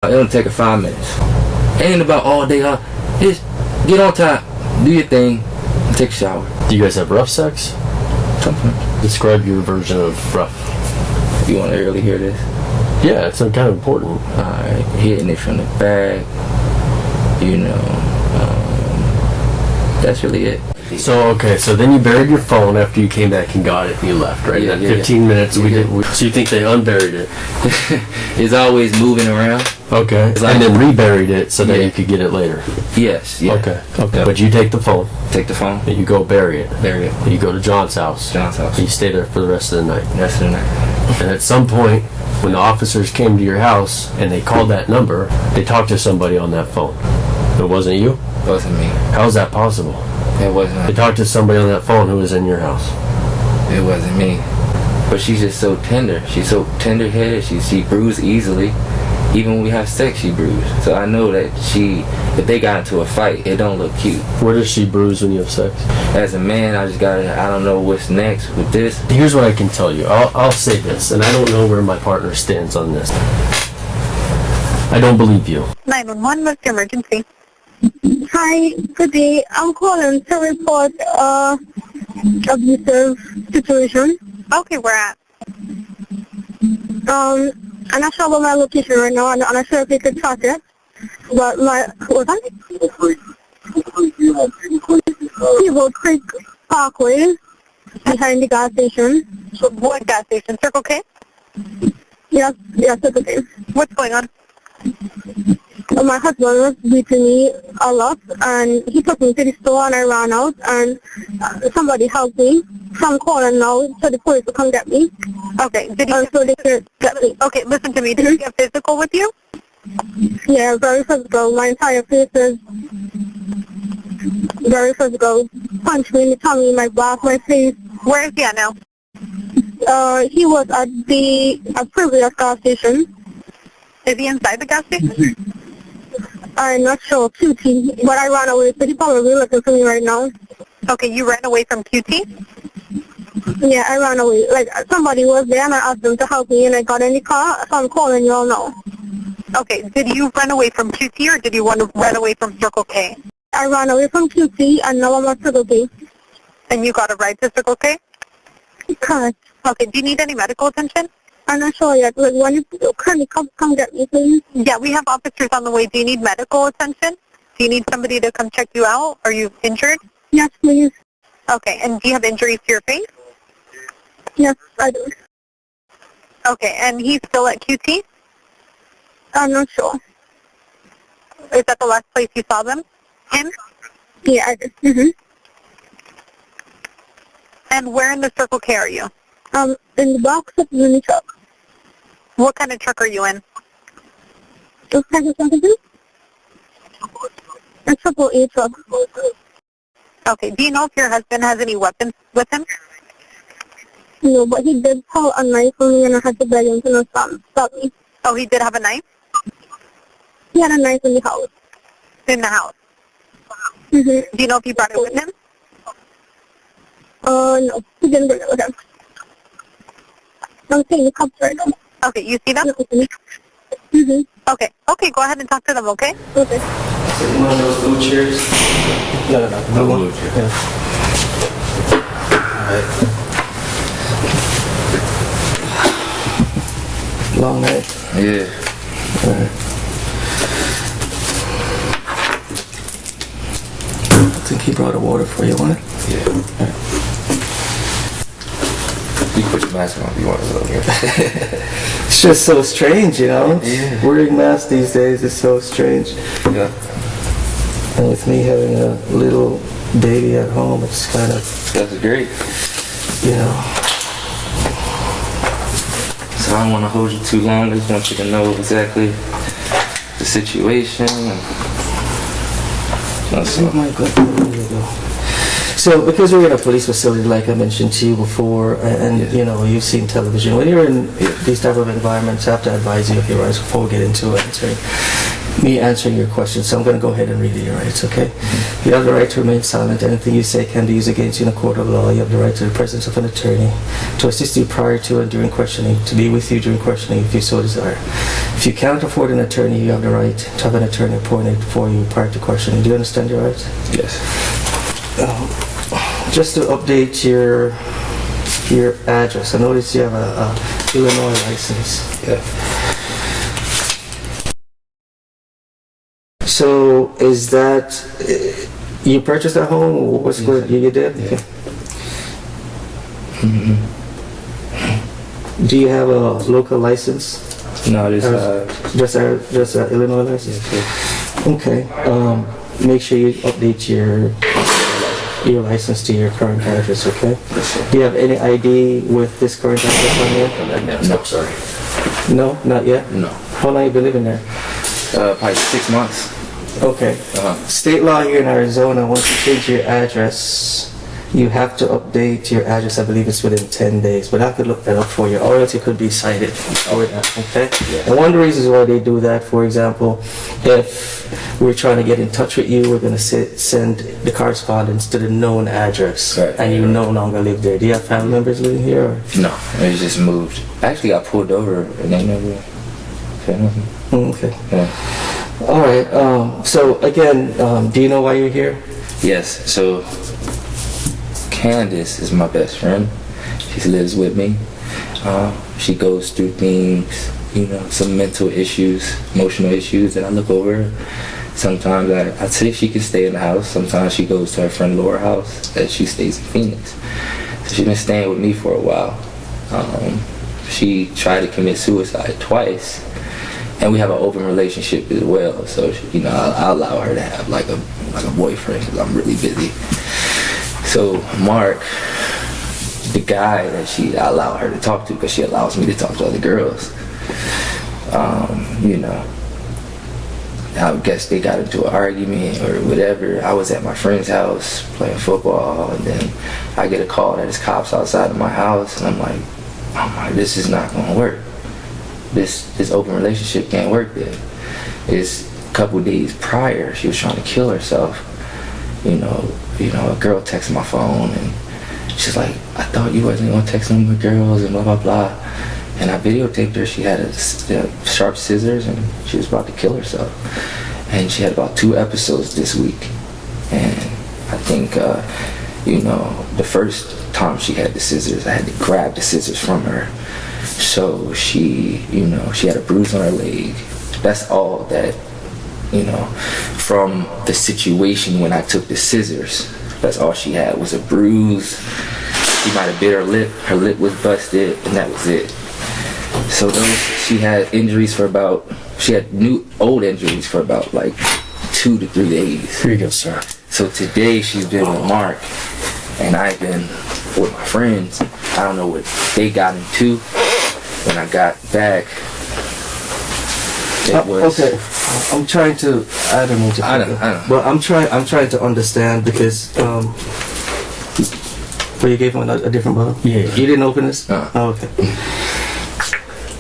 It'll take her 5 minutes. Ain't about all day. Just get on top, do your thing, and take a shower. Do you guys have rough sex? Sometimes. Describe your version of rough. You want to really hear this? Yeah, it's kind of important. Alright, hitting it from the back, you know, that's really it. So, okay, so then you buried your phone after you came back and got it and you left, right? Yeah, That 15 minutes, so you think they unburied it? It's always moving around. Okay, Like, and then reburied it so that you could get it later. Yes, yeah. Okay. But you take the phone. Take the phone. And you go bury it. Bury it. And you go to John's house. John's house. And you stay there for the rest of the night. Rest of the night. And at some point, when the officers came to your house and they called that number, they talked to somebody on that phone. It wasn't you? It wasn't me. How is that possible? It wasn't. They talked to somebody on that phone who was in your house. It wasn't me. But she's just so tender. She's so tender-headed. She bruised easily. Even when we have sex, she bruised. So I know that if they got into a fight, it don't look cute. Where does she bruise when you have sex? As a man, I don't know what's next with this. Here's what I can tell you. I'll say this, and I don't know where my partner stands on this. I don't believe you. 911, what's your emergency? Hi, good day. I'm calling to report abusive situation. Okay, where at? I'm not sure about my location right now. I'm not sure if you could track it. But what's that? People Creek Parkway, behind the gas station. So what gas station? Circle K? Yes, Circle K. What's going on? My husband was beating me a lot, and he took me to the store, and I ran out, and somebody helped me. So I'm calling now so the police will come get me. Okay, so they can get me. Okay, listen to me. Did he get physical with you? Yeah, very physical. My entire face is very physical. Punched me in the tummy, my back, my face. Where is he at now? He was at a previous gas station. Is he inside the gas station? I'm not sure, QT, but I ran away, so he's probably looking for me right now. Okay, you ran away from QT? Yeah, I ran away. Like, somebody was there, and I asked them to help me, and I got in the car, so I'm calling you all now. Okay, did you run away from QT, or did you run away from Circle K? I ran away from QT, and now I'm at Circle K. And you got a ride to Circle K? Correct. Okay, do you need any medical attention? I'm not sure yet. Like, when you come get me, please? Yeah, we have officers on the way. Do you need medical attention? Do you need somebody to come check you out? Are you injured? Yes, please. Okay, and do you have injuries to your face? Yes, I do. Okay, and he's still at QT? I'm not sure. Is that the last place you saw them? Him? Yeah, I do. Mm-hmm. And where in the Circle K are you? In the box of the truck. What kind of truck are you in? What kind of truck is it? A AAA truck. Okay, do you know if your husband has any weapons with him? No, but he did pull a knife on me, and I had to beg him to not stop me. Oh, he did have a knife? He had a knife in the house. In the house? Mm-hmm. Do you know if he brought it with him? No, he didn't bring it with him. I'm seeing the cops right now. Okay, you see them? Mm-hmm. Okay, go ahead and talk to them, okay? Okay. One of those blue chairs? No. Blue chair. Yeah. Alright. Long night? Yeah. Alright. I think he brought a water for you, want it? Yeah. Alright. You can put your mask on if you want to look here. It's just so strange, you know? Yeah. Wearing masks these days is so strange. Yeah. And with me having a little baby at home, it's kind of, That's great. you know. So I don't want to hold you too long. I just want you to know exactly the situation. Oh my God, there you go. So, because we're in a police facility, like I mentioned to you before, and you know, you've seen television, when you're in these type of environments, I have to advise you of your rights before we get into it. me answering your question, so I'm going to go ahead and read your rights, okay? You have the right to remain silent. Anything you say can be used against you in a court of law. You have the right to the presence of an attorney, to assist you prior to and during questioning, to be with you during questioning if you so desire. If you cannot afford an attorney, you have the right to have an attorney appointed for you prior to questioning. Do you understand your rights? Yes. Just to update your address, I noticed you have a Illinois license. Yeah. So is that you purchased that home? Or what's good? You did? Yeah. Okay. Do you have a local license? No, this Just Illinois license. yes. Okay. Make sure you update your license to your current address. Okay. Do you have any ID with this current address on there? No, sorry. No, not yet. No. How long you been living there? Probably 6 months. Okay. State law here in Arizona, once you change your address, you have to update your address. I believe it's within 10 days, but I could look that up for you, or else you could be cited for that, okay? Yeah. And one of the reasons why they do that, for example, if we're trying to get in touch with you, we're going to send the correspondence to the known address, Right. and you no longer live there. Do you have family members living here? Or? No, it just moved. I actually got pulled over and they never said nothing. Okay. Yeah. All right. So again, do you know why you're here? Yes, so Candace is my best friend. She lives with me. She goes through things, some mental issues, emotional issues, and I look over her. Sometimes I say she can stay in the house. Sometimes she goes to her friend Laura's house that she stays in Phoenix. So she's been staying with me for a while. She tried to commit suicide twice. And we have an open relationship as well, so I allow her to have like a boyfriend because I'm really busy. So Mark, the guy that I allow her to talk to because she allows me to talk to other girls. I guess they got into an argument or whatever. I was at my friend's house playing football, and then I get a call that there's cops outside of my house, and I'm like, this is not gonna work. This open relationship can't work then. It's a couple days prior, she was trying to kill herself. A girl texted my phone and she's like, I thought you wasn't gonna text me with girls and blah blah blah. And I videotaped her. She had a sharp scissors and she was about to kill herself. And she had about 2 episodes this week. And I think the first time she had the scissors, I had to grab the scissors from her. So she had a bruise on her leg. That's all that, from the situation when I took the scissors. That's all she had was a bruise. She might have bit her lip. Her lip was busted, and that was it. So she had injuries for she had old injuries for about like 2 to 3 days. Here you go, sir. So today she's been with Mark, and I've been with my friends. I don't know what they got into. When I got back, it was... Okay, I'm trying to... I don't know. I know. But I'm trying to understand because... you gave him a different bottle? Yeah. You didn't open this? Oh, okay.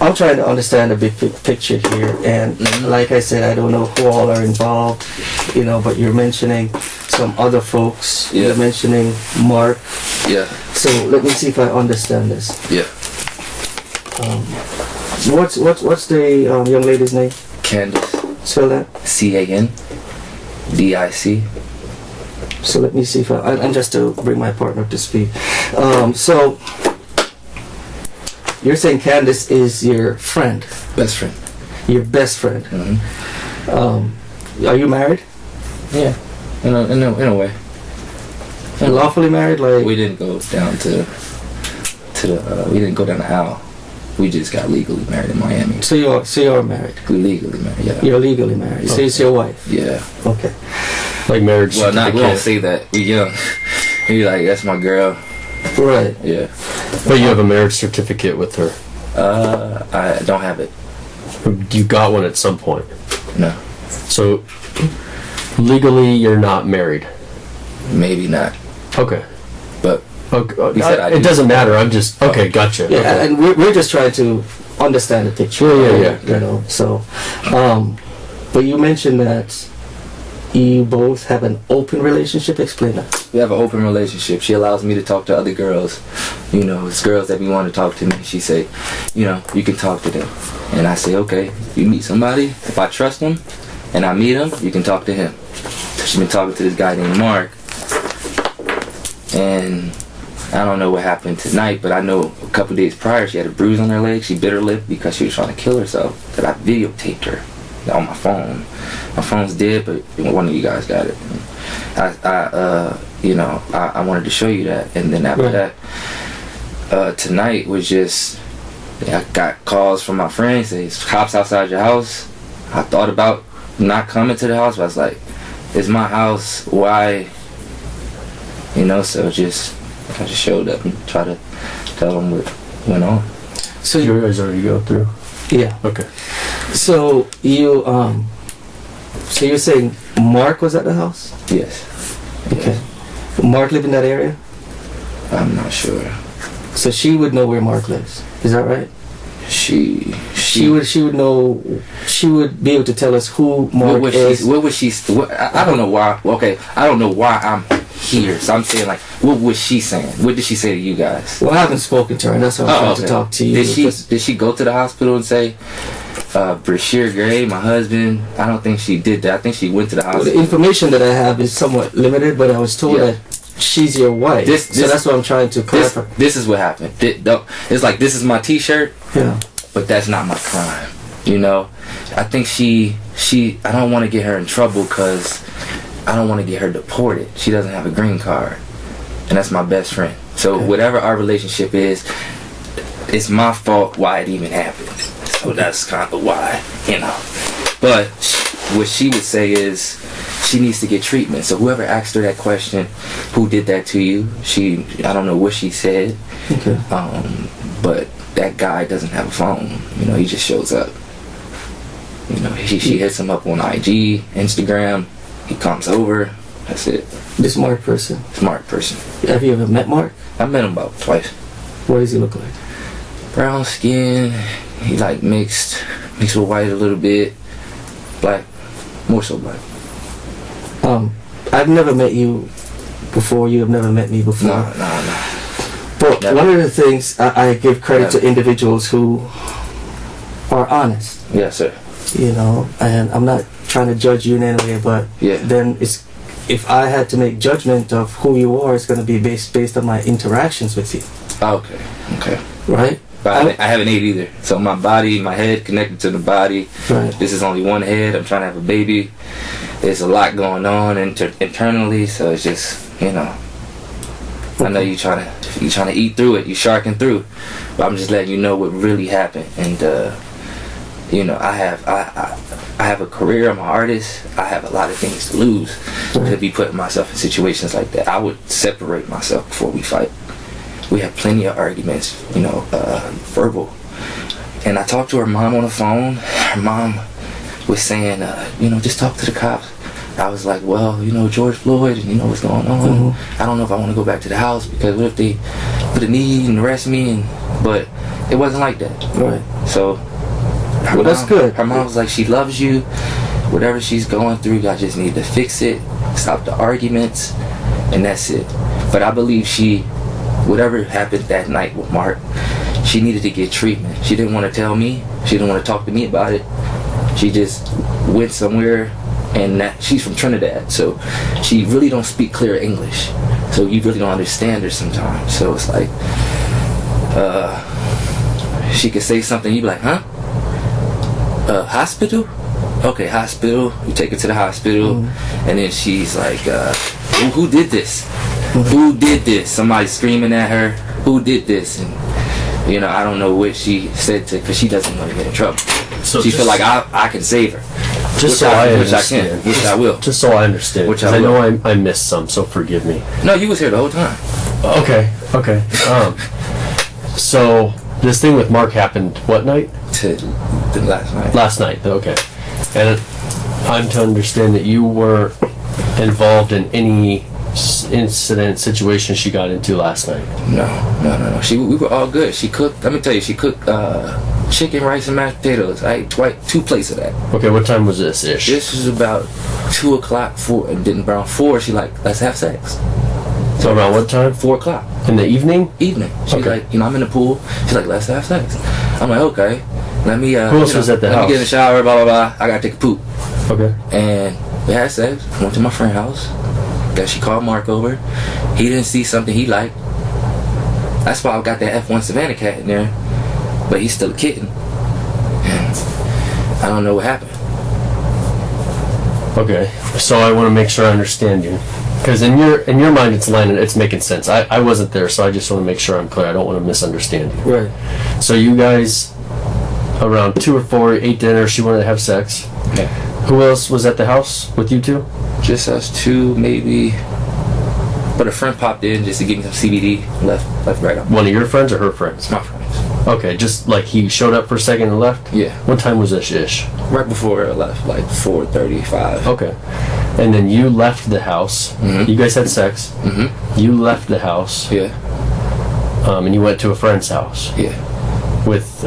I'm trying to understand the big picture here, and like I said, I don't know who all are involved, but you're mentioning some other folks. Yeah. You're mentioning Mark. Yeah. So let me see if I understand this. Yeah. What's the young lady's name? Candace. Spell that. CANDIC. So let me see if and just to bring my partner up to speed. So you're saying Candace is your friend? Best friend. Your best friend. Mm-hmm. Are you married? Yeah. In a way. Lawfully married? Like we didn't go down we didn't go down the aisle. We just got legally married in Miami. So you're married. We legally married. Yeah. You're legally married. So it's your wife. Yeah. Okay. Like marriage Well, we certificate. don't say that. We young. We like, that's my girl. Right. Yeah. But you have a marriage certificate with her. I don't have it. You got one at some point. No. So legally, you're not married. Maybe not. Okay. But Okay. we said I it do. doesn't matter. I'm just okay. Gotcha. Yeah, Okay. and we're just trying to understand the picture. Yeah. So, But you mentioned that you both have an open relationship. Explain that. We have an open relationship. She allows me to talk to other girls. You know, it's girls that we want to talk to me. She say, you know, you can talk to them. And I say, okay, you meet somebody, if I trust them and I meet him, you can talk to him. So she's been talking to this guy named Mark. And I don't know what happened tonight, but I know a couple days prior she had a bruise on her leg. She bit her lip because she was trying to kill herself. That I videotaped her on my phone. My phone's dead, but one of you guys got it. I wanted to show you that. And then after that, tonight was just, I got calls from my friends, say, "It's cops outside your house." I thought about not coming to the house, but I was like, it's my house, why? You know, so I just showed up and tried to tell them what went on. So you guys already go through? Yeah. Okay. So you're saying Mark was at the house? Yes. Okay. Mark lived in that area? I'm not sure. So she would know where Mark lives. Is that right? She would know. She would be able to tell us who Mark is. I don't know why. Okay, I don't know why I'm here. So I'm saying, like, what was she saying? What did she say to you guys? Well, I haven't spoken to her, and that's why I'm trying to talk to you. Did she go to the hospital and say, Bryshere Gray, my husband? I don't think she did that. I think she went to the hospital. Well, the information that I have is somewhat limited, but I was told that she's your wife. So that's what I'm trying to clarify. This is what happened. It's like, this is my T-shirt. Yeah. But that's not my crime. You know, I think I don't want to get her in trouble because I don't want to get her deported. She doesn't have a green card, and that's my best friend. So whatever our relationship is, it's my fault why it even happened. So that's kind of why, you know. But what she would say is she needs to get treatment. So whoever asked her that question, who did that to you? I don't know what she said. Okay. But that guy doesn't have a phone. You know, he just shows up. You know, she hits him up on IG, Instagram. He comes over. That's it. This Mark person? Smart person. Have you ever met Mark? I met him about twice. What does he look like? Brown skin. He like mixed with white a little bit. Black. More so black. I've never met you before. You have never met me before. No. But one of the things I give credit to individuals who are honest. Yes, sir. You know, and I'm not trying to judge you in any way, but then if I had to make judgment of who you are, it's going to be based on my interactions with you. Okay. Right? But I haven't ate either. So my head connected to the body. Right. This is only one head. I'm trying to have a baby. There's a lot going on internally, so it's just, you know. I know you're trying to eat through it. You're sharking through, but I'm just letting you know what really happened. And you know, I have a career. I'm an artist. I have a lot of things to lose. To be putting myself in situations like that, I would separate myself before we fight. We have plenty of arguments, you know, verbal. And I talked to her mom on the phone. Her mom was saying, you know, just talk to the cops. I was like, well, you know, George Floyd, and you know what's going on. I don't know if I want to go back to the house because what if they put a knee and arrest me? But it wasn't like that. Right. So, that's good. Her mom was like, she loves you. Whatever she's going through, I just need to fix it, stop the arguments, and that's it. But I believe whatever happened that night with Mark, she needed to get treatment. She didn't want to tell me. She didn't want to talk to me about it. She just went somewhere. And she's from Trinidad, so she really don't speak clear English. So you really don't understand her sometimes. So it's like, she could say something, you be like, huh? Hospital? Okay, hospital. You take her to the hospital, and then she's like, who did this? Who did this? Somebody screaming at her, who did this? And, you know, I don't know what she said because she doesn't want to get in trouble. So she feel like I can save her. Just so I understand. Which I will. Just so I understand. Which I know I missed some, so forgive me. No, you was here the whole time. Okay. So this thing with Mark happened what night? Last night. Last night. Okay. And I'm to understand that you were involved in any situation she got into last night. No. We were all good. She cooked. Let me tell you, she cooked chicken, rice, and mashed potatoes. I ate 2 plates of that. Okay, what time was this ish? This was about 2 o'clock, 4, and then around 4, she like, let's have sex. So around what time? 4 o'clock. In the evening? Evening. She's Okay. like, I'm in the pool. She's like, let's have sex. I'm like, okay. Let me, Who else was at the let house? me get in the shower, blah, blah, blah. I gotta take a poop. Okay. And we had sex. Went to my friend's house. Then she called Mark over. He didn't see something he liked. That's why I got that F1 Savannah cat in there. But he's still a kitten. And I don't know what happened. Okay. So I want to make sure I understand you. Because in your mind it's making sense. I wasn't there, so I just want to make sure I'm clear. I don't want to misunderstand you. Right. So you guys, around 2 or 4, ate dinner. She wanted to have sex. Yeah. Who else was at the house with you two? Just us 2, maybe. But a friend popped in just to give me some CBD. Left right up. One of your friends or her friends? My friends. Okay, just like he showed up for a second and left? Yeah. What time was this ish? Right before I left, like 4:35. Okay. And then you left the house. Mm-hmm. You guys had sex. Mm-hmm. You left the house. Yeah. And you went to a friend's house. Yeah. With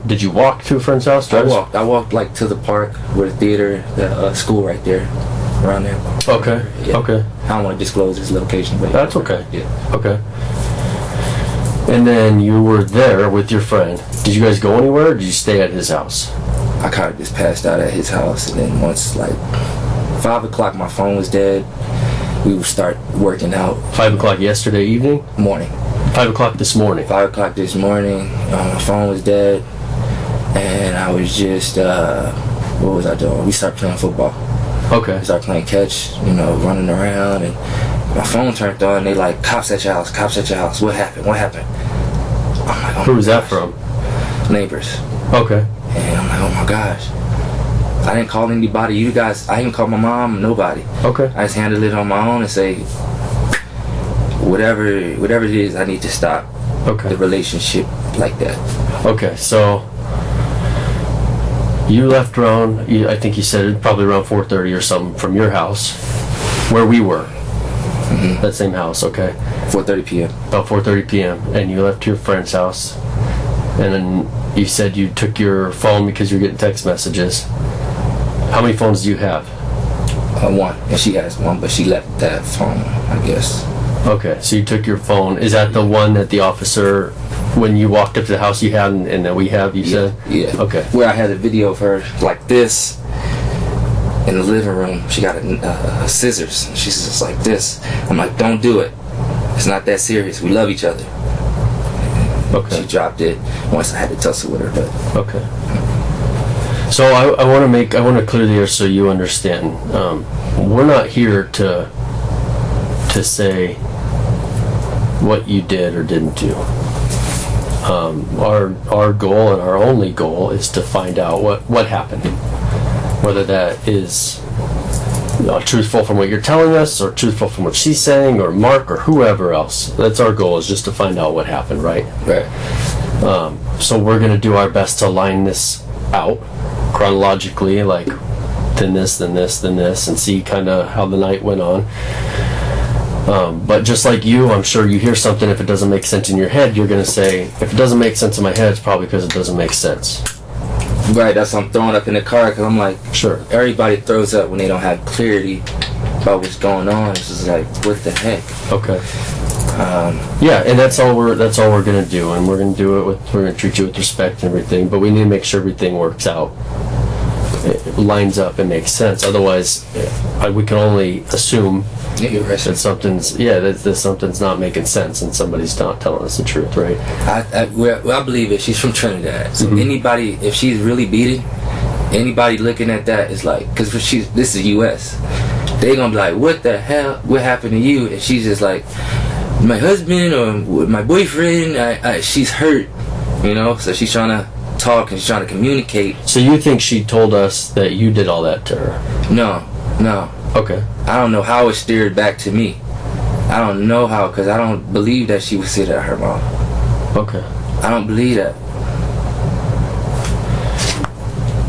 did you walk to a friend's house? I walked like to the park with the theater, the school right there, around there. Okay. Yeah. Okay. I don't want to disclose his location, but That's okay. Yeah. Okay. And then you were there with your friend. Did you guys go anywhere, or did you stay at his house? I kind of just passed out at his house, and then once like 5 o'clock, my phone was dead. We would start working out. 5 o'clock yesterday evening? Morning. 5 o'clock this morning? 5 o'clock this morning. My phone was dead, and I was just what was I doing? We started playing football. Okay. We started playing catch, running around, and my phone turned on. They like, cops at your house, cops at your house. What happened? What happened? I'm like, oh Who was my that gosh. from? Neighbors. Okay. And I'm like, oh my gosh. I didn't call anybody. You guys, I didn't call my mom, nobody. Okay. I just handled it on my own and say, whatever it is, I need to stop Okay. the relationship like that. Okay, so you left around, I think you said probably around 4:30 or something from your house, where we were. Mm-hmm. That same house, okay. 4:30 p.m. About 4:30 p.m. And you left to your friend's house. And then you said you took your phone because you were getting text messages. How many phones do you have? One, and she has one, but she left that phone, I guess. Okay, so you took your phone. Is that the one that the officer, when you walked up to the house, you had and that we have, you said? Yeah. Okay. Where I had a video of her like this in the living room. She got a scissors. She's just like this. I'm like, don't do it. It's not that serious. We love each other. Okay. She dropped it once I had to tussle with her, but Okay. So I want to clear the air so you understand. We're not here to say what you did or didn't do. Our goal and our only goal is to find out what happened, whether that is truthful from what you're telling us or truthful from what she's saying or Mark or whoever else. That's our goal, is just to find out what happened, right? right. So we're going to do our best to line this out chronologically, like then this, then this, then this, and see kind of how the night went on. But just like you, I'm sure you hear something, if it doesn't make sense in your head, you're going to say, if it doesn't make sense in my head, it's probably because it doesn't make sense. Right, that's what I'm throwing up in the car, because I'm like, Sure. everybody throws up when they don't have clarity about what's going on. It's just like, what the heck? Okay. Yeah, and that's all we're gonna do, and we're gonna treat you with respect and everything. But we need to make sure everything works out, it lines up, and makes sense. Otherwise, we can only assume Yeah, you're right. that something's not making sense, and somebody's not telling us the truth, right? I believe it. She's from Trinidad. So Mhm. anybody, if she's really beating, anybody looking at that is like, because this is U.S. They gonna be like, what the hell? What happened to you? And she's just like, my husband or my boyfriend. She's hurt, So she's trying to talk and she's trying to communicate. So you think she told us that you did all that to her? No. Okay. I don't know how it steered back to me. I don't know how, because I don't believe that she would say that to her mom. Okay. I don't believe that.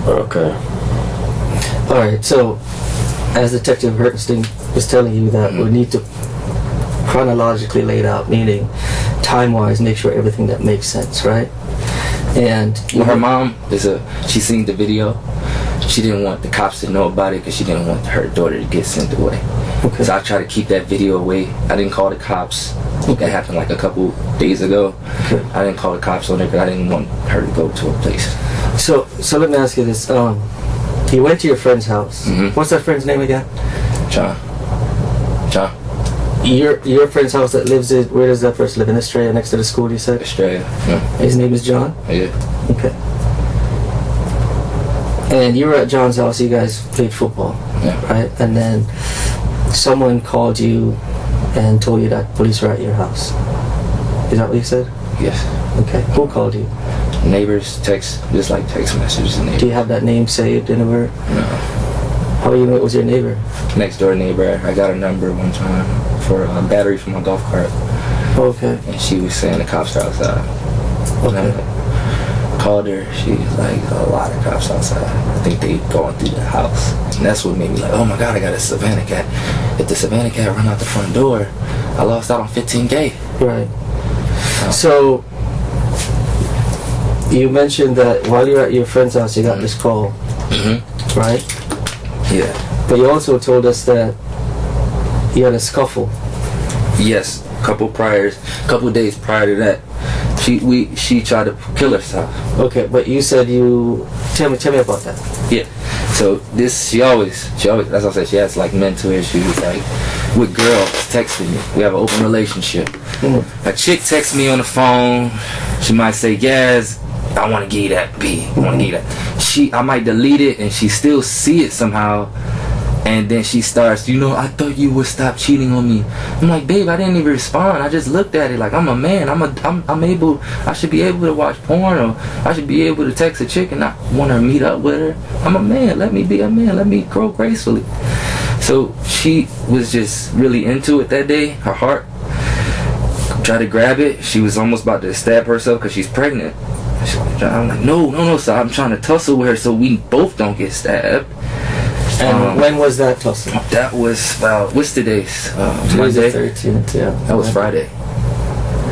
Okay. All right. So, as Detective Hertenstein was telling you, that we need to chronologically lay it out, meaning time-wise, make sure everything that makes sense, right? And Well, her mom she seen the video. She didn't want the cops to know about it because she didn't want her daughter to get sent away. Okay. So I tried to keep that video away. I didn't call the cops. That happened like a couple days ago. Okay. I didn't call the cops on her because I didn't want her to go to a place. So let me ask you this. You went to your friend's house. Mhm. What's that friend's name again? John. Your friend's house that lives in, where does that person live? In Australia, next to the school, you said? Australia. Yeah. His name is John? Yeah. Okay. And you were at John's house, you guys played football, Yeah. right? And then someone called you and told you that police were at your house. Is that what you said? Yes. Okay. Who called you? Neighbors text, just like text messages and Do neighbors. you have that name saved anywhere? No. How do you know it was your neighbor? Next door neighbor, I got a number one time for a battery for my golf cart. Okay. And she was saying the cops are outside. And I Okay. called her. She was like, a lot of cops outside. I think they going through the house. And that's what made me like, oh my God, I got a Savannah cat. If the Savannah cat run out the front door, I lost out on $15K. Right. So, you mentioned that while you were at your friend's house, you got this call, Mm-hmm. right? Yeah. But you also told us that you had a scuffle. Yes. Couple days prior to that, she tried to kill herself. Okay, but you said tell me about that. Yeah. So she always, that's what I said, she has like mental issues, like with girls texting me. We have an open relationship. A chick texts me on the phone, she might say, yes, I want to give you that B. I want to give you that. I might delete it and she still see it somehow. And then she starts, I thought you would stop cheating on me. I'm like, babe, I didn't even respond. I just looked at it like I'm a man. I should be able to watch porn, or I should be able to text a chick and not want to meet up with her. I'm a man. Let me be a man. Let me grow gracefully. So she was just really into it that day. Her heart tried to grab it. She was almost about to stab herself because she's pregnant. I'm like, no, so I'm trying to tussle with her so we both don't get stabbed. And when was that tussle? That was about, what's today's? Today's the Monday? 13th, yeah. That was Friday.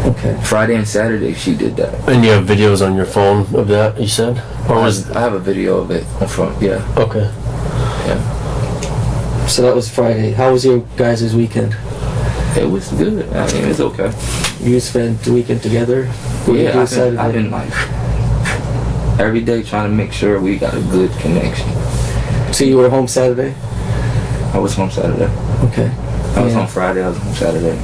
Okay. Friday and Saturday she did that. And you have videos on your phone of that, you said? Or was I have a video of it on front, yeah. okay. Yeah. So that was Friday. How was your guys' weekend? It was good. I mean, it's okay. You spent the weekend together? What did you do Saturday? I've been like every day trying to make sure we got a good connection. So you were home Saturday? I was home Saturday. Okay. I was home Friday. I was home Saturday.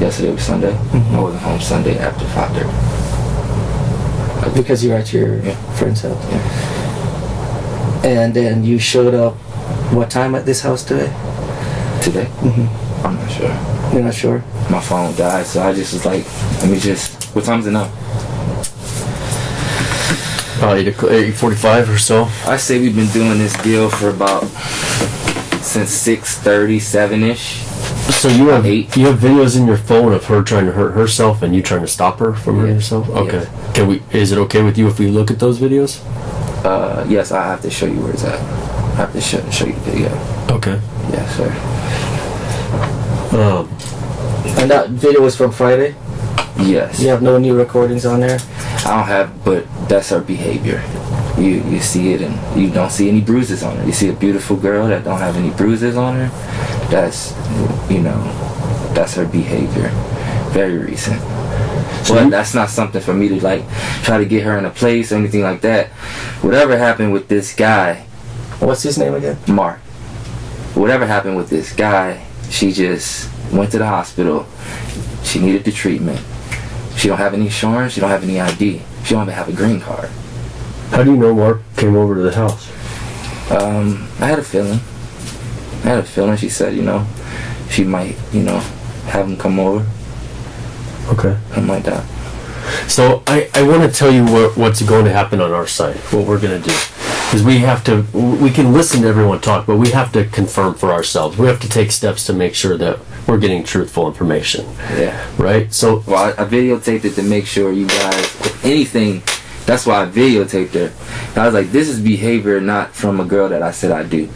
Yesterday was Sunday. I wasn't home Sunday after 5:30. Because you were at your friend's house. Yeah. And then you showed up what time at this house today? Today? I'm not sure. You're not sure? My phone died, so I just was like, what time is it now? Probably 8:45 or so. I say we've been doing this deal for about since 6:37-ish. So you have 8. videos in your phone of her trying to hurt herself and you trying to stop her from hurting herself? Okay. Is it okay with you if we look at those videos? Yes, I have to show you where it's at. I have to show you the video. Okay. Yeah, sure. And that video was from Friday? Yes. You have no new recordings on there? I don't have, but that's her behavior. You see it and you don't see any bruises on her. You see a beautiful girl that don't have any bruises on her. That's, that's her behavior. Very recent. But that's not something for me to like try to get her in a place or anything like that. Whatever happened with this guy, What's his name again? Mark. Whatever happened with this guy, she just went to the hospital. She needed the treatment. She don't have any insurance. She don't have any ID. She don't even have a green card. How do you know Mark came over to the house? I had a feeling. She said, she might, have him come over. Okay. Something like that. So I want to tell you what's going to happen on our side, what we're going to do. Because we can listen to everyone talk, but we have to confirm for ourselves. We have to take steps to make sure that we're getting truthful information. Yeah. Right? So, well, I videotaped it to make sure you guys, if anything, that's why I videotaped her. And I was like, this is behavior not from a girl that I said I do.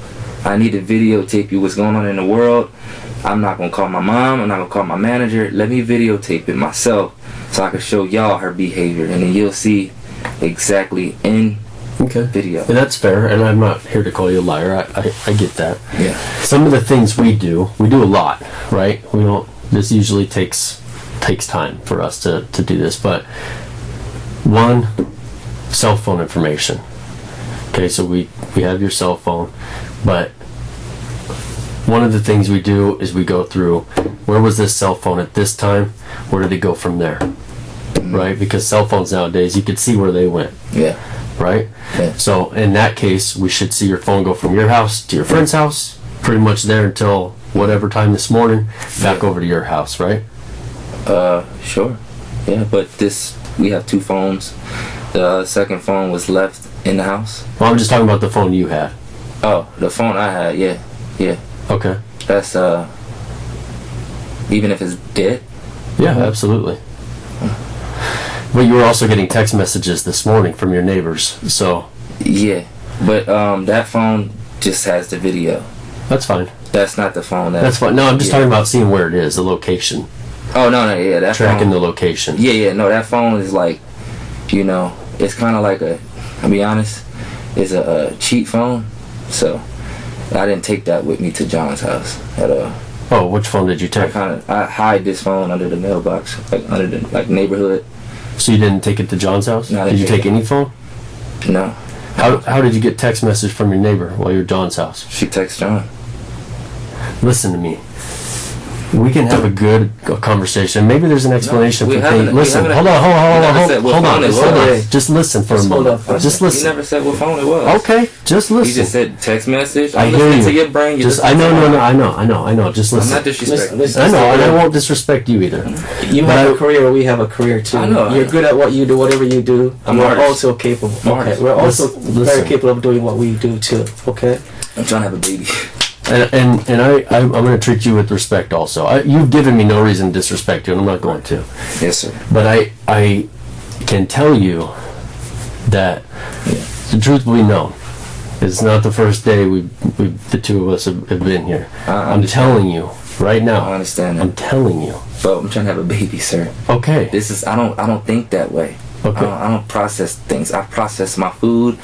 I need to videotape you what's going on in the world. I'm not going to call my mom. I'm not going to call my manager. Let me videotape it myself so I can show y'all her behavior. And then you'll see exactly in video. And that's fair, and I'm not here to call you a liar. I get that. Yeah. Some of the things we do a lot, right? We don't. This usually takes time for us to do this, but one, cell phone information. Okay, so we have your cell phone, but one of the things we do is we go through, where was this cell phone at this time? Where did it go from there? Right? Because cell phones nowadays, you could see where they went. Yeah. Right? Yeah. So in that case, we should see your phone go from your house to your friend's house, pretty much there until whatever time this morning, back over to your house, right? Sure. Yeah, but we have 2 phones. The second phone was left in the house. Well, I'm just talking about the phone you had. Oh, the phone I had, yeah. Okay. That's, even if it's dead? Yeah, absolutely. But you were also getting text messages this morning from your neighbors, so... Yeah, but that phone just has the video. That's fine. That's not the phone. That's fine. No, I'm just talking about seeing where it is, the location. Oh, no, yeah, that Tracking phone, the location. Yeah, no, that phone is like, it's kind of like I'll be honest, it's a cheap phone, so I didn't take that with me to John's house at all. Oh, which phone did you take? I hide this phone under the mailbox, like under the neighborhood. So you didn't take it to John's house? No, did you take any phone? No. How did you get text message from your neighbor while you were at John's house? She texted John. Listen to me. We can have a good conversation. Maybe there's an explanation for things. Listen, hold on. Just listen for a moment. Just listen. He never said what phone it was. Okay, just listen. He just said text message. I hear you. To your brain. I know. Just listen. I'm not disrespecting. I know, and I won't disrespect you either. You have a career, we have a career too. I know. You're good at what you do, whatever you do. I'm we're also capable. Okay, we're also very capable of doing what we do too. Okay. I'm trying to have a baby. And I'm going to treat you with respect also. You've given me no reason to disrespect you, and I'm not going to. Yes, sir. But I can tell you that the truth will be known. It's not the first day the two of us have been here. I'm telling you right now. I understand that. I'm telling you. But I'm trying to have a baby, sir. Okay. I don't think that way. Okay. I don't process things. I process my food.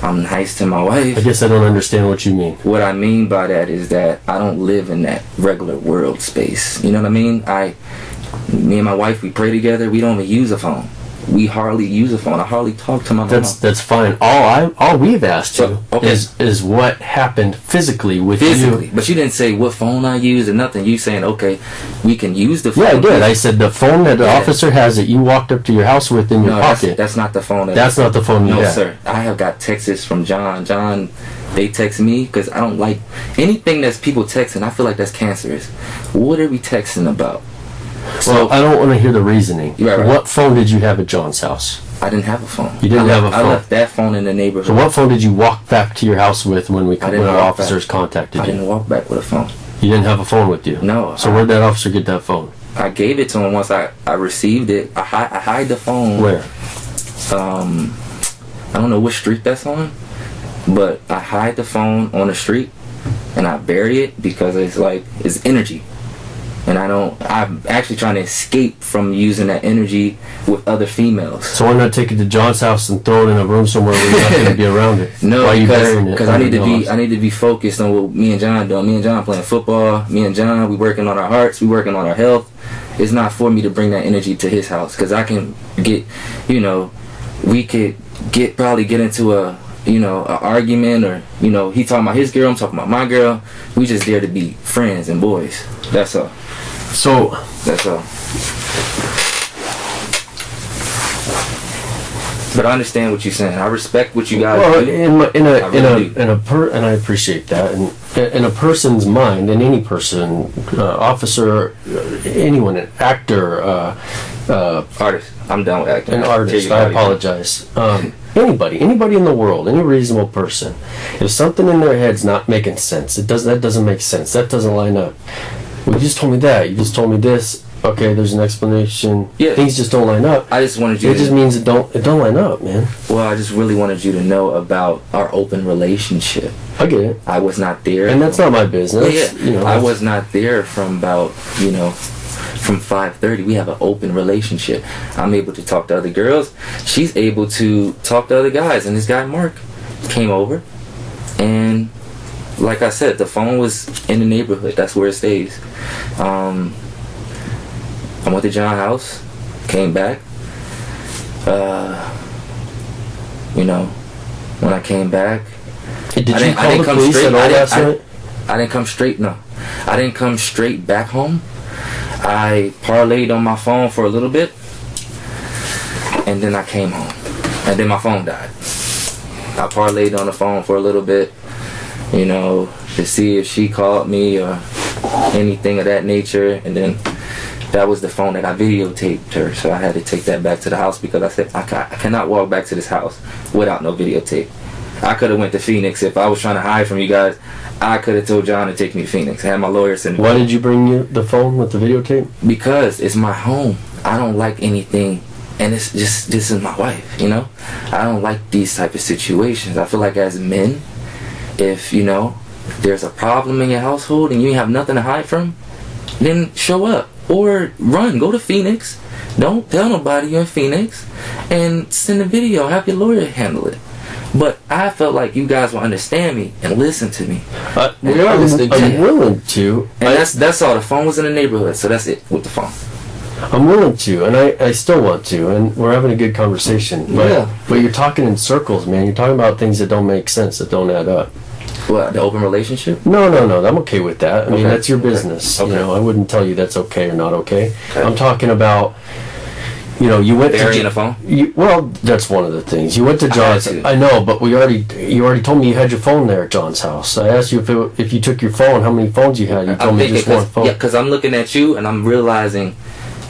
I'm nice to my wife. I guess I don't understand what you mean. What I mean by that is that I don't live in that regular world space. You know what I mean? Me and my wife, we pray together. We don't even use a phone. We hardly use a phone. I hardly talk to my mom. That's fine. All we've asked you is what happened physically with you. But you didn't say what phone I use or nothing. You saying, okay, we can use the phone. Yeah, I did. I said the phone that the officer has that you walked up to your house with in your pocket. That's not the phone. That's not the phone you have. No, sir. I have got texts from John. They text me because I don't like anything that's people texting. I feel like that's cancerous. What are we texting about? Well, I don't want to hear the reasoning. Right. What phone did you have at John's house? I didn't have a phone. You didn't have a phone? I left that phone in the neighborhood. So what phone did you walk back to your house with when our officers contacted you? I didn't walk back with a phone. You didn't have a phone with you? No. So where'd that officer get that phone? I gave it to him once I received it. I hide the phone. Where? I don't know which street that's on, but I hide the phone on the street and I bury it because it's energy. And I'm actually trying to escape from using that energy with other females. So why not take it to John's house and throw it in a room somewhere where you're not going to be around it? No, because I need to be focused on what me and John doing. Me and John playing football. Me and John, we working on our hearts. We working on our health. It's not for me to bring that energy to his house because I can get, we could probably get into a argument or, he talking about his girl, I'm talking about my girl. We just there to be friends and boys. That's all. So that's all. But I understand what you're saying. I respect what you guys do. And I appreciate that. And in a person's mind, in any person, officer, anyone, an actor, artist. I'm done with acting. An artist. I apologize. Anybody in the world, any reasonable person, if something in their head's not making sense, that doesn't make sense. That doesn't line up. Well, you just told me that. You just told me this. okay, there's an explanation. Yeah. Things just don't line up. I just wanted you It just means it don't line up, man. well, I just really wanted you to know about our open relationship. I get it. I was not there. And that's not my business. Yeah. You know, I was not there from about, from 5:30. We have an open relationship. I'm able to talk to other girls. She's able to talk to other guys. And this guy, Mark, came over. And like I said, the phone was in the neighborhood. That's where it stays. I went to John's house, came back. When I came back, Did you call the police at all last night? I didn't come straight. No, I didn't come straight back home. I parlayed on my phone for a little bit, and then I came home, and then my phone died. I parlayed on the phone for a little bit, to see if she called me or anything of that nature, and then that was the phone that I videotaped her, so I had to take that back to the house because I said I cannot walk back to this house without no videotape. I could have went to Phoenix if I was trying to hide from you guys. I could have told John to take me to Phoenix. I had my lawyer send me. Why did you bring the phone with the videotape? Because it's my home. I don't like anything, and it's just, this is my wife, I don't like these type of situations. I feel like as men, if there's a problem in your household and you have nothing to hide from, then show up or run. Go to Phoenix. Don't tell nobody you're in Phoenix, and send a video. Have your lawyer handle it. But I felt like you guys will understand me and listen to me. We are listening. I'm willing to. And that's all. The phone was in the neighborhood, so that's it with the phone. I'm willing to, and I still want to, and we're having a good conversation. But you're talking in circles, man. You're talking about things that don't make sense, that don't add up. What, the open relationship? No. I'm okay with that. I mean, that's your business. Okay. I wouldn't tell you that's okay or not okay. I'm talking about, you went burying to the phone. Well, that's one of the things. You went to John's. I know, but you already told me you had your phone there at John's house. I asked you if you took your phone, how many phones you had. You told me just one phone. Yeah, because I'm looking at you and I'm realizing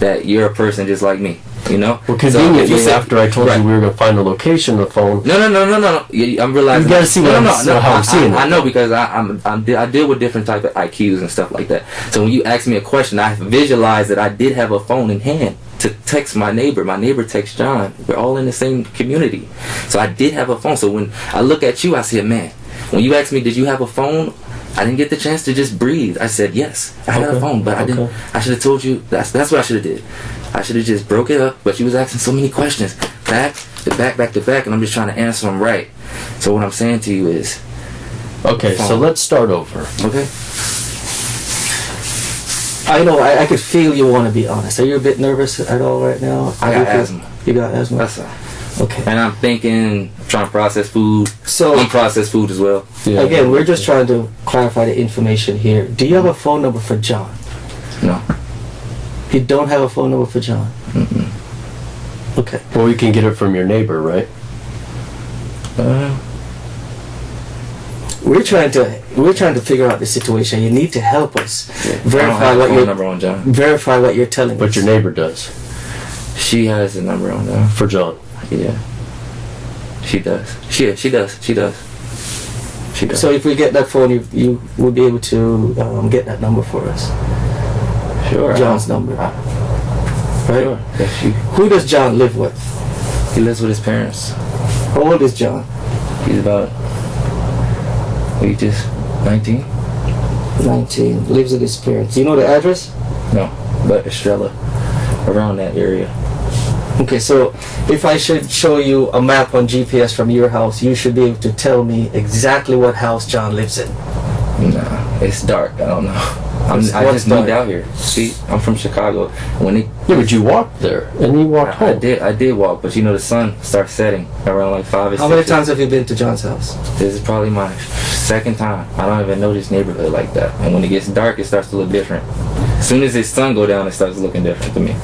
that you're a person just like me. Well, conveniently, after I told you we were going to find the location of the phone. No. I'm realizing. You got to see how I'm seeing it. I know, because I deal with different type of IQs and stuff like that. So when you ask me a question, I visualize that I did have a phone in hand to text my neighbor. My neighbor texts John. We're all in the same community. So I did have a phone. So when I look at you, I say, man, when you asked me, did you have a phone? I didn't get the chance to just breathe. I said, yes, I had a phone, but I didn't. I should have told you. That's what I should have did. I should have just broke it up, but you was asking so many questions. Back to back, and I'm just trying to answer them right. So what I'm saying to you is... Okay, so let's start over. Okay. I know, I could feel you want to be honest. Are you a bit nervous at all right now? I got asthma. You got asthma? That's all. Okay. And I'm trying to process food. So unprocessed food as well. Yeah. Again, we're just trying to clarify the information here. Do you have a phone number for John? No. You don't have a phone number for John? Mm-mm. Okay. Well, we can get it from your neighbor, right? We're trying to figure out the situation. You need to help us verify what you're telling us. But your neighbor does. She has the number on there for John. Yeah. She does. She does. So if we get that phone, you will be able to get that number for us. Sure. John's number. Right? Sure. Who does John live with? He lives with his parents. How old is John? He's about 19. 19. Lives with his parents. Do you know the address? No, but Estrella, around that area. Okay, so if I should show you a map on GPS from your house, you should be able to tell me exactly what house John lives in. Nah, it's dark. I don't know. I just moved out here. See, I'm from Chicago. Yeah, but you walked there, and you walked home. I did walk, but the sun starts setting around like 5 or 6. How many times have you been to John's house? This is probably my second time. I don't even know this neighborhood like that. And when it gets dark, it starts to look different. As soon as the sun go down, it starts looking different to me.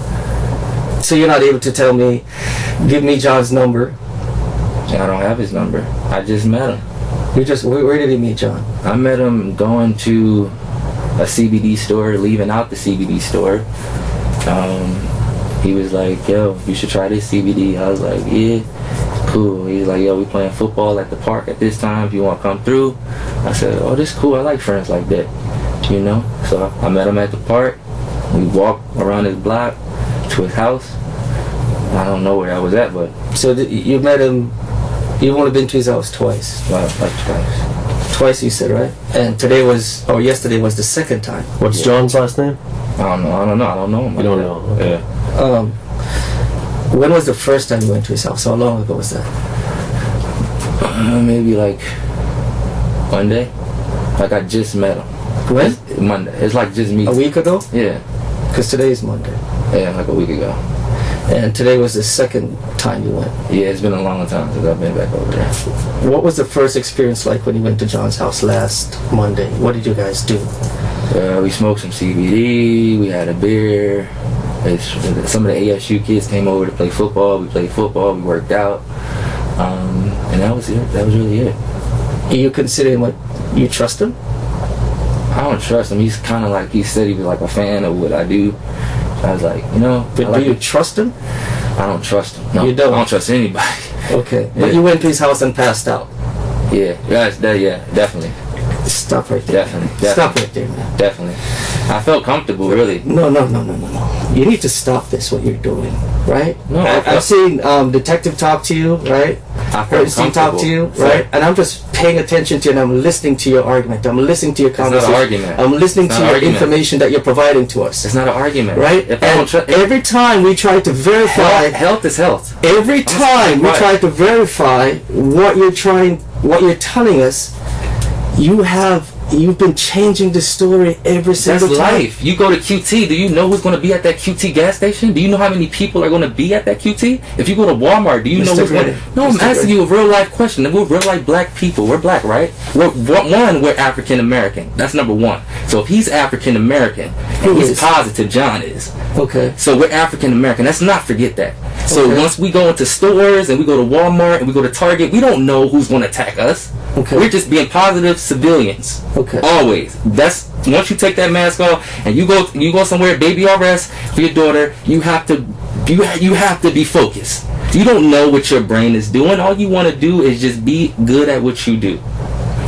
So you're not able to tell me, give me John's number? I don't have his number. I just met him. Where did he meet John? I met him going to a CBD store, leaving out the CBD store. He was like, yo, you should try this CBD. I was like, yeah, cool. He was like, yo, we playing football at the park at this time if you want to come through. I said, oh, this is cool. I like friends like that, So I met him at the park. We walked around his block to his house. I don't know where I was at, but So you met him, you've only been to his house twice. like twice. Twice you said, right? And yesterday was the second time. What's John's last name? I don't know him. You don't know. Okay. Yeah. When was the first time you went to his house? How long ago was that? Maybe like Monday. Like I just met him. When? Monday. It's like just me. A week ago? Yeah. Because today is Monday. Yeah, like a week ago. And today was the second time you went. Yeah, it's been a long time since I've been back over there. What was the first experience like when you went to John's house last Monday? What did you guys do? We smoked some CBD. We had a beer. Some of the ASU kids came over to play football. We played football. We worked out. And that was it. That was really it. You consider him you trust him? I don't trust him. He's kind of like, he said he was like a fan of what I do. I was like, But do you trust him? I don't trust him. No, You don't? I don't trust anybody. Okay. Yeah. But you went to his house and passed out. Yeah, definitely. Stop right there. Definitely. Stop right there, man. Definitely. I felt comfortable, really. No. You need to stop this, what you're doing, right? No, I've seen Detective talk to you, right? I felt Steve talk to you, comfortable. right? And I'm just paying attention to you and I'm listening to your argument. I'm listening to your not an conversation. argument. I'm listening It's to not your an argument. information that you're providing to us. It's not an argument. Right? If I don't And trust, every time we try to verify, health is health. every time we right. try to verify what you're telling us, you've been changing the story every That's single time. life. You go to QT. Do you know who's going to be at that QT gas station? Do you know how many people are going to be at that QT? If you go to Walmart, do you know Mr. who's going Grady, to... No, I'm Mr. asking Grady. you a real life question. We're real life black people. We're black, right? We're African American. That's number one. So if he's African American, Who and he's is? positive John is. Okay. So we're African American. Let's not forget that. So Okay. once we go into stores and we go to Walmart and we go to Target, we don't know who's going to attack us. Okay. We're just being positive civilians. Okay. Always. That's once you take that mask off and you go somewhere, baby arrest for your daughter, you have to be focused. You don't know what your brain is doing. All you want to do is just be good at what you do.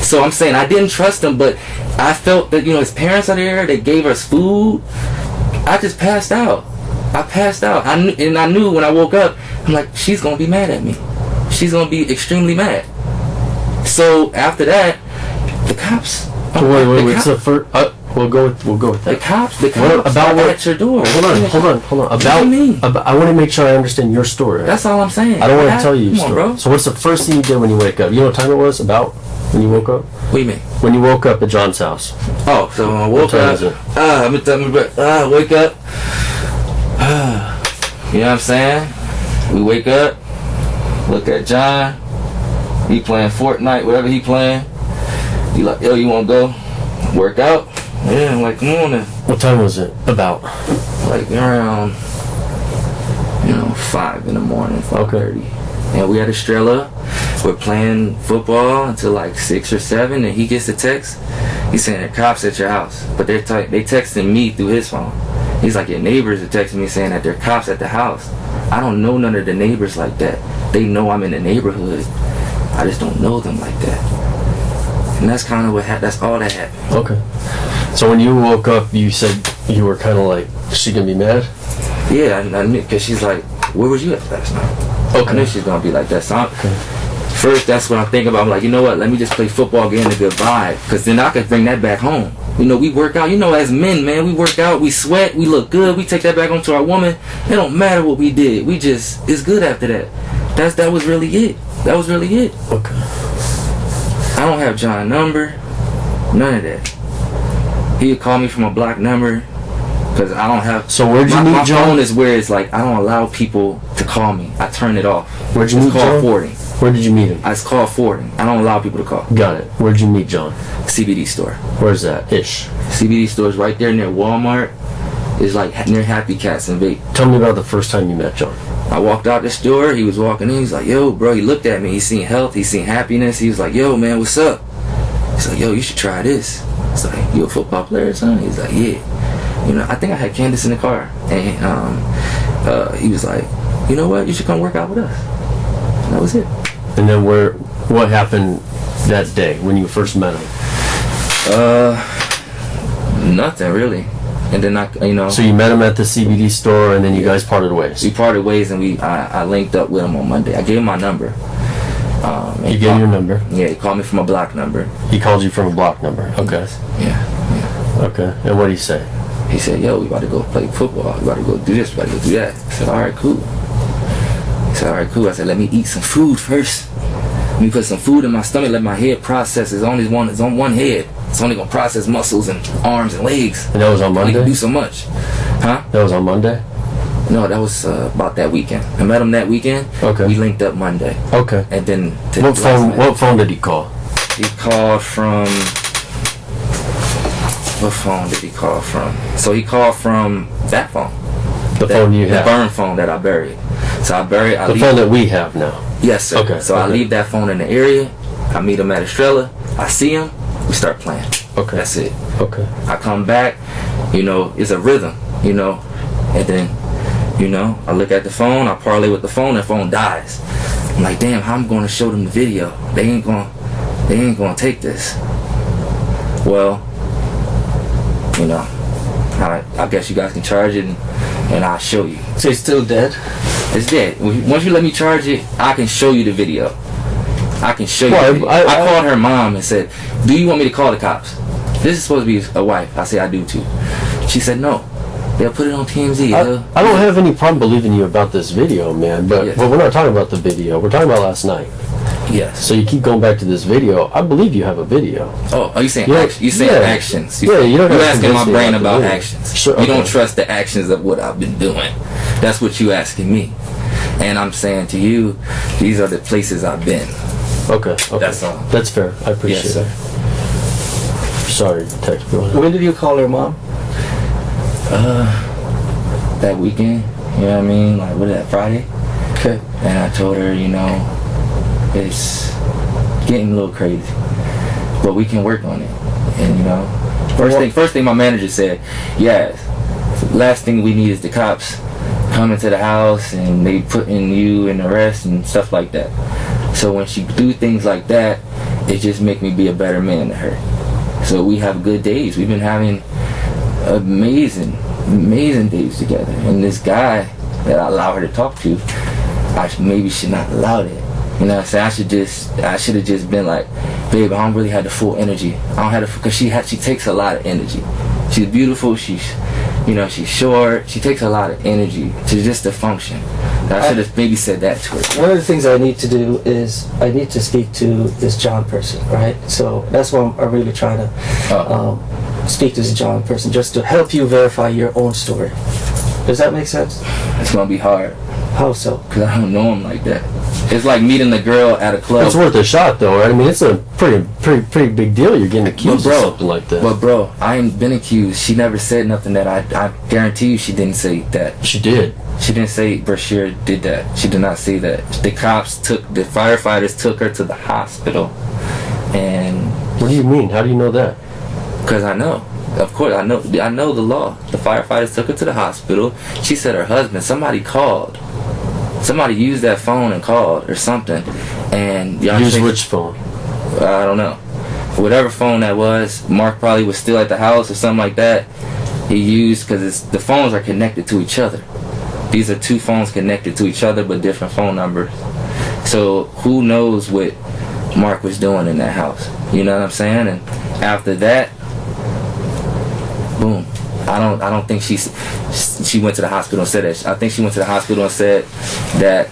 So I'm saying I didn't trust him, but I felt that his parents are there. They gave us food. I just passed out. I passed out. I knew when I woke up, I'm like, she's gonna be mad at me. She's gonna be extremely mad. So after that, the cops. Wait. So we'll go with The that. cops What are at your door. Hold on. What do you mean? I want to make sure I understand your story. That's all I'm saying. I don't want to tell you your Come on, story. bro. So what's the first thing you did when you wake up? You know what time it was? About when you woke up? What do you mean? When you woke up at John's house. Oh, so when I woke time up, is it? wake up. You know what I'm saying? We wake up, look at John. He playing Fortnite, whatever he playing. He like, yo, you want to go work out? Yeah, I'm like, come on then. What time was it? About. Like around 5 in the morning, 5:30. And we had Estrella. We're playing football until like 6 or 7, and he gets a text. He's saying the cops at your house, but they texting me through his phone. He's like, your neighbors are texting me saying that there are cops at the house. I don't know none of the neighbors like that. They know I'm in the neighborhood. I just don't know them like that. And that's kind of that's all that happened. Okay. So when you woke up, you said you were kind of like, is she gonna be mad? Yeah, I knew, because she's like, where was you at last night? Okay. I knew she's gonna be like that. So first, that's what I'm thinking about. I'm like, you know what? Let me just play football, get in a good vibe, because then I could bring that back home. We work out. As men, man, we work out, we sweat, we look good. We take that back home to our woman. It don't matter what we did. It's good after that. That was really it. That was really it. Okay. I don't have John's number. None of that. He would call me from a block number because I don't have. So where'd you my meet John? phone is where it's like I don't allow people to call me. I turn it off. Where'd you It's meet called John? forwarding. Where did you meet him? It's called forwarding. I don't allow people to call. Got it. Where'd you meet John? CBD store. Where's that? Ish. CBD store is right there near Walmart. It's like near Happy Cats and Vape. Tell me about the first time you met John. I walked out the store. He was walking in. He's like, yo, bro. He looked at me. He seen health. He seen happiness. He was like, yo, man, what's up? He's like, yo, you should try this. It's like, you a football player or something? He's like, yeah. I think I had Candace in the car. And he was like, you know what? You should come work out with us. And that was it. And then what happened that day when you first met him? Nothing really. and then So you met him at the CBD store, and then you guys parted ways. we parted ways, and I linked up with him on Monday. I gave him my number. You gave him your number. Yeah, he called me from a block number. He called you from a block number. Okay. Yeah. Okay. And what did he say? He said, "Yo, we about to go play football. We about to go do this. We about to go do that." I said, "All right, cool." He said, "All right, cool." I said, "Let me eat some food first. Let me put some food in my stomach. Let my head process. It's on one head. It's only gonna process muscles and arms and legs. And that was on I Monday? can do so much." Huh? That was on Monday? No, that was about that weekend. I met him that weekend. Okay. We linked up Monday. Okay. And then What phone did he call? He called from. What phone did he call from? So he called from that phone. The phone you have? The burn phone that I buried. So I buried. The phone that we have now? Yes, sir. Okay. So I leave that phone in the area. I meet him at Estrella. I see him. We start playing. Okay. That's it. Okay. I come back. It's a rhythm. And then, I look at the phone. I parlay with the phone. The phone dies. I'm like, damn, how I'm going to show them the video? They ain't going to take this. Well, I guess you guys can charge it and I'll show you. So it's still dead? It's dead. Once you let me charge it, I can show you the video. I can show you the video. I called her mom and said, "Do you want me to call the cops? This is supposed to be a wife." I said, "I do too." She said, "No. They'll put it on TMZ." I don't have any problem believing you about this video, man, but we're not talking about the video. We're talking about last night. Yes. So you keep going back to this video. I believe you have a video. Oh, are you saying actions? You saying actions? Yeah, you don't have You're to asking my convince me brain about about the video. actions. Sure, You okay. don't trust the actions of what I've been doing. That's what you asking me. And I'm saying to you, these are the places I've been. Okay. That's all. That's fair. I appreciate Yes, sir. it. Sorry to text you. When did you call her mom? That weekend, you know what I mean? Like, what is that, Friday? Okay. And I told her, it's getting a little crazy, but we can work on it. And first thing my manager said, yes, last thing we need is the cops coming to the house and they putting you in arrest and stuff like that. So when she do things like that, it just make me be a better man to her. So we have good days. We've been having amazing days together. And this guy that I allow her to talk to, I maybe should not allow it. You know what I'm saying? I should have just been like, babe, I don't really have the full energy. I don't have because she takes a lot of energy. She's beautiful. She's short. She takes a lot of energy to function. I should have maybe said that to her. One of the things I need to do is I need to speak to this John person, right? So that's why I'm really trying to speak to this John person, just to help you verify your own story. Does that make sense? It's gonna be hard. How so? Because I don't know him like that. It's like meeting a girl at a club. It's worth a shot, though, right? I mean, it's a pretty big deal. You're getting accused of something like that. But bro, I ain't been accused. She never said nothing that I guarantee you she didn't say that. She did. She didn't say Bryshere did that. She did not say that. The firefighters took her to the hospital. And what do you mean? How do you know that? because I know. Of course, I know the law. The firefighters took her to the hospital. She said her husband, somebody called. Somebody used that phone and called or something. And Use which phone? I don't know. Whatever phone that was, Mark probably was still at the house or something like that. He used, because the phones are connected to each other. These are two phones connected to each other but different phone numbers. So who knows what Mark was doing in that house? You know what I'm saying? And after that, boom. I don't think she went to the hospital and said that. I think she went to the hospital and said that.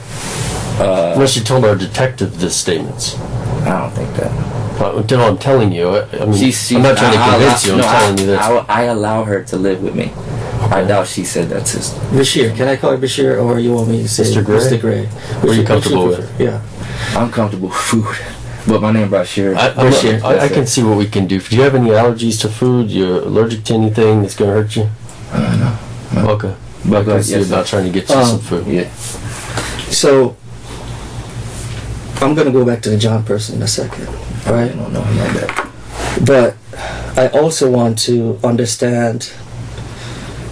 Unless she told our detective this statements. I don't think that. Until I'm telling you, I mean, I'm not trying to convince you. I'm telling you this. I allow her to live with me. Okay. I doubt she said that to Bryshere. Can I call you Bryshere, or you want me to say Mr. Gray? Mr. Gray? What are you comfortable with? Yeah. I'm comfortable with food. But my name Bryshere. I can see what we can do. Do you have any allergies to food? You're allergic to anything that's going to hurt you? No. Okay. But I can see about trying to get you some food. Yeah. So, I'm going to go back to the John person in a second. Right? I don't know him like that. But I also want to understand,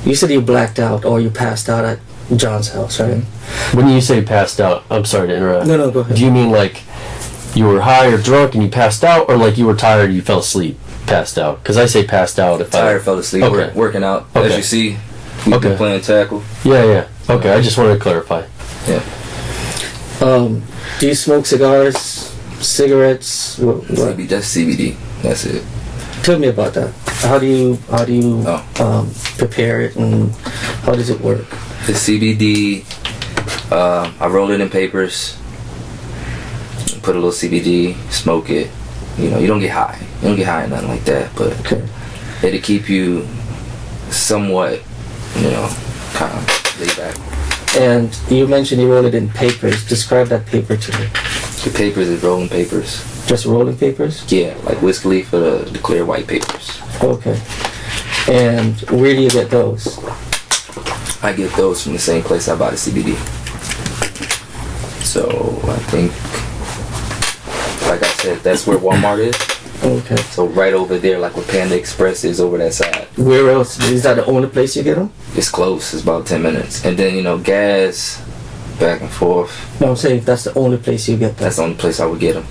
you said you blacked out or you passed out at John's house, right? When you say passed out, I'm sorry to interrupt. No, go ahead. Do you mean like you were high or drunk and you passed out, or like you were tired and you fell asleep, passed out? Because I say passed out if Tired, fell asleep, Okay. working out. Okay. As you see, we've Okay. been playing tackle. Yeah. Okay, I just wanted to clarify. Yeah. Do you smoke cigars, cigarettes? What? That's CBD. That's it. Tell me about that. How do you Oh. prepare it, and how does it work? The CBD, I roll it in papers, put a little CBD, smoke it. You know, you don't get high. You don't get high or nothing like that, but Okay. it'll keep you somewhat, you know, kind of laid back. And you mentioned you roll it in papers. Describe that paper to me. The papers is rolling papers. Just rolling papers? Yeah, like whiskey leaf for the clear white papers. Okay. And where do you get those? I get those from the same place I buy the CBD. So I think, like I said, that's where Walmart is. Okay. So right over there, like where Panda Express is over that side. Where else? Is that the only place you get them? It's close. It's about 10 minutes. And then, you know, gas, back and forth. No, I'm saying if that's the only place you get them. That's the only place I would get them.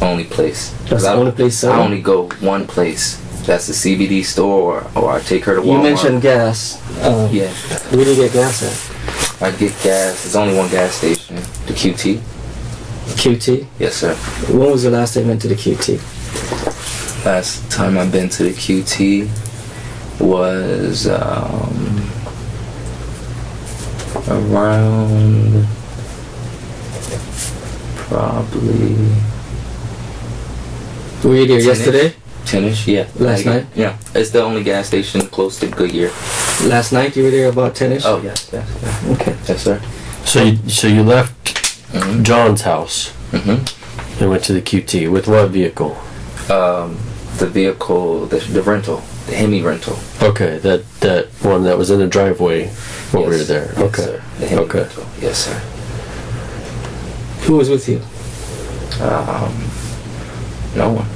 Only place. That's the only place I selling? only go one place. That's the CBD store, or I take her to Walmart. You mentioned gas. Yeah. Where do you get gas at? I get gas. There's only one gas station. The QT. QT? Yes, sir. When was the last time you went to the QT? Last time I've been to the QT was around probably Were you there 10-ish. yesterday? 10ish, yeah. Last night? Yeah. It's the only gas station close to Goodyear. Last night you were there about 10ish? Oh, yes. Okay. Yes, sir. So you left Mm-hmm. John's house Mm-hmm. and went to the QT with what vehicle? The vehicle, the rental, the Hemi rental. Okay, that one that was in the driveway when we were Yes. there. Yes, Okay. sir. The Hemi Okay. rental. Yes, sir. Who was with you? No one.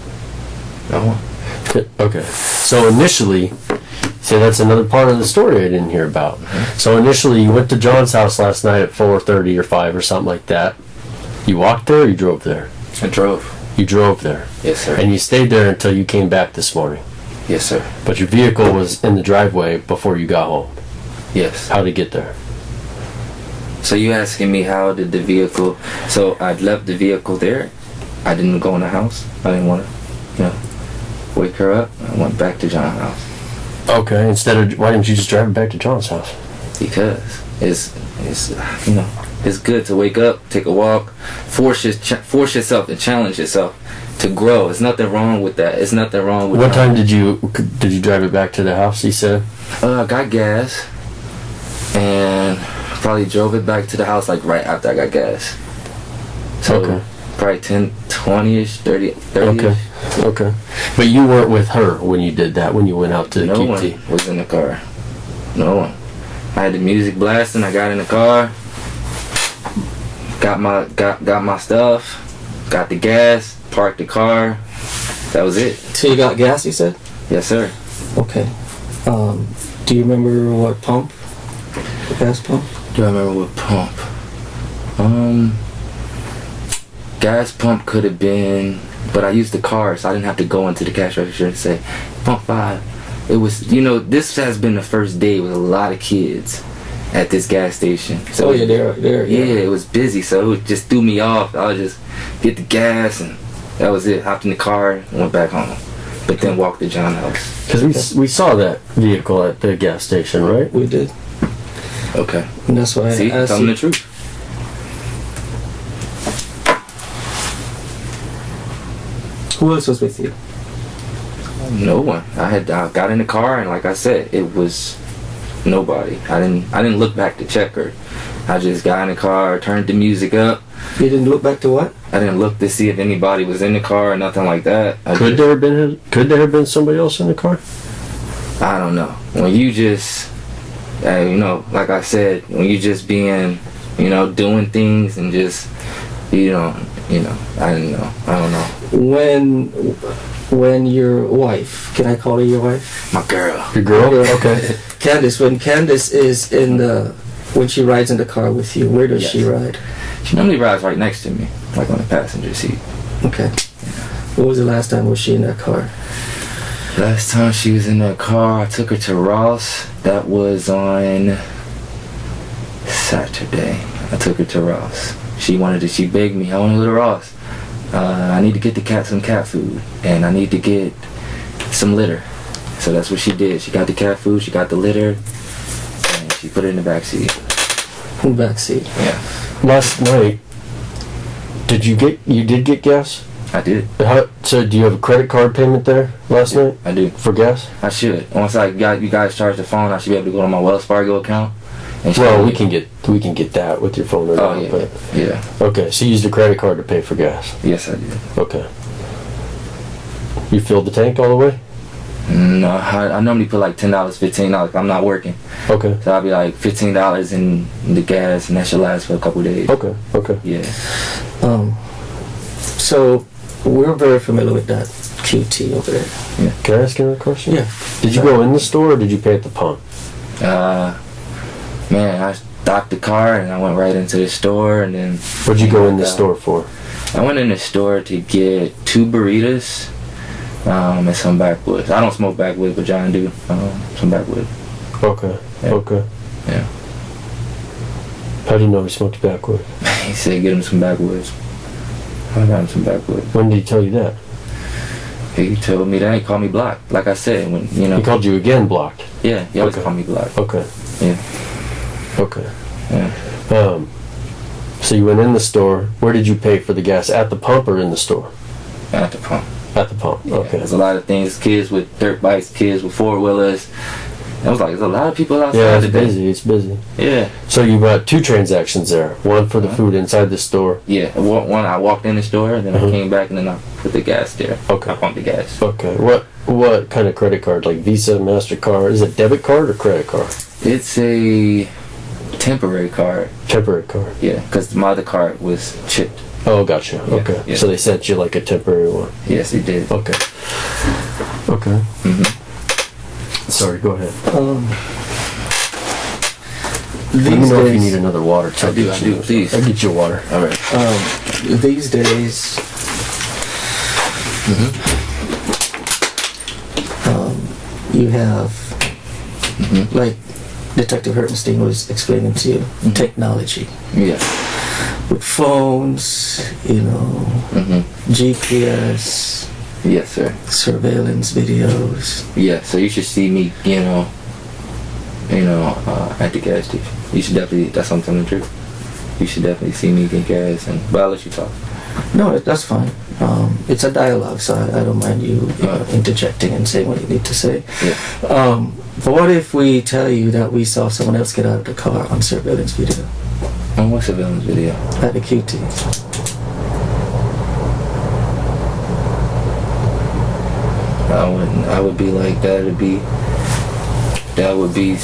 No one. Okay. So initially, see, that's another part of the story I didn't hear about. So initially, you went to John's house last night at 4:30 or 5 or something like that. You walked there or you drove there? I drove. You drove there. Yes, sir. And you stayed there until you came back this morning. Yes, sir. But your vehicle was in the driveway before you got home. Yes. How'd it get there? So you asking me how did the vehicle? So I left the vehicle there. I didn't go in the house. I didn't want to, you know, wake her up. I went back to John's house Okay. Why didn't you just drive it back to John's house? because it's you know, it's good to wake up, take a walk, force yourself and challenge yourself to grow. There's nothing wrong with that. It's nothing wrong with. What time did you drive it back to the house? He said. I got gas and probably drove it back to the house like right after I got gas. So Okay. probably 10, 20-ish, 30. Okay. Okay. But you weren't with her when you did that, when you went out to the No QT. one was in the car. No one. I had the music blasting. I got in the car. Got my stuff. Got the gas. Parked the car. That was it. So you got gas, you said? Yes, sir. Okay. Do you remember what pump? The gas pump? Do I remember what pump? Gas pump could have been, but I used the card, so I didn't have to go into the cash register and say, pump 5. It was, you know, this has been the first day with a lot of kids at this gas station. So Oh yeah, there. yeah, it was busy, so it just threw me off. I would just get the gas, and that was it. Hopped in the car, and went back home. But then walked to John's house. Because we saw that vehicle at the gas station, right? We did. Okay. And that's why See, I asked tell me you. the truth. Who else was with you? No one. I got in the car, and like I said, it was nobody. I didn't look back to check her. I just got in the car, turned the music up. You didn't look back to what? I didn't look to see if anybody was in the car or nothing like that. Could there have been somebody else in the car? I don't know. When you just, you know, like I said, when you just being, you know, doing things and just, you know, I didn't know. I don't know. When your wife, can I call her your wife? My girl. Your girl? Okay. Candace, when Candace is when she rides in the car with you, where does Yes. she ride? She normally rides right next to me, like on the passenger seat. Okay. When was the last time was she in that car? Last time she was in that car, I took her to Ross. That was on Saturday. I took her to Ross. She begged me, I want to go to Ross. I need to get the cat some cat food, and I need to get some litter. So that's what she did. She got the cat food, she got the litter, and she put it in the back seat. In the back seat. Yeah, Last night, you did get gas? I did. So do you have a credit card payment there last night I do. for gas? I should. Once I got you guys charge the phone, I should be able to go to my Wells Fargo account. And Well, we can get that with your phone or Oh not. yeah, But, yeah. okay, so you used a credit card to pay for gas. Yes, I did. Okay. You filled the tank all the way? No, I normally put like $10, $15. I'm not working, Okay. so I'll be like $15 in the gas, and that should last for a couple days. Okay. Okay. Yeah. So we're very familiar with that QT over there. Can I ask you another question? Yeah. Did you go in the store or did you pay at the pump? Man, I stopped the car and I went right into the store, and then. What'd you go in the store for? I went in the store to get 2 burritos, and some backwoods. I don't smoke backwoods, but John do. Some backwoods. Okay. Yeah. Okay. Yeah. How do you know he smoked backwood? He said get him some backwoods. I got him some backwoods. When did he tell you that? He told me that. He called me blocked. Like I said, when He called you again blocked. Yeah, he always Okay. called me blocked. Okay. Yeah. Okay. Yeah. So you went in the store. Where did you pay for the gas? At the pump or in the store? At the pump. At the pump. Yeah, Okay. There's a lot of things. Kids with dirt bikes, kids with 4-wheelers. I was like, there's a lot of people outside Yeah, it's today. busy. It's busy. Yeah. So you bought 2 transactions there. One for the food inside the store. Yeah. One, I walked in the store, and then I Uh-huh. came back, and then I put the gas there. Okay. I pumped the gas. Okay. What kind of credit card? Like Visa, MasterCard? Is it debit card or credit card? It's a temporary card. Temporary card. Yeah, because my other card was chipped. Oh, gotcha. Yeah, Okay. yeah. So they sent you like a temporary one. Yes, it did. Okay. Okay. hmm Sorry, go ahead. These Let me know if you days, need another water. I do, please. I'll get you water. All right. these days, you have, like Detective Hertenstein was explaining to you, technology. Yeah. With phones, GPS, Yes, sir. surveillance videos. Yeah. So you should see me, at the gas station. You should definitely. That's what I'm telling the truth. You should definitely see me get gas, but I'll let you talk. No, that's fine. It's a dialogue, so I don't mind you interjecting and saying what you need to say. Yeah. But what if we tell you that we saw someone else get out of the car on surveillance video On what surveillance video? at the QT? I wouldn't. I would be like that. That would be.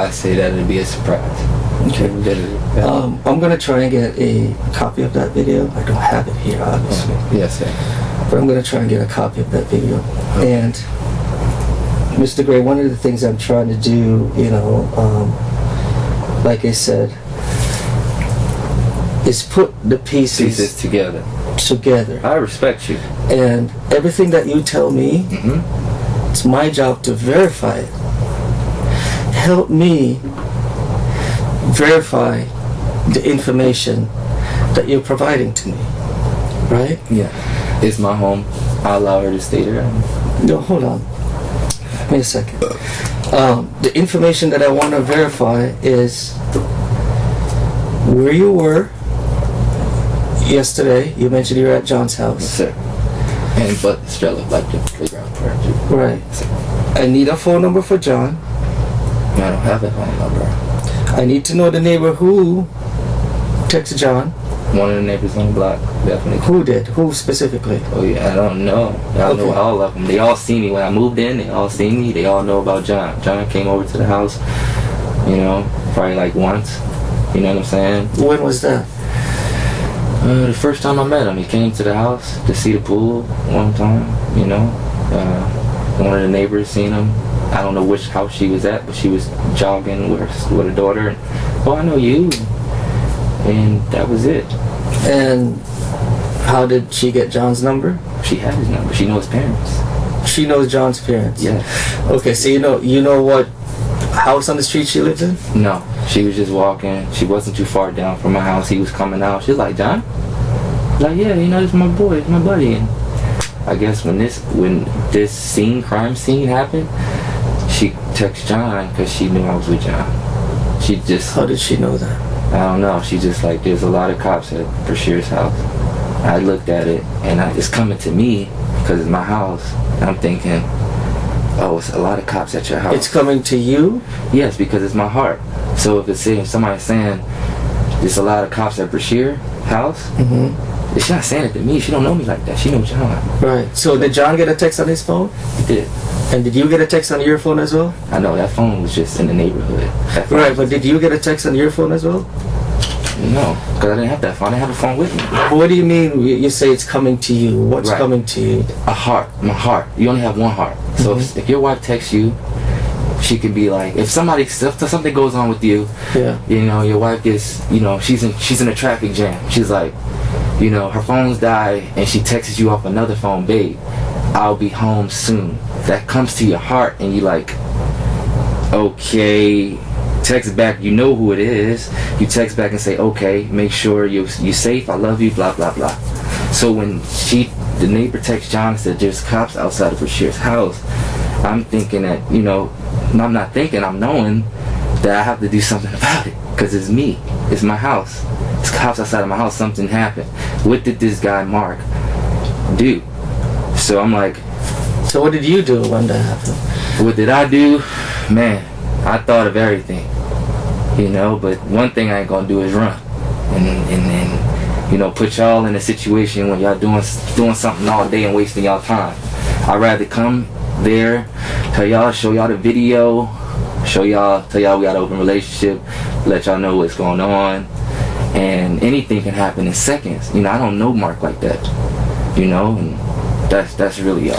I say that it'd be a surprise. Okay. Literally. I'm gonna try and get a copy of that video. I don't have it here, obviously, Yes, sir. but I'm gonna try and get a copy of that video. And Mr. Gray, one of the things I'm trying to do, like I said, is put the Pieces together. together. I respect you. And everything that you tell me, it's my job to verify it. Help me verify the information that you're providing to me, right? Yeah. It's my home. I allow her to stay there. No, hold on. Wait a second. The information that I want to verify is where you were yesterday. You mentioned you were at John's Yes, house. sir. And but Stella like the playground for her too. Right. I need a phone number for John. I don't have a phone number. I need to know the neighbor who texted John. One of the neighbors on the block, definitely. Who did? Who specifically? Oh yeah, I don't know. I know Okay. all of them. They all see me when I moved in. They all see me. They all know about John. John came over to the house, you know, probably like once. You know what I'm saying? When was that? The first time I met him, he came to the house to see the pool one time. You know, one of the neighbors seen him. I don't know which house she was at, but she was jogging with her daughter. And, oh, I know you. And that was it. And how did she get John's number? She had his number. She knows his parents. She knows John's parents. Yeah. Okay, so you know what house on the street she lives in? No, she was just walking. She wasn't too far down from my house. He was coming out. She was like, John? Like, yeah, you know, this is my boy, it's my buddy. And I guess when this crime scene happened, she texted John because she knew I was with John. She just... How did she know that? I don't know. She just like, there's a lot of cops at Bryshere's house. I looked at it, and it's coming to me because it's my house. And I'm thinking, oh, it's a lot of cops at your house. It's coming to you? Yes, because it's my heart. So if somebody's saying there's a lot of cops at Bryshere house, she's not saying it to me. She don't know me like that. She knows John. Right. So did John get a text on his phone? He did. And did you get a text on your phone as well? I know, that phone was just in the neighborhood. Right, but did you get a text on your phone as well? No, because I didn't have that phone. I didn't have a phone with me. What do you mean you say it's coming to you? What's Right. coming to you? A heart. My heart. You only have one heart. So if your wife texts you, she could be like, if something goes on with you, Yeah. you know, your wife gets, you know, she's in a traffic jam. She's like, you know, her phone's died, and she texts you off another phone, babe, I'll be home soon. That comes to your heart, and you like, okay, text back, you know who it is. You text back and say, okay, make sure you safe, I love you, blah, blah, blah. So when the neighbor texts John and said, there's cops outside of Bryshere's house, I'm thinking that, you know, I'm not thinking, I'm knowing that I have to do something about it, because it's me, it's my house. It's cops outside of my house, something happened. What did this guy, Mark, do? So I'm like, So what did you do when that happened? what did I do? Man, I thought of everything, you know, but one thing I ain't gonna do is run and you know, put y'all in a situation when y'all doing something all day and wasting y'all time. I'd rather come there, show y'all the video, tell y'all we got an open relationship, let y'all know what's going on, and anything can happen in seconds. You know, I don't know Mark like that, you know, and that's really all.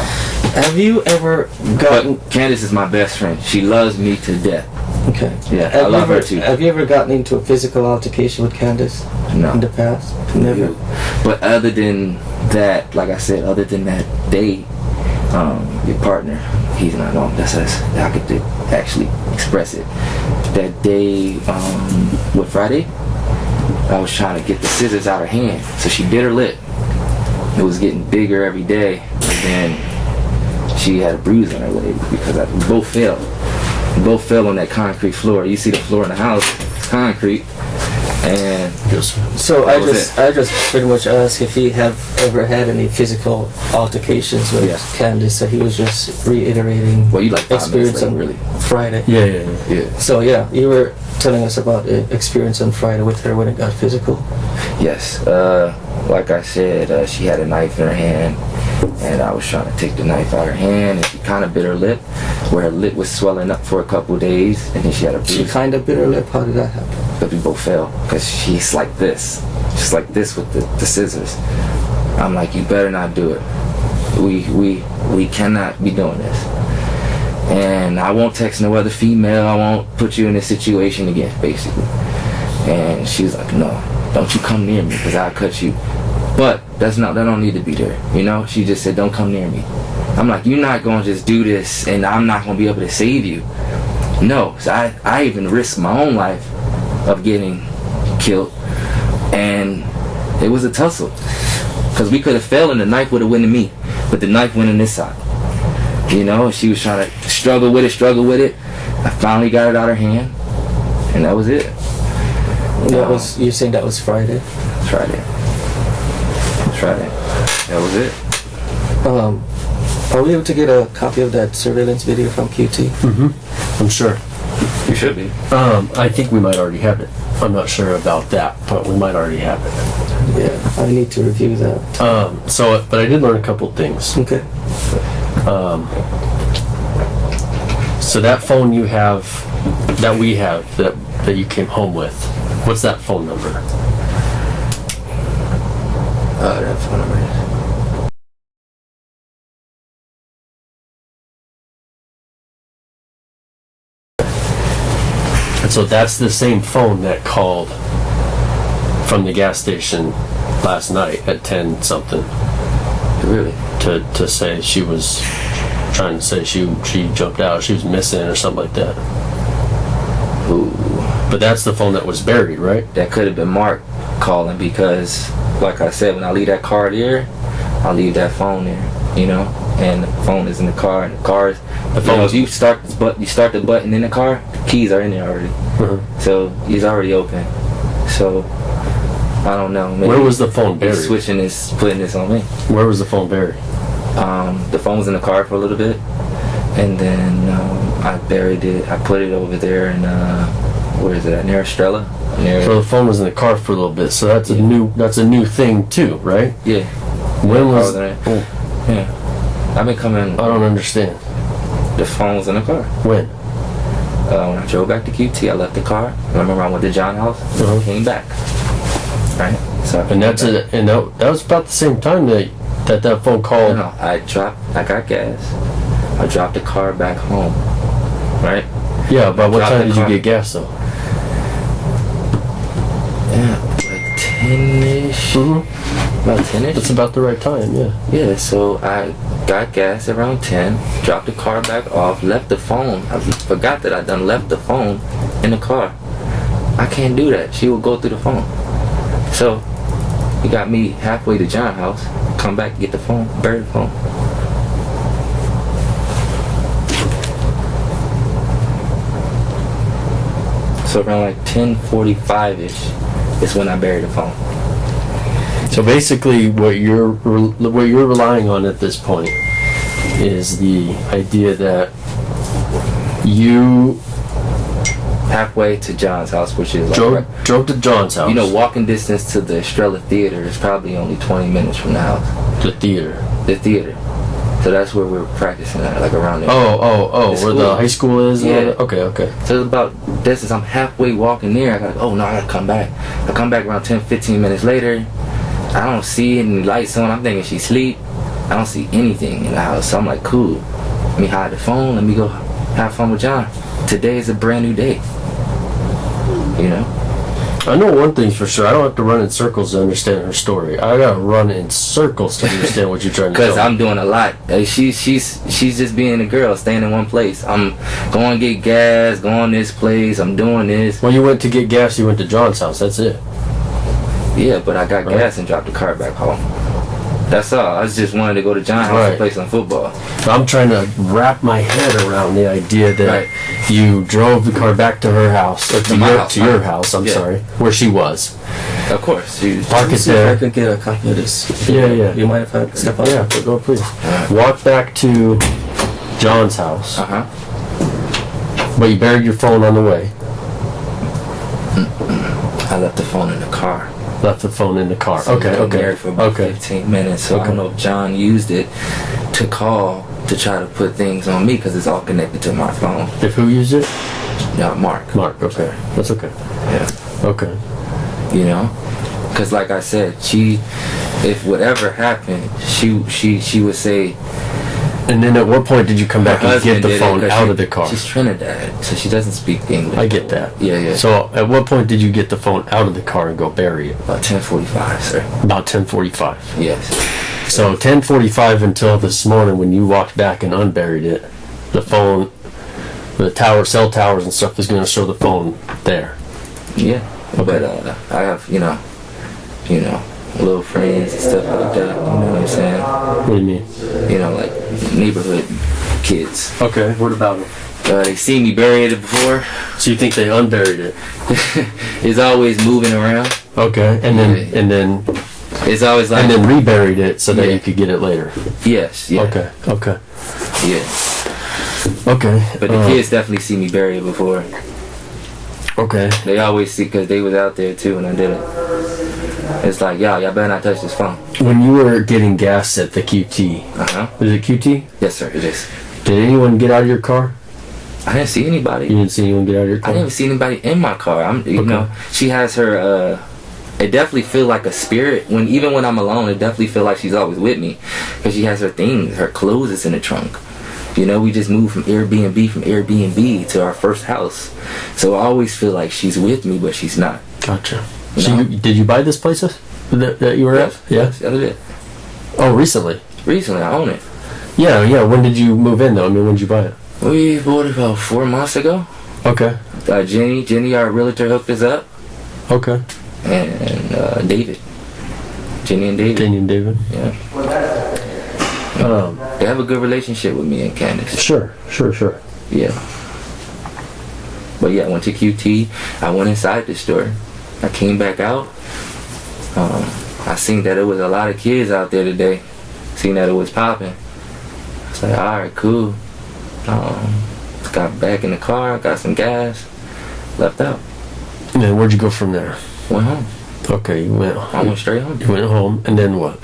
Have you ever gotten... But Candace is my best friend. She loves me to death. Okay. Yeah, I love her too. Have you ever gotten into a physical altercation with Candace? No. In the past? Never. But other than that, like I said, other than that day, your partner, he's not on. That's us. I could actually express it. That day, what, Friday? I was trying to get the scissors out of her hand, so she bit her lip. It was getting bigger every day, and then she had a bruise on her leg because we both fell. We both fell on that concrete floor. You see the floor in the house, it's concrete, and So I That was just pretty much asked if he have ever had any physical altercations with Yeah. Candace. So he was just reiterating well, you like 5 minutes experience later, on really. Friday. Yeah. So yeah, you were telling us about the experience on Friday with her when it got physical. Yes. Like I said, she had a knife in her hand, and I was trying to take the knife out of her hand, and she kind of bit her lip, where her lip was swelling up for a couple days, and then she had a She bruise. kind of bit her lip. How did that happen? But we both fell, because she's like this. She's like this with the scissors. I'm like, you better not do it. We cannot be doing this. And I won't text no other female. I won't put you in this situation again, basically. And she's like, no, don't you come near me, because I'll cut you. But that don't need to be there, you know? She just said, don't come near me. I'm like, you're not going to just do this, and I'm not going to be able to save you. No, so I even risked my own life of getting killed, and it was a tussle. Because we could have fell, and the knife would have went to me, but the knife went on this side. You know, she was trying to struggle with it. I finally got it out of her hand, and that was it. You're saying that was Friday? Friday. That was it. Are we able to get a copy of that surveillance video from QT? I'm sure. You should be. I think we might already have it. I'm not sure about that, but we might already have it. Yeah, I need to review that. But I did learn a couple things. Okay. So that phone you have, that we have, that you came home with, what's that phone number? That phone number is. And so that's the same phone that called from the gas station last night at 10 something. Really? To say she was trying to say she jumped out, she was missing or something like that. Ooh. But that's the phone that was buried, right? That could have been Mark calling because, like I said, when I leave that car there, I leave that phone there, you know, and the phone is in the car, and the phone. If you start the button in the car, the keys are in there already, so he's already open. So I don't know. Maybe where was the phone buried? He's switching this, putting this on me. Where was the phone buried? The phone was in the car for a little bit, and then I buried it. I put it over there in where is it at? Near Estrella. So the phone was in the car for a little bit. So that's a new thing too, right? Yeah. When was? Yeah. I've been coming. I don't understand. The phone was in the car. When? When I drove back to QT, I left the car. I remember I went to John's house. Came back. Right. So. And that's it. And that was about the same time that phone called. No, I got gas. I dropped the car back home. Right. Yeah, but what time did you get gas though? Yeah, like 10-ish. About 10-ish. That's about the right time, yeah. Yeah, so I got gas around 10, dropped the car back off, left the phone. I forgot that I done left the phone in the car. I can't do that. She will go through the phone. So, he got me halfway to John's house, come back, get the phone, bury the phone. So around like 10:45-ish is when I buried the phone. So basically, what you're relying on at this point is the idea that you halfway to John's house, which is drove to John's house. You know, walking distance to the Estrella Theater is probably only 20 minutes from the house. The theater. So that's where we're practicing at, like around there. Where the high school is? Yeah. Okay. So it's about distance. I'm halfway walking there. I gotta come back. I come back around 10-15 minutes later. I don't see any lights on. I'm thinking she's asleep. I don't see anything in the house. So I'm like, cool. Let me hide the phone. Let me go have fun with John. Today is a brand new day. You know? I know one thing's for sure. I don't have to run in circles to understand her story. I gotta run in circles to understand what you're trying to tell me. Because I'm doing a lot. She's just being a girl, staying in one place. I'm going to get gas, going this place. I'm doing this. When you went to get gas, you went to John's house. That's it. Yeah, but I got gas and dropped the car back home. That's all. I just wanted to go to John's house to play some football. I'm trying to wrap my head around the idea that you drove the car back to her house, or to your house. I'm sorry, where she was. Of course. Park it there. I could get a copy of this. Yeah. You mind if I step on? Yeah, go please. Walk back to John's house. But you buried your phone on the way. I left the phone in the car. Left the phone in the car. So Okay. There for about 15 minutes. So I don't know if John used it to call to try to put things on me because it's all connected to my phone. If who used it? Yeah, Mark. Okay. That's okay. Yeah. Okay. You know, because like I said, if whatever happened, she would say. And then at what point did you come back and get the phone out of the car? She's Trinidad, so she doesn't speak English. I get that. Yeah. So at what point did you get the phone out of the car and go bury it? About 10:45, sir. About 10:45. Yes. So 10:45 until this morning when you walked back and unburied it, the phone, the cell towers and stuff is going to show the phone there. Yeah. Okay. But I have, you know, little friends and stuff like that. You know what I'm saying? What do you mean? You know, like neighborhood kids. Okay. What about them? They see me buried it before. So you think they unburied it? It's always moving around. Okay. And then it's always like. And then reburied it so that you could get it later. Yes. Yeah. Okay. Yeah. Okay. But the kids definitely see me bury it before. Okay. They always see, because they was out there too when I did it. It's like, y'all better not touch this phone. When you were getting gas at the QT, is it QT? Yes, sir, it is. Did anyone get out of your car? I didn't see anybody. You didn't see anyone get out of your car? I didn't even see anybody in my car. You know, she has her, it definitely feel like a spirit. Even when I'm alone, it definitely feel like she's always with me. Because she has her things, her clothes is in the trunk. You know, we just moved from Airbnb to our first house. So I always feel like she's with me, but she's not. Gotcha. So did you buy this place that you were at? Yeah? Yes, I did. Oh, recently? Recently, I own it. Yeah. When did you move in, though? I mean, when did you buy it? We bought it about 4 months ago. Okay. Jenny, our realtor, hooked us up. Okay. And David. Jenny and David. Yeah. They have a good relationship with me and Candace. Sure. Yeah. But yeah, I went to QT. I went inside the store. I came back out. I seen that there was a lot of kids out there today. Seen that it was popping. I was like, alright, cool. Got back in the car, got some gas, left out. And then where'd you go from there? Went home. Okay, you went home. I went straight home. You went home, and then what?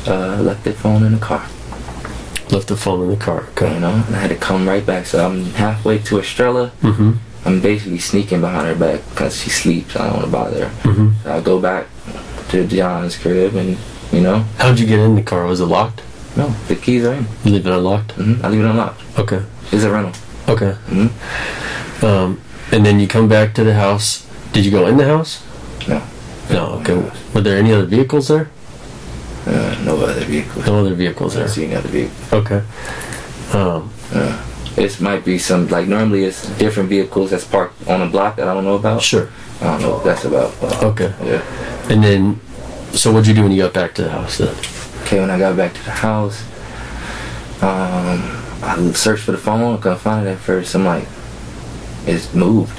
Left the phone in the car. Left the phone in the car, okay. You know, and I had to come right back. So I'm halfway to Estrella. Mm-hmm. I'm basically sneaking behind her back because she sleeps. I don't want to bother her. Mm-hmm. So I go back to John's crib and, you know. How'd you get in the car? Was it locked? No, the keys are in. You leave it unlocked? Mm-hmm. I leave it unlocked. Okay. It's a rental. Okay. Mm-hmm. And then you come back to the house. Did you go in the house? No. No, okay. Were there any other vehicles there? No other vehicles. No other vehicles I there. don't see any other vehicles. Okay. It might be some, like, normally it's different vehicles that's parked on a block that I don't know about. Sure. I don't know what that's about. But okay. Yeah. And then, so what'd you do when you got back to the house then? Okay, when I got back to the house, I searched for the phone. I couldn't find it at first. I'm like, it's moved.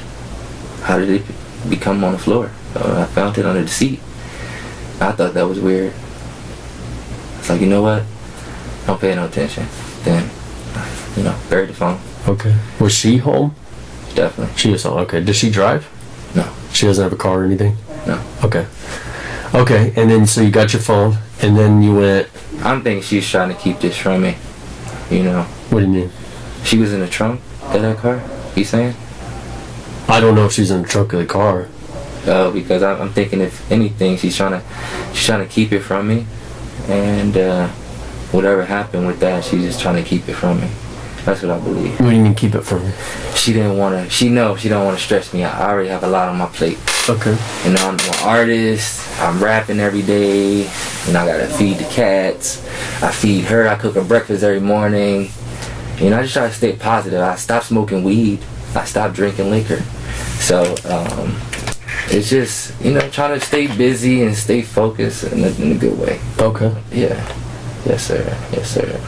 How did it become on the floor? I found it under the seat. I thought that was weird. It's like, you know what? Don't pay no attention. Then, you know, buried the phone. Okay. Was she home? Definitely. She was home. Okay. Does she drive? No. She doesn't have a car or anything? No. Okay. Okay. And then, so you got your phone, and then you went. I'm thinking she's trying to keep this from me. You know. What do you mean? She was in the trunk of that car? You saying? I don't know if she's in the trunk of the car. Because I'm thinking, if anything, she's trying to keep it from me, and whatever happened with that, she's just trying to keep it from me. That's what I believe. What do you mean keep it from me? She didn't want to. She knows she don't want to stress me out. I already have a lot on my plate. Okay. You know, I'm an artist. I'm rapping every day. You know, I gotta feed the cats. I feed her. I cook her breakfast every morning. You know, I just try to stay positive. I stopped smoking weed. I stopped drinking liquor. So, it's just, you know, trying to stay busy and stay focused in a good way. Okay. Yeah. Yes, sir. Yes, sir.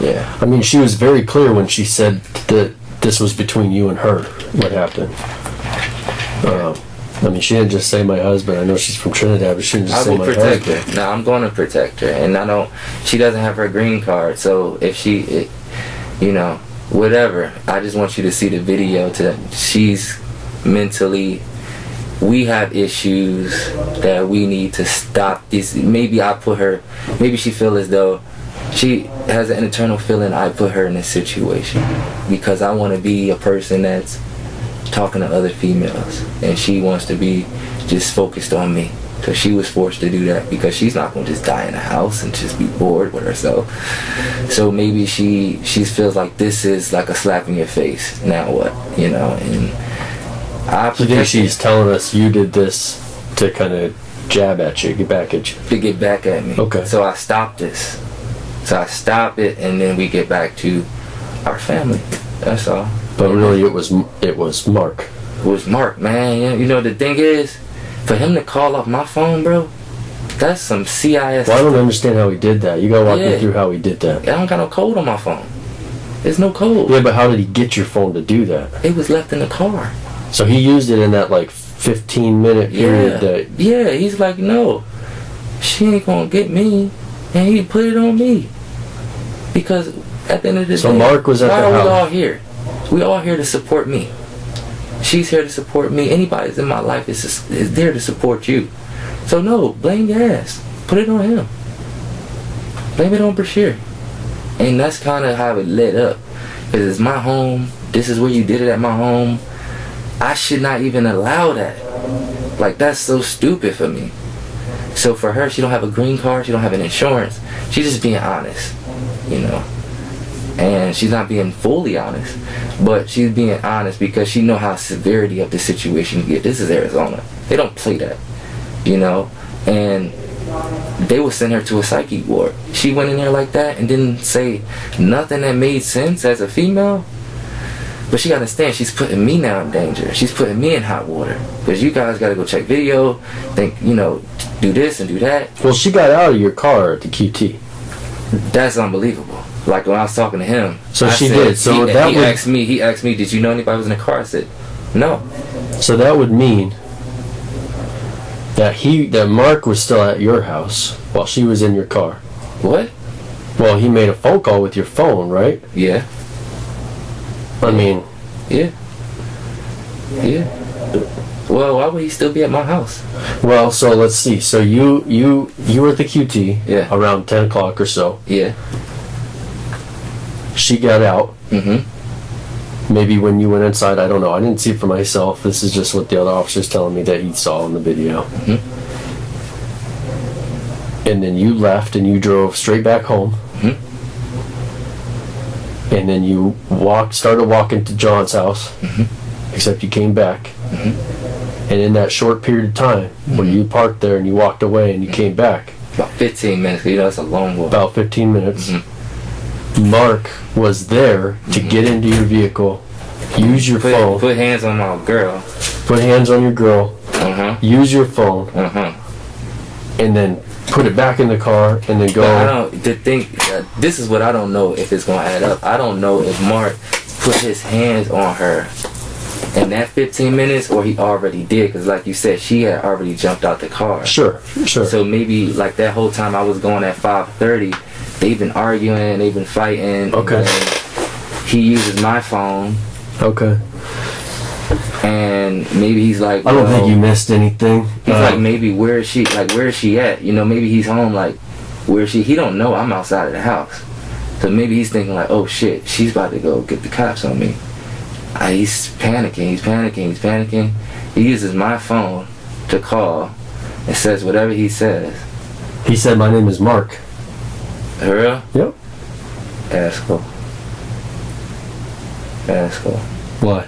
Yeah. I mean, she was very clear when she said that this was between you and her. What happened? I mean, she didn't just say my husband. I know she's from Trinidad, but she didn't just say my husband. I will protect her. No, I'm going to protect her. And she doesn't have her green card. So if you know, whatever. I just want you to see the video. She's mentally, we have issues that we need to stop this. Maybe she feel as though she has an internal feeling I put her in this situation because I want to be a person that's talking to other females, and she wants to be just focused on me. So she was forced to do that because she's not going to just die in a house and just be bored with herself. So maybe she feels like this is like a slap in your face. Now what? You know, and I think she's telling us you did this to kind of jab at you, get back at you. To get back at me. Okay. So I stopped this. So I stop it, and then we get back to our family. That's all. But really, it was Mark. It was Mark, man. You know, the thing is, for him to call off my phone, bro, that's some CIS. Well, I don't understand how he did that. You gotta walk me through how he did that. I don't got no code on my phone. There's no code. Yeah, but how did he get your phone to do that? It was left in the car. So he used it in that like 15-minute period. Yeah, he's like, no, she ain't gonna get me, and he put it on me. Because at the end of the day, Mark was at the house. Why are we all here? We all here to support me. She's here to support me. Anybody that's in my life is there to support you. So no, blame your ass. Put it on him. Blame it on Bryshere. And that's kind of how it lit up. Because it's my home. This is where you did it at my home. I should not even allow that. Like, that's so stupid for me. So for her, she don't have a green card. She don't have an insurance. She's just being honest, you know. And she's not being fully honest. But she's being honest because she know how severity of the situation get. This is Arizona. They don't play that, you know. And they would send her to a psychic ward. She went in there like that and didn't say nothing that made sense as a female. But she gotta understand, she's putting me now in danger. She's putting me in hot water. Because you guys gotta go check video, think, you know, do this and do that. Well, she got out of your car at the QT. That's unbelievable. Like when I was talking to him. So I she said, did. So that he would asked me, did you know anybody was in the car? I said, no. So that would mean that Mark was still at your house while she was in your car. What? Well, he made a phone call with your phone, right? Yeah. I mean, Yeah. Yeah. Well, why would he still be at my house? well, so let's see. So you were at the QT Yeah. around 10 o'clock or so. Yeah. She got out. Mm-hmm. Maybe when you went inside, I don't know. I didn't see it for myself. This is just what the other officer's telling me that he saw in the video. Mm-hmm. And then you left and you drove straight back home. Mm-hmm. And then you started walking to John's house. Mm-hmm. Except you came back. Mm-hmm. And in that short period of time, when you parked there and you walked away and you came back, About 15 minutes. You know, that's a long walk. about 15 minutes, Mm-hmm. Mark was there to get into your vehicle, use your phone, Put hands on my girl. put hands on your girl, Uh-huh. use your phone, Uh-huh. and then put it back in the car and then go. But I don't, this is what I don't know if it's going to add up. I don't know if Mark put his hands on her in that 15 minutes or he already did. Because like you said, she had already jumped out the car. Sure. So maybe like that whole time I was going at 5:30, they've been arguing, they've been fighting. Okay. And he uses my phone. Okay. And maybe he's like, I don't well, think you missed anything. he's like, maybe where is she? Like, where is she at? You know, maybe he's home. Like, where is she? He don't know I'm outside of the house. So maybe he's thinking like, oh shit, she's about to go get the cops on me. He's panicking. He uses my phone to call and says whatever he says. He said, "My name is Mark." For real? Yep. Asshole. Why?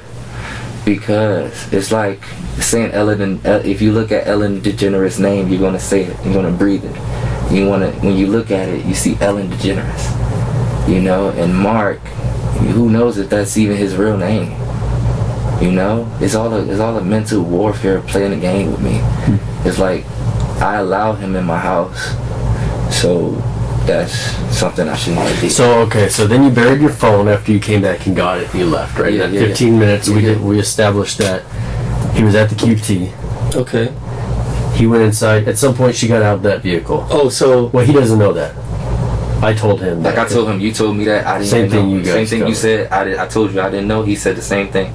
Because it's like saying Ellen. If you look at Ellen DeGeneres' name, you're gonna say it. You're gonna breathe it. When you look at it, you see Ellen DeGeneres. You know, and Mark. Who knows if that's even his real name? You know, it's all a mental warfare playing a game with me. It's like I allow him in my house, so that's something I shouldn't have did. So okay, so then you buried your phone after you came back and got it and you left, right? Yeah, That yeah, 15 minutes, Yeah. we established that he was at the QT. Okay. He went inside. At some point, she got out of that vehicle. Oh, so Well, he doesn't know that. I told him that. Like I told him, you told me that. I didn't Same even thing know. you guys Same thing you covered. said. I told you I didn't know. He said the same thing.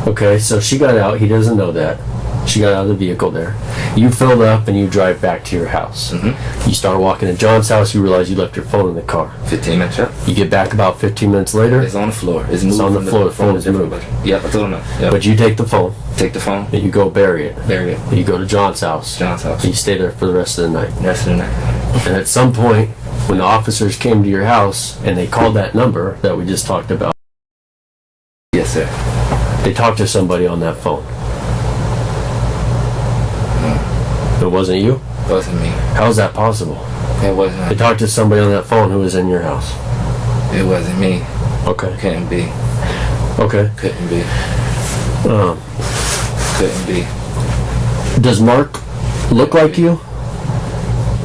Okay, so she got out. He doesn't know that. She got out of the vehicle there. You filled up and you drive back to your house. Mm-hmm. You start walking to John's house. You realize you left your phone in the car. 15 minutes up. You get back about 15 minutes later, It's on the floor. It's moved. on the from floor. The phone is different- moved. Yep, I told him that. Yep. but you take the phone Take the phone. and you go bury it. Bury it. And you go to John's house. John's house. And you stay there for the rest of the night. Rest of the night. And at some point, when the officers came to your house and they called that number that we just talked about, Yes, sir. they talked to somebody on that phone. It wasn't you? Wasn't me. How's that possible? It They wasn't. talked to somebody on that phone who was in your house. It wasn't me. Okay. Couldn't be. Okay. Couldn't be. Um, Couldn't be. does Mark look like you?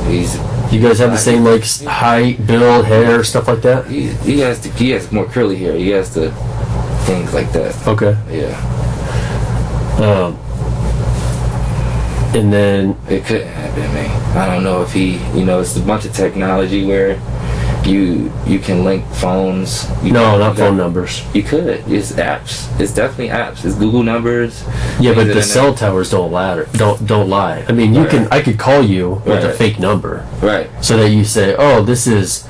He's. You guys have the same like height, build, hair, stuff like that? He has more curly hair. He has the things like that. Okay. Yeah. And then It couldn't have been me. I don't know if he, it's a bunch of technology where you can link phones. No, not phone numbers. You could. It's apps. It's definitely apps. It's Google numbers. Yeah, but the cell towers don't lie. Don't lie. I mean, you can. I could call you with a fake number. Right. So that you say, "Oh, this is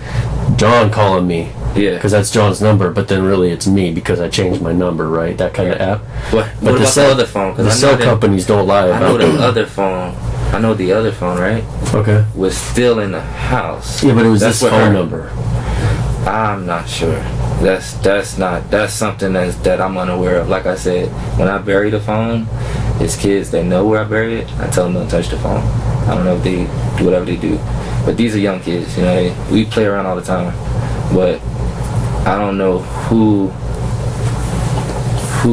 John calling me." Yeah. Because that's John's number, but then really it's me because I changed my number, right? That kind of app. What But about the other phone? The cell companies don't lie I know about the other phone. I know the other phone, right? Okay. Was still in the house. Yeah, but it was That's this what phone her- number. I'm not sure. That's something that I'm unaware of. Like I said, when I bury the phone, it's kids. They know where I bury it. I tell them don't touch the phone. I don't know if they do whatever they do, but these are young kids. You know, we play around all the time. But I don't know who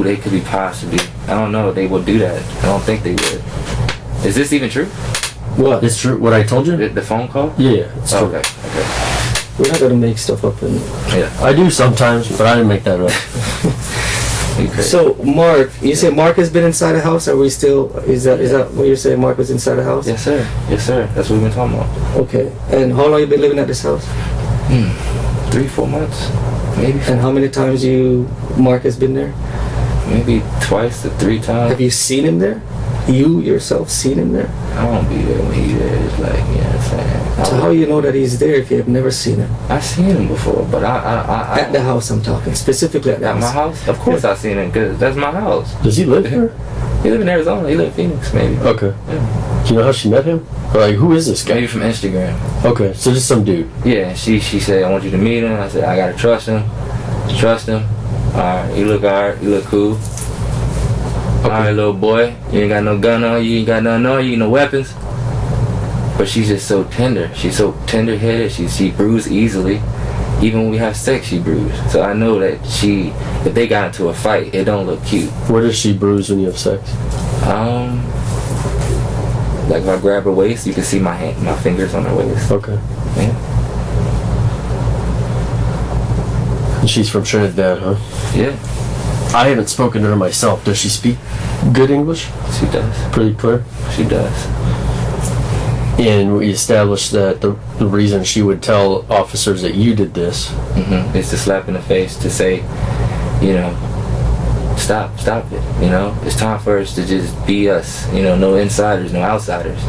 they could be possibly. I don't know if they would do that. I don't think they would. Is this even true? What? It's true. What I told you? The phone call? Yeah, it's true. Okay. We're not gonna make stuff up. And Yeah. I do sometimes, but I didn't make that up. You crazy. so, Mark, you say Mark has been inside the house? Are we still? Is that what you're saying? Mark was inside the house? Yes, sir. Yes, sir. That's what we've been talking about. Okay. And how long you been living at this house? 3-4 months, maybe. And how many times Mark has been there? Maybe twice to 3 times. Have you seen him there? You yourself seen him there? I won't be there when he's there. It's like, you know what I'm saying? So how you know that he's there if you have never seen him? I've seen him before, but I At the house I'm talking, specifically at the at my house. house? Of course I've seen him, because that's my house. Does he live here? He live in Arizona. He live in Phoenix, maybe. Okay. Yeah. Do you know how she met him? Or like, who is this guy? Maybe from Instagram. Okay, so just some dude. Yeah, and she said, I want you to meet him. I said, I gotta trust him. Trust him. Alright, you look alright. You look cool. Alright, little boy. You ain't got no gun on you. You ain't got nothing on you. No weapons. But she's just so tender. She's so tender-headed. She bruise easily. Even when we have sex, she bruise. So I know that if they got into a fight, it don't look cute. Where does she bruise when you have sex? Like if I grab her waist, you can see my fingers on her waist. Okay. Yeah. And she's from Trinidad, huh? Yeah, I haven't spoken to her myself. Does she speak good English? she does. Pretty clear? She does. And we established that the reason she would tell officers that you did this. It's to slap in the face to say, you know, stop it. You know, it's time for us to just be us. You know, no insiders, no outsiders.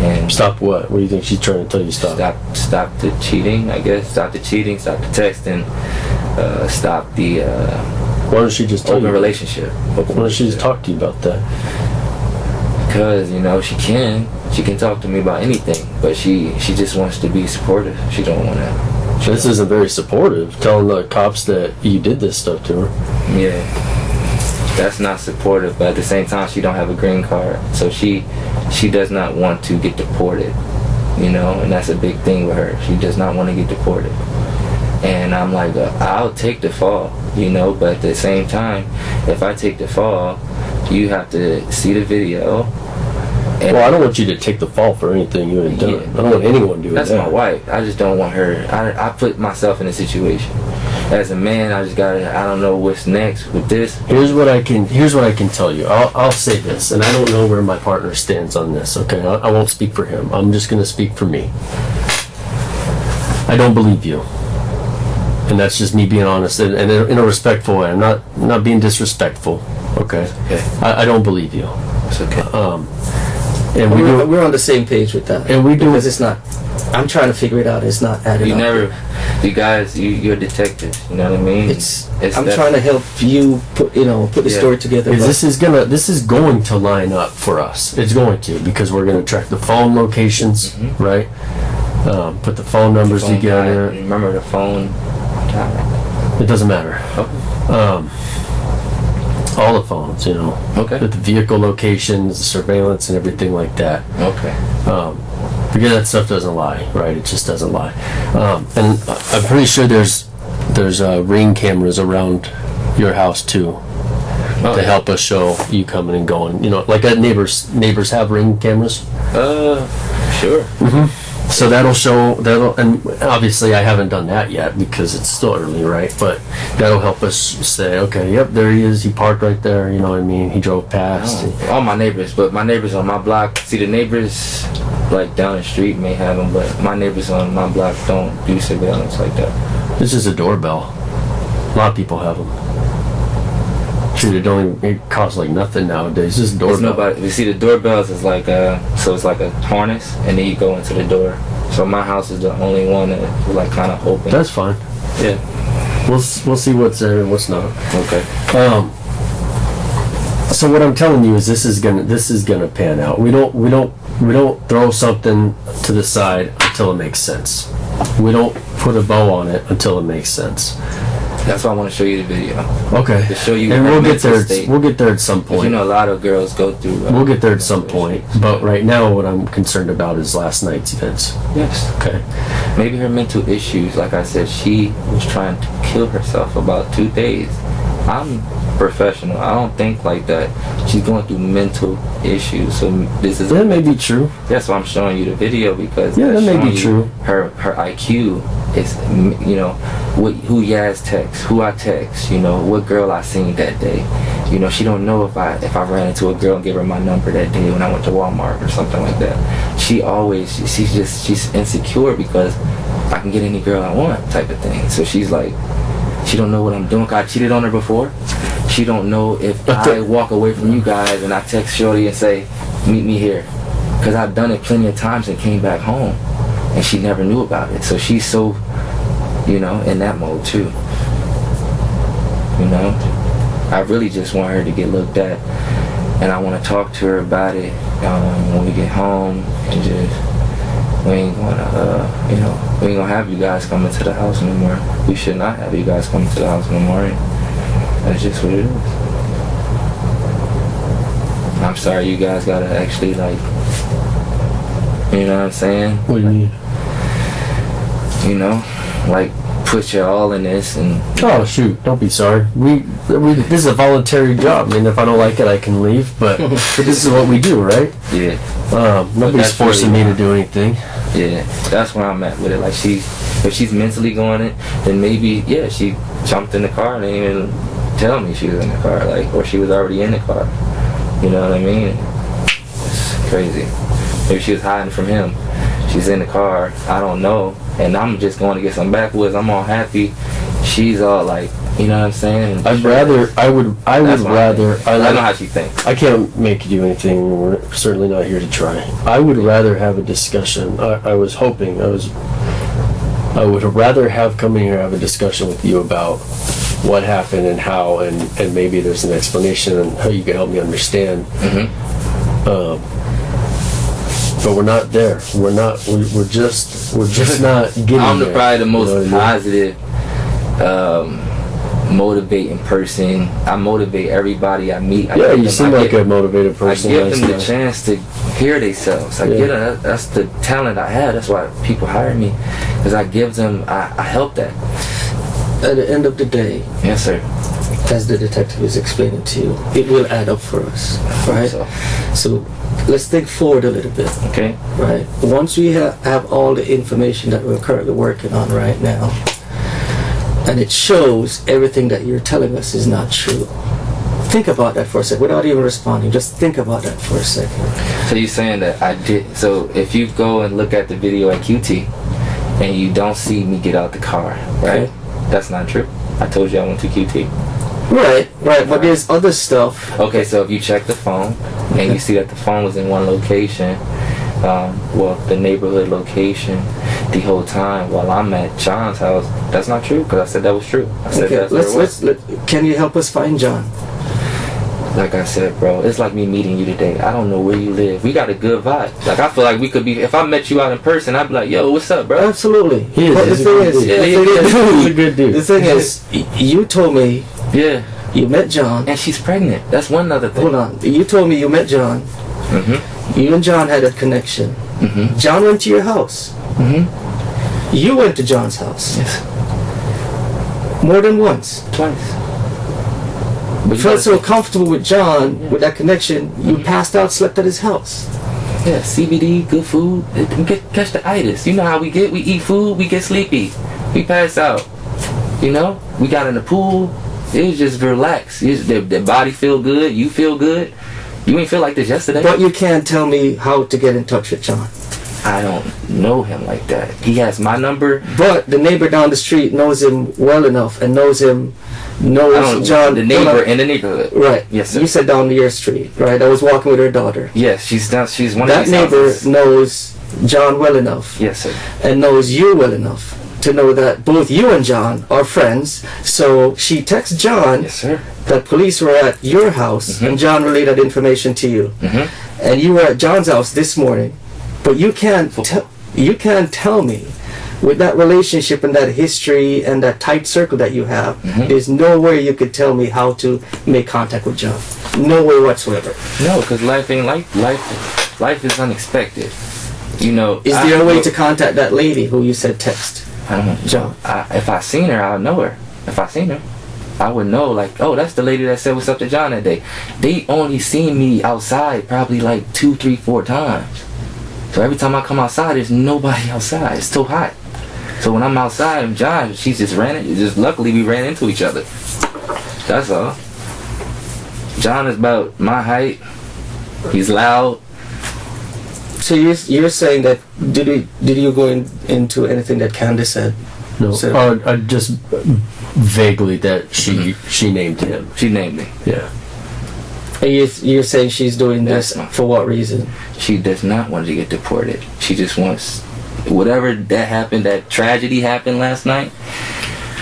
And Stop what? What do you think she's trying to tell you stop? stop the cheating. I guess stop the cheating. Stop the texting. Stop the Why don't she just tell open you? relationship. Why don't she just talk to you about that? Because, you know, she can talk to me about anything, but she just wants to be supportive. She don't want to. This isn't very supportive. Telling the cops that you did this stuff to her. Yeah, that's not supportive. But at the same time, she don't have a green card, so she does not want to get deported. You know, and that's a big thing with her. She does not want to get deported. And I'm like, I'll take the fall, you know. But at the same time, if I take the fall, you have to see the video. And Well, I don't want you to take the fall for anything you ain't done. Yeah. I don't want anyone doing that's that. my wife. I just don't want her. I put myself in a situation. As a man, I just gotta. I don't know what's next with this. Here's what I can tell you. I'll say this, and I don't know where my partner stands on this. Okay, I won't speak for him. I'm just gonna speak for me. I don't believe you, and that's just me being honest and in a respectful way. I'm not being disrespectful. Okay, Okay, I don't believe you. it's okay. And we do. We're on the same page with that. And we do- Because it's not. I'm trying to figure it out. It's not adding You up. never. You guys, you're detectives. You know what I mean? I'm trying to help you put the Yeah. story together. Is but this is going to line up for us. It's going to, because we're going to track the phone locations, right? Put the phone numbers Phone together. time. Remember the phone time. It doesn't matter. Okay. All the phones, you know. Okay. With the vehicle locations, the surveillance, and everything like that. Okay. Because that stuff doesn't lie, right? It just doesn't lie. And I'm pretty sure there's ring cameras around your house too, to help us show you coming and going. You know, like that neighbors have ring cameras. Sure. So that'll, and obviously I haven't done that yet because it's still early, right? But that'll help us say, okay, yep, there he is. He parked right there. You know what I mean? He drove past. All my neighbors, but my neighbors on my block. See the neighbors. like down the street may have them, but my neighbors on my block don't do surveillance like that. This is a doorbell. A lot of people have them. Shoot, it costs like nothing nowadays. Just a doorbell. There's nobody. You see, the doorbells is like so it's like a harness, and then you go into the door. So my house is the only one that like kind of open. That's fine. Yeah. We'll see what's there and what's not. Okay. So what I'm telling you is this is gonna pan out. We don't throw something to the side until it makes sense. We don't put a bow on it until it makes sense. That's why I want to show you the video. Okay. To show you and her we'll get mental there. state. We'll get there at some 'Cause point. you know, a lot of girls go through. We'll get there at some point. But right now, what I'm concerned about is last night's events. Yes. Okay. Maybe her mental issues. Like I said, she was trying to kill herself about 2 days. I'm professional. I don't think like that. She's going through mental issues. So this is. That may be true. That's why I'm showing you the video, because Yeah, that it's may be showing you true. Her IQ is, you know, who Yaz texts, who I text, you know, what girl I seen that day. You know, she don't know if I ran into a girl and gave her my number that day when I went to Walmart or something like that. She's insecure because I can get any girl I want type of thing. So she's like, she don't know what I'm doing. 'Cause I cheated on her before. She don't know if I walk away from you guys and I text Shorty and say, meet me here. Because I've done it plenty of times and came back home. And she never knew about it. So she's so, you know, in that mode too. You know? I really just want her to get looked at. And I want to talk to her about it when we get home. And just, we ain't gonna, you know, we ain't gonna have you guys coming to the house anymore. We should not have you guys coming to the house anymore. And that's just what it is. I'm sorry you guys gotta actually, like, you know what I'm saying? What do you mean? You know, like, put your all in this and... Oh shoot! Don't be sorry. We this is a voluntary job. I mean, if I don't like it, I can leave. But this is what we do, right? Yeah. Nobody's that's forcing really me to do anything. Yeah, that's where I'm at with it. Like, if she's mentally going it, then maybe, yeah, she jumped in the car and didn't even tell me she was in the car, like, or she was already in the car. You know what I mean? It's crazy. Maybe she was hiding from him. She's in the car. I don't know. And I'm just going to get some backwoods. I'm all happy. She's all like, you know what I'm saying? I would rather. I know how she thinks. I can't make you do anything. We're certainly not here to try. I would rather have a discussion. I would rather come in here and have a discussion with you about what happened and how, and maybe there's an explanation and how you can help me understand. Mm-hmm. But we're not there. We're just not getting I'm there. probably the most You know what I mean? positive, motivating person. I motivate everybody I meet. Yeah, you seem like a motivated person. I give them the Nice guy. chance to hear themselves. That's the talent I have. That's why people hire me, because I give them, I help that. At the end of the day, Yes, sir. as the detective is explaining to you, it will add up for us, right? So let's think forward a little bit, Okay. right? Once we have all the information that we're currently working on right now, and it shows everything that you're telling us is not true. Think about that for a second, without even responding. Just think about that for a second. So you're saying that I did. So if you go and look at the video at QT, and you don't see me get out the car, right? Okay. That's not true. I told you I went to QT. Right, but there's other stuff. Okay, so if you check the phone and you see that the phone was in one location, the neighborhood location, the whole time while I'm at John's house, that's not true, because I said that was true. I said Okay, that's where it was. can you help us find John? Like I said, bro, it's like me meeting you today. I don't know where you live. We got a good vibe. Like, I feel like we could be, if I met you out in person, I'd be like, yo, what's up, bro? Absolutely. He is. But the He's a thing good is, dude. He's a good dude. The thing is, you told me Yeah. you met John. And she's pregnant. That's one other thing. Hold on. You told me you met John. Mm-hmm. You and John had a connection. Mm-hmm. John went to your house. Mm-hmm. You went to John's house. Yes. More than once. Twice. You felt so comfortable with John, with that connection, you passed out, slept at his house. Yeah, CBD, good food. Catch the itis. You know how we get? We eat food, we get sleepy. We pass out. You know? We got in the pool. It was just relaxed. The body feel good. You feel good. You ain't feel like this yesterday. But you can't tell me how to get in touch with John. I don't know him like that. He has my number. But the neighbor down the street knows him well enough and knows John. The neighbor in the neighborhood. Right. Yes, sir. You said down your street, right? I was walking with her daughter. Yes, she's one that of these neighbor houses. knows John well enough. Yes, sir. And knows you well enough to know that both you and John are friends. So she texts John Yes, sir. that police were at your house, and John relayed that information to you. And you were at John's house this morning, but you can't tell me, with that relationship and that history and that tight circle that you have, there's no way you could tell me how to make contact with John. No way whatsoever. No, because life ain't life is unexpected. You know. Is there a way to contact that lady who you said text? John. If I seen her, I'll know her. If I seen her, I would know, like, oh, that's the lady that said what's up to John that day. They only seen me outside probably like 2, 3, 4 times. So every time I come outside, there's nobody outside. It's too hot. So when I'm outside and John, she just luckily we ran into each other. That's all. John is about my height. He's loud. So you're saying that did you go into anything that Candace said? No. Just vaguely that she named him. She named me. Yeah. And you're saying she's doing this for what reason? She does not want to get deported. She just wants whatever that happened, that tragedy happened last night.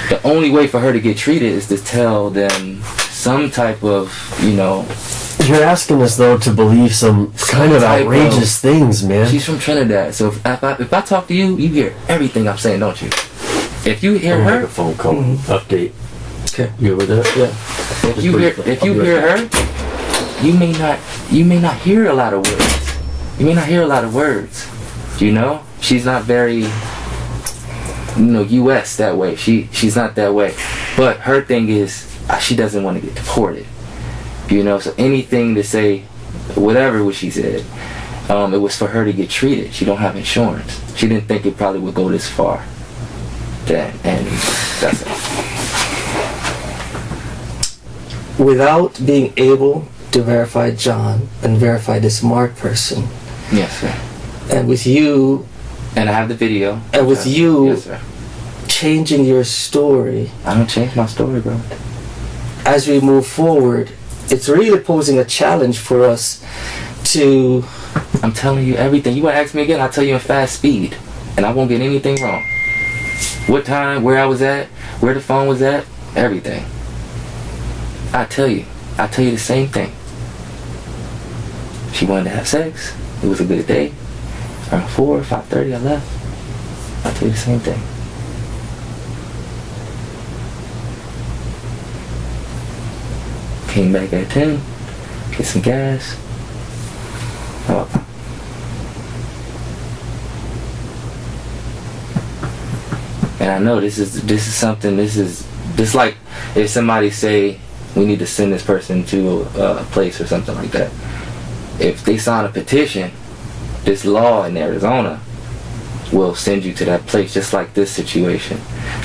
The only way for her to get treated is to tell them some type of, You're asking us though to believe some kind of outrageous things, man. She's from Trinidad, so if I talk to you, you hear everything I'm saying, don't you? If you hear her, make a phone call update. Okay. You good with that? Yeah. If you hear her, you may not hear a lot of words. You may not hear a lot of words. She's not very US that way. She's not that way. But her thing is she doesn't want to get deported. So anything to say, whatever what she said, it was for her to get treated. She don't have insurance. She didn't think it probably would go this far. And that's it. Without being able to verify John and verify this Mark person. Yes, sir. And with you. And I have the video. And with you. Yes, sir. Changing your story. I don't change my story, bro. As we move forward, it's really posing a challenge for us to. I'm telling you everything. You want to ask me again? I'll tell you in fast speed. And I won't get anything wrong. What time, where I was at, where the phone was at, everything. I tell you the same thing. She wanted to have sex. It was a good day. Around 4, 5:30, I left. I tell you the same thing. Came back at 10, get some gas. Oh. And I know this is something. This like if somebody say we need to send this person to a place or something like that. If they sign a petition, this law in Arizona will send you to that place, just like this situation.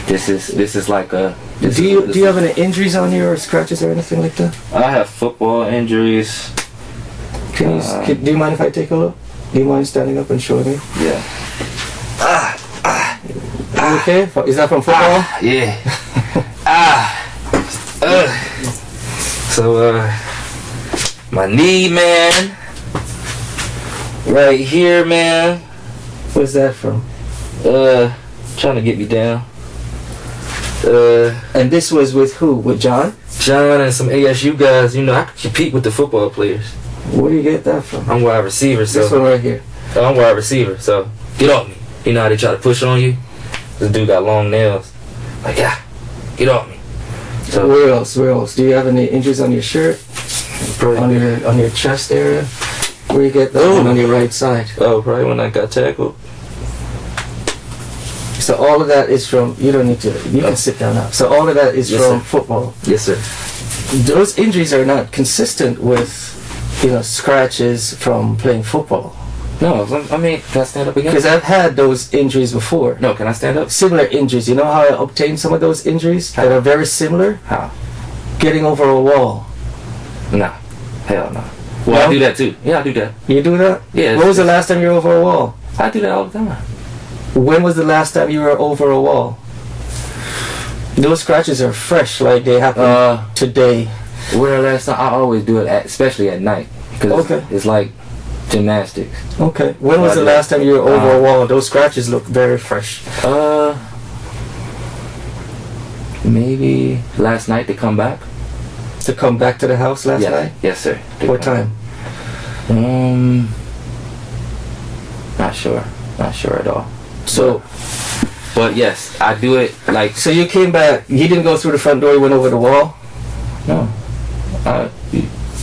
This is like a. Do you have any injuries on you or scratches or anything like that? I have football injuries. Do you mind if I take a look? Do you mind standing up and showing me? Yeah. You okay? Is that from football? Yeah. So my knee, man. Right here, man. Where's that from? Trying to get me down. And this was with who? With John? John and some ASU guys. I could compete with the football players. Where do you get that from? I'm wide receiver, so. This one right here. I'm wide receiver, so get off me. You know how they try to push on you? This dude got long nails. Like, yeah, get off me. So Where else? Do you have any injuries on your shirt? On your chest area? Where you get that one on your right side? Oh, probably when I got tackled. So all of that is from, you don't need to, you can sit down now. So all of that is from football. Yes, sir. Those injuries are not consistent with, scratches from playing football. No, I mean, can I stand up again? Because I've had those injuries before. No, can I stand up? Similar injuries. You know how I obtained some of those injuries that are very similar? How? Getting over a wall. Nah. Hell no. Well, I do that too. Yeah, I do that. You do that? Yeah. When was the last time you were over a wall? I do that all the time. When was the last time you were over a wall? Those scratches are fresh, like they happened today. When the last time? I always do it, especially at night. Because it's like gymnastics. Okay. When was the last time you were over a wall? Those scratches look very fresh. Maybe last night to come back. To come back to the house last night? Yes, sir. What time? Not sure. Not sure at all. So, but yes, I do it like. So you came back. You didn't go through the front door. You went over the wall. No.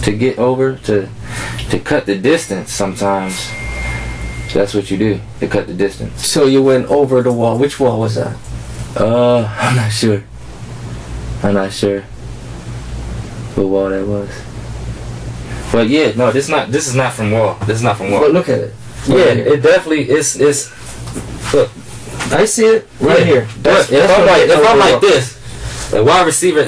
To get over to cut the distance. Sometimes that's what you do to cut the distance. So you went over the wall. Which wall was that? I'm not sure. I'm not sure what wall that was. But yeah, no, this is not from wall. This is not from wall. But look at it. Yeah, it definitely is. Look, I see it right here. If I'm like this, a wide receiver, a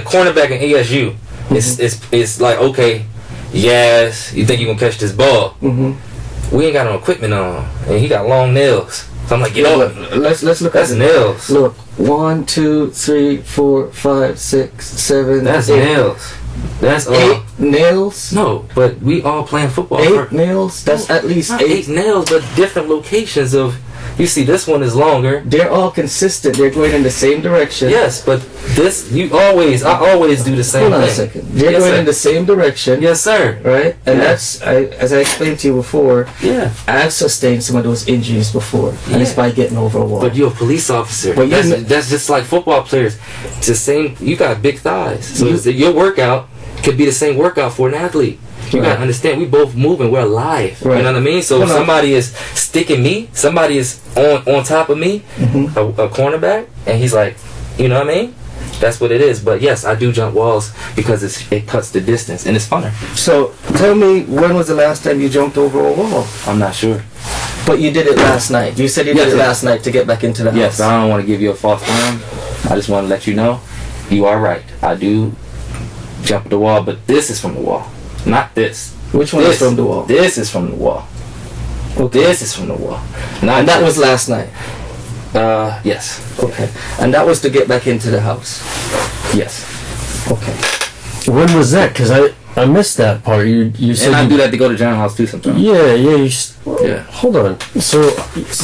cornerback in ASU, it's like, okay, yes, you think you gonna catch this ball? We ain't got no equipment on, and he got long nails. So I'm like, get over. Let's look at the nails. Look, 1, 2, 3, 4, 5, 6, 7. That's 8. nails. That's 8 nails. No, but we all playing football. 8 nails. That's at least 8 nails, but different locations of. You see, this one is longer. They're all consistent. They're going in the same direction. Yes, but I always do the same thing. Hold on a second. They're going in the same direction. Yes, sir. Right? And that's, as I explained to you before, I've sustained some of those injuries before. And it's by getting over a wall. But you're a police officer. But that's just like football players. It's the same. You got big thighs. So your workout could be the same workout for an athlete. You gotta understand, we both moving, we're alive. You know what I mean? So if somebody is sticking me, somebody is on top of me, a cornerback, and he's like, you know what I mean? That's what it is. But yes, I do jump walls because it cuts the distance and it's funner. So tell me, when was the last time you jumped over a wall? I'm not sure. But you did it last night. You said you did it last night to get back into the house. Yes, I don't want to give you a false time. I just want to let you know, you are right. I do jump the wall, but this is from the wall. Not this. Which one is from the wall? This is from the wall. Okay. This is from the wall. And that was last night? Yes. Okay. And that was to get back into the house? Yes. Okay. When was that? Because I missed that part. You said and I do that to go to John House too sometimes. Yeah. Hold on. So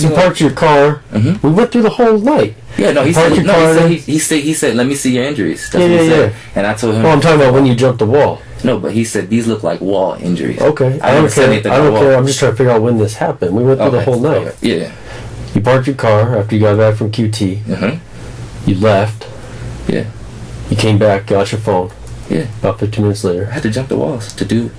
you parked your car. We went through the whole night. Yeah, no, he said, let me see your injuries. That's what he said. And I told him. Oh, I'm talking about when you jumped the wall. No, but he said these look like wall injuries. Okay. I don't care. I'm just trying to figure out when this happened. We went through the whole night. Okay. Yeah. You parked your car after you got back from QT. You left. Yeah. You came back, got your phone. Yeah. About 15 minutes later. I had to jump the walls to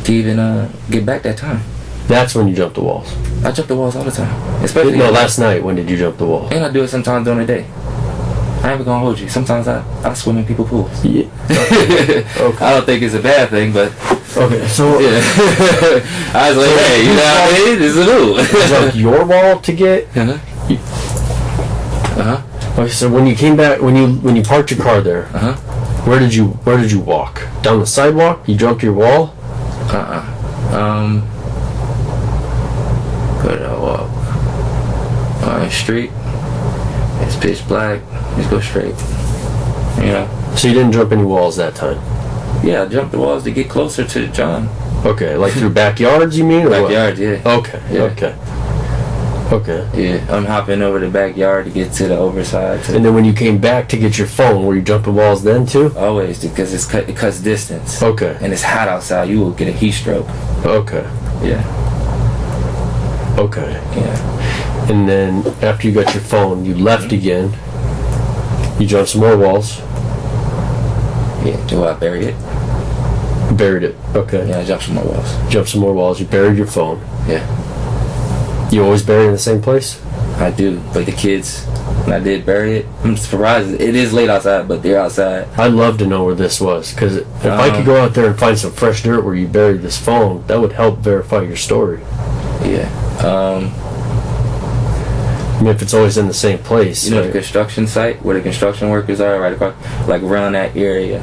even get back that time. That's when you jumped the walls. I jump the walls all the time. Especially last night. When did you jump the wall? And I do it sometimes during the day. I ain't even gonna hold you. Sometimes I swim in people's pools. Yeah. Okay. I don't think it's a bad thing, but okay. So yeah. I was like, hey, you know what I mean? This is new. Jump your wall to get. Okay. So when you came back, when you parked your car there, where did you walk? Down the sidewalk? You jumped your wall? Where did I walk? On the street. It's pitch black. Just go straight. You know. So you didn't jump any walls that time? Yeah, I jumped the walls to get closer to John. Okay, like through backyards, you mean? Backyards, yeah. Okay. Yeah. Okay. Yeah, I'm hopping over the backyard to get to the overside. And then when you came back to get your phone, were you jumping walls then too? Always, because it cuts distance. Okay. And it's hot outside. You will get a heat stroke. Okay. Yeah. Okay. Yeah. And then after you got your phone, you left again. You jumped some more walls. Yeah. Do I bury it? Buried it. Okay. Yeah, I jumped some more walls. Jumped some more walls. You buried your phone. Yeah. You always bury it in the same place? I do, but the kids, when I did bury it, I'm surprised. It is late outside, but they're outside. I'd love to know where this was, because if I could go out there and find some fresh dirt where you buried this phone, that would help verify your story. Yeah. I mean, if it's always in the same place. You know, the construction site where the construction workers are, right across, like around that area.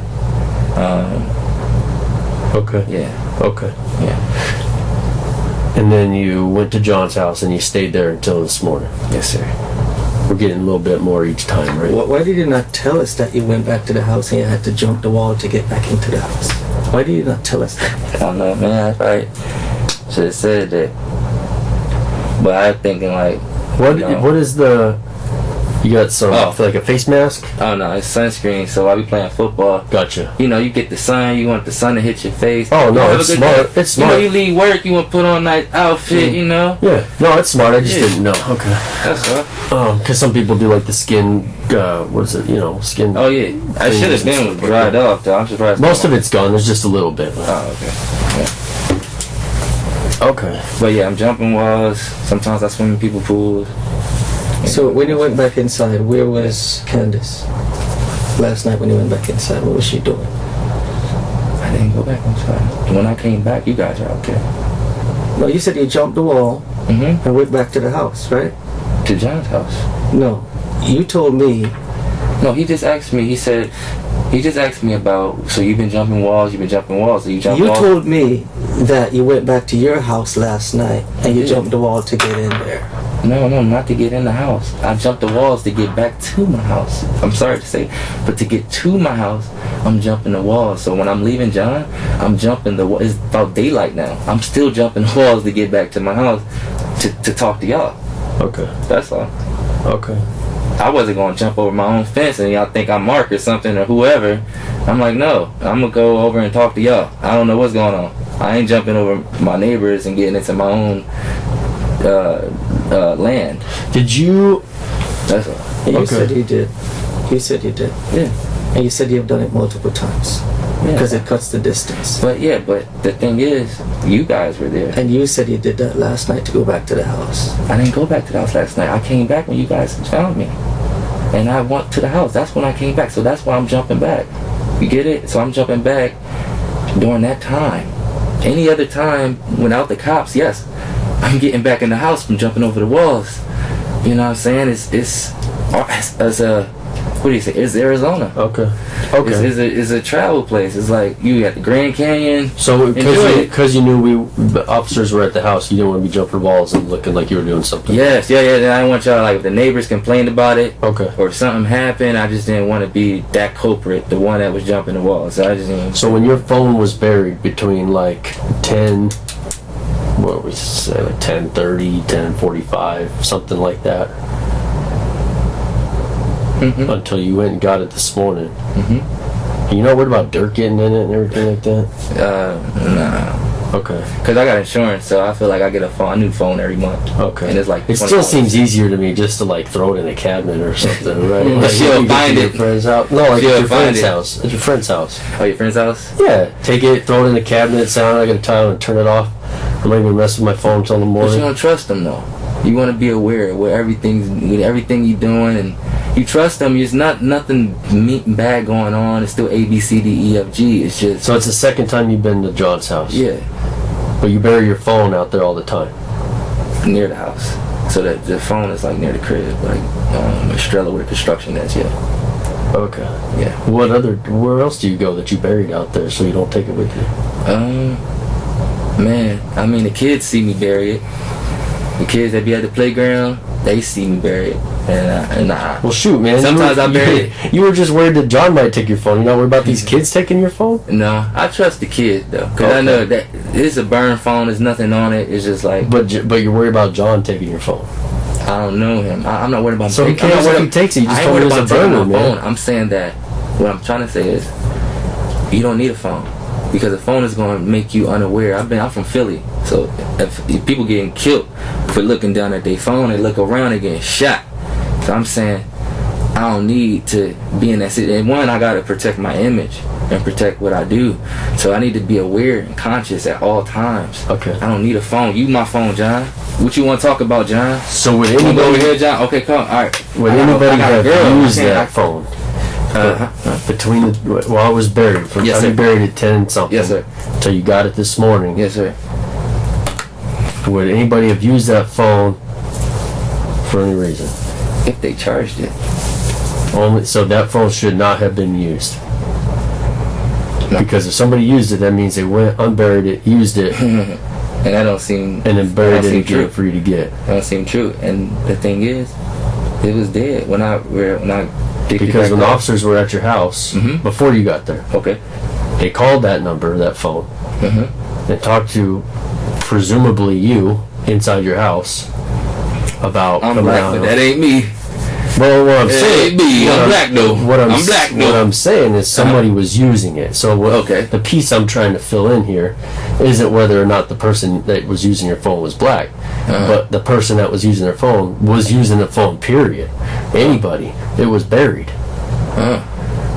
Okay. Yeah. Okay. Yeah. And then you went to John's house and you stayed there until this morning. Yes, sir. We're getting a little bit more each time, right? Why did you not tell us that you went back to the house and you had to jump the wall to get back into the house? Why did you not tell us that? I don't know, man. I probably should have said that. But I'm thinking like, What is the... You got some, Oh. like a face mask? oh no, it's sunscreen. So while we playing football, Gotcha. you know, you get the sun. You want the sun to hit your face. Oh, You no, have a it's good smart. day. It's You know, smart. you leave work. You want to put on a nice outfit. You know. Yeah. No, it's smart. I just Yeah. didn't know. Okay. That's all. Because some people do like the skin, what is it, skin... Oh yeah, I should have been dried off though. I'm surprised. Most of it's gone. There's just a little bit. Oh okay. Okay. But yeah, I'm jumping walls. Sometimes I swim in people pools. So when you went back inside, where was Candace? Last night when you went back inside, what was she doing? I didn't go back inside. When I came back, you guys are out there. No, you said you jumped the wall Mm-hmm. and went back to the house, right? To John's house. No. You told me, No, he just asked me. He just asked me about. So you've been jumping walls. You've been jumping walls. So you jump you walls. told me that you went back to your house last night and you Yeah. jumped the wall to get in there. No, not to get in the house. I jumped the walls to get back to my house. I'm sorry to say, but to get to my house, I'm jumping the walls. So when I'm leaving John, I'm jumping the walls. It's about daylight now. I'm still jumping the walls to get back to my house to talk to y'all. Okay. That's all. Okay. I wasn't going to jump over my own fence and y'all think I'm Mark or something or whoever. I'm like, no, I'm going to go over and talk to y'all. I don't know what's going on. I ain't jumping over my neighbors and getting into my own land. Did you... That's all. And you Okay. said you did. You said you did. Yeah. And you said you've done it multiple times. Yeah. Because it cuts the distance. But yeah, but the thing is, you guys were there. And you said you did that last night to go back to the house. I didn't go back to the house last night. I came back when you guys found me. And I went to the house. That's when I came back. So that's why I'm jumping back. You get it? So I'm jumping back during that time. Any other time without the cops, yes, I'm getting back in the house from jumping over the walls. You know what I'm saying? It's what do you say? It's Arizona. Okay. Okay. It's a travel place. It's like you at the Grand Canyon. So Enjoy it. because you knew the officers were at the house, you didn't want to be jumping walls and looking like you were doing something. Yes, yeah. I didn't want y'all, like, if the neighbors complained about it Okay. or something happened, I just didn't want to be that culprit, the one that was jumping the walls. So I just didn't. So when your phone was buried between like 10, what we say, like 10:30, 10:45, something like that, Mhm. until you went and got it this morning. Mhm. You not worried about dirt getting in it and everything like that? Nah. Okay. Because I got insurance, so I feel like I get a new phone every month. Okay. And it's like it still $20. seems easier to me just to like throw it in a cabinet or something, right? Mm, Like, she'll you get find to your it. friend's house. No, like She'll at your find friend's it. house. At your friend's house. Oh, your friend's house? Yeah. Take it, throw it in the cabinet, sound like a time and turn it off. I'm not even messing with my phone until the But you morning. don't trust them, though. You want to be aware with everything you're doing, and you trust them. There's nothing bad going on. It's still A, B, C, D, E, F, G. It's just So it's the second time you've been to John's house. yeah, But you bury your phone out there all the time. near the house. So that the phone is like near the crib, like Estrella with the construction that's yeah. Okay. Yeah. Where else do you go that you buried out there so you don't take it with you? Man, I mean, the kids see me bury it. The kids that be at the playground, they see me bury it. And I Well, shoot, man. Sometimes I bury it. You were just worried that John might take your phone. You're not worried about these kids taking your phone? no, I trust the kids, though. Because I Okay. know that it's a burn phone. There's nothing on it. It's just like, But you're worried about John taking your phone. I don't know him. I'm not worried about So who I'm not cares worried if he takes it? You just I ain't told me worried it was about a taking burner, my man. phone. I'm saying that what I'm trying to say is you don't need a phone. Because a phone is going to make you unaware. I'm from Philly, so if people getting killed for looking down at their phone, they look around, they getting shot. So I'm saying I don't need to be in that situation. And one, I got to protect my image and protect what I do. So I need to be aware and conscious at all times. Okay. I don't need a phone. You my phone, John. What you want to talk about, John? So would You want to go over anybody, here, John? Okay, come. All right. would I got anybody a have girl. used I can't- that phone? Uh-huh. Between while I was buried, from Yes, time you sir. buried at 10 something, Yes, sir. till you got it this morning, Yes, sir. would anybody have used that phone for any reason? If they charged it. Only so that phone should not have been used. No. Because if somebody used it, that means they went, unburied it, used it, And that don't seem. And then buried it true. again for you to get. That don't seem true. And the thing is, it was dead when I picked it Because back when the up. officers were at your house, Mhm. before you got there, Okay. they called that number, that phone, Mm-hmm. and talked to, presumably you, inside your house, about I'm coming black, out. but that ain't me. Well, what I'm It saying, ain't me. what I'm black though. I'm black what though. I'm saying is somebody was using it. So Okay. the piece I'm trying to fill in here isn't whether or not the person that was using your phone was black, but the person that was using their phone was using the phone. Period. Anybody, it was buried.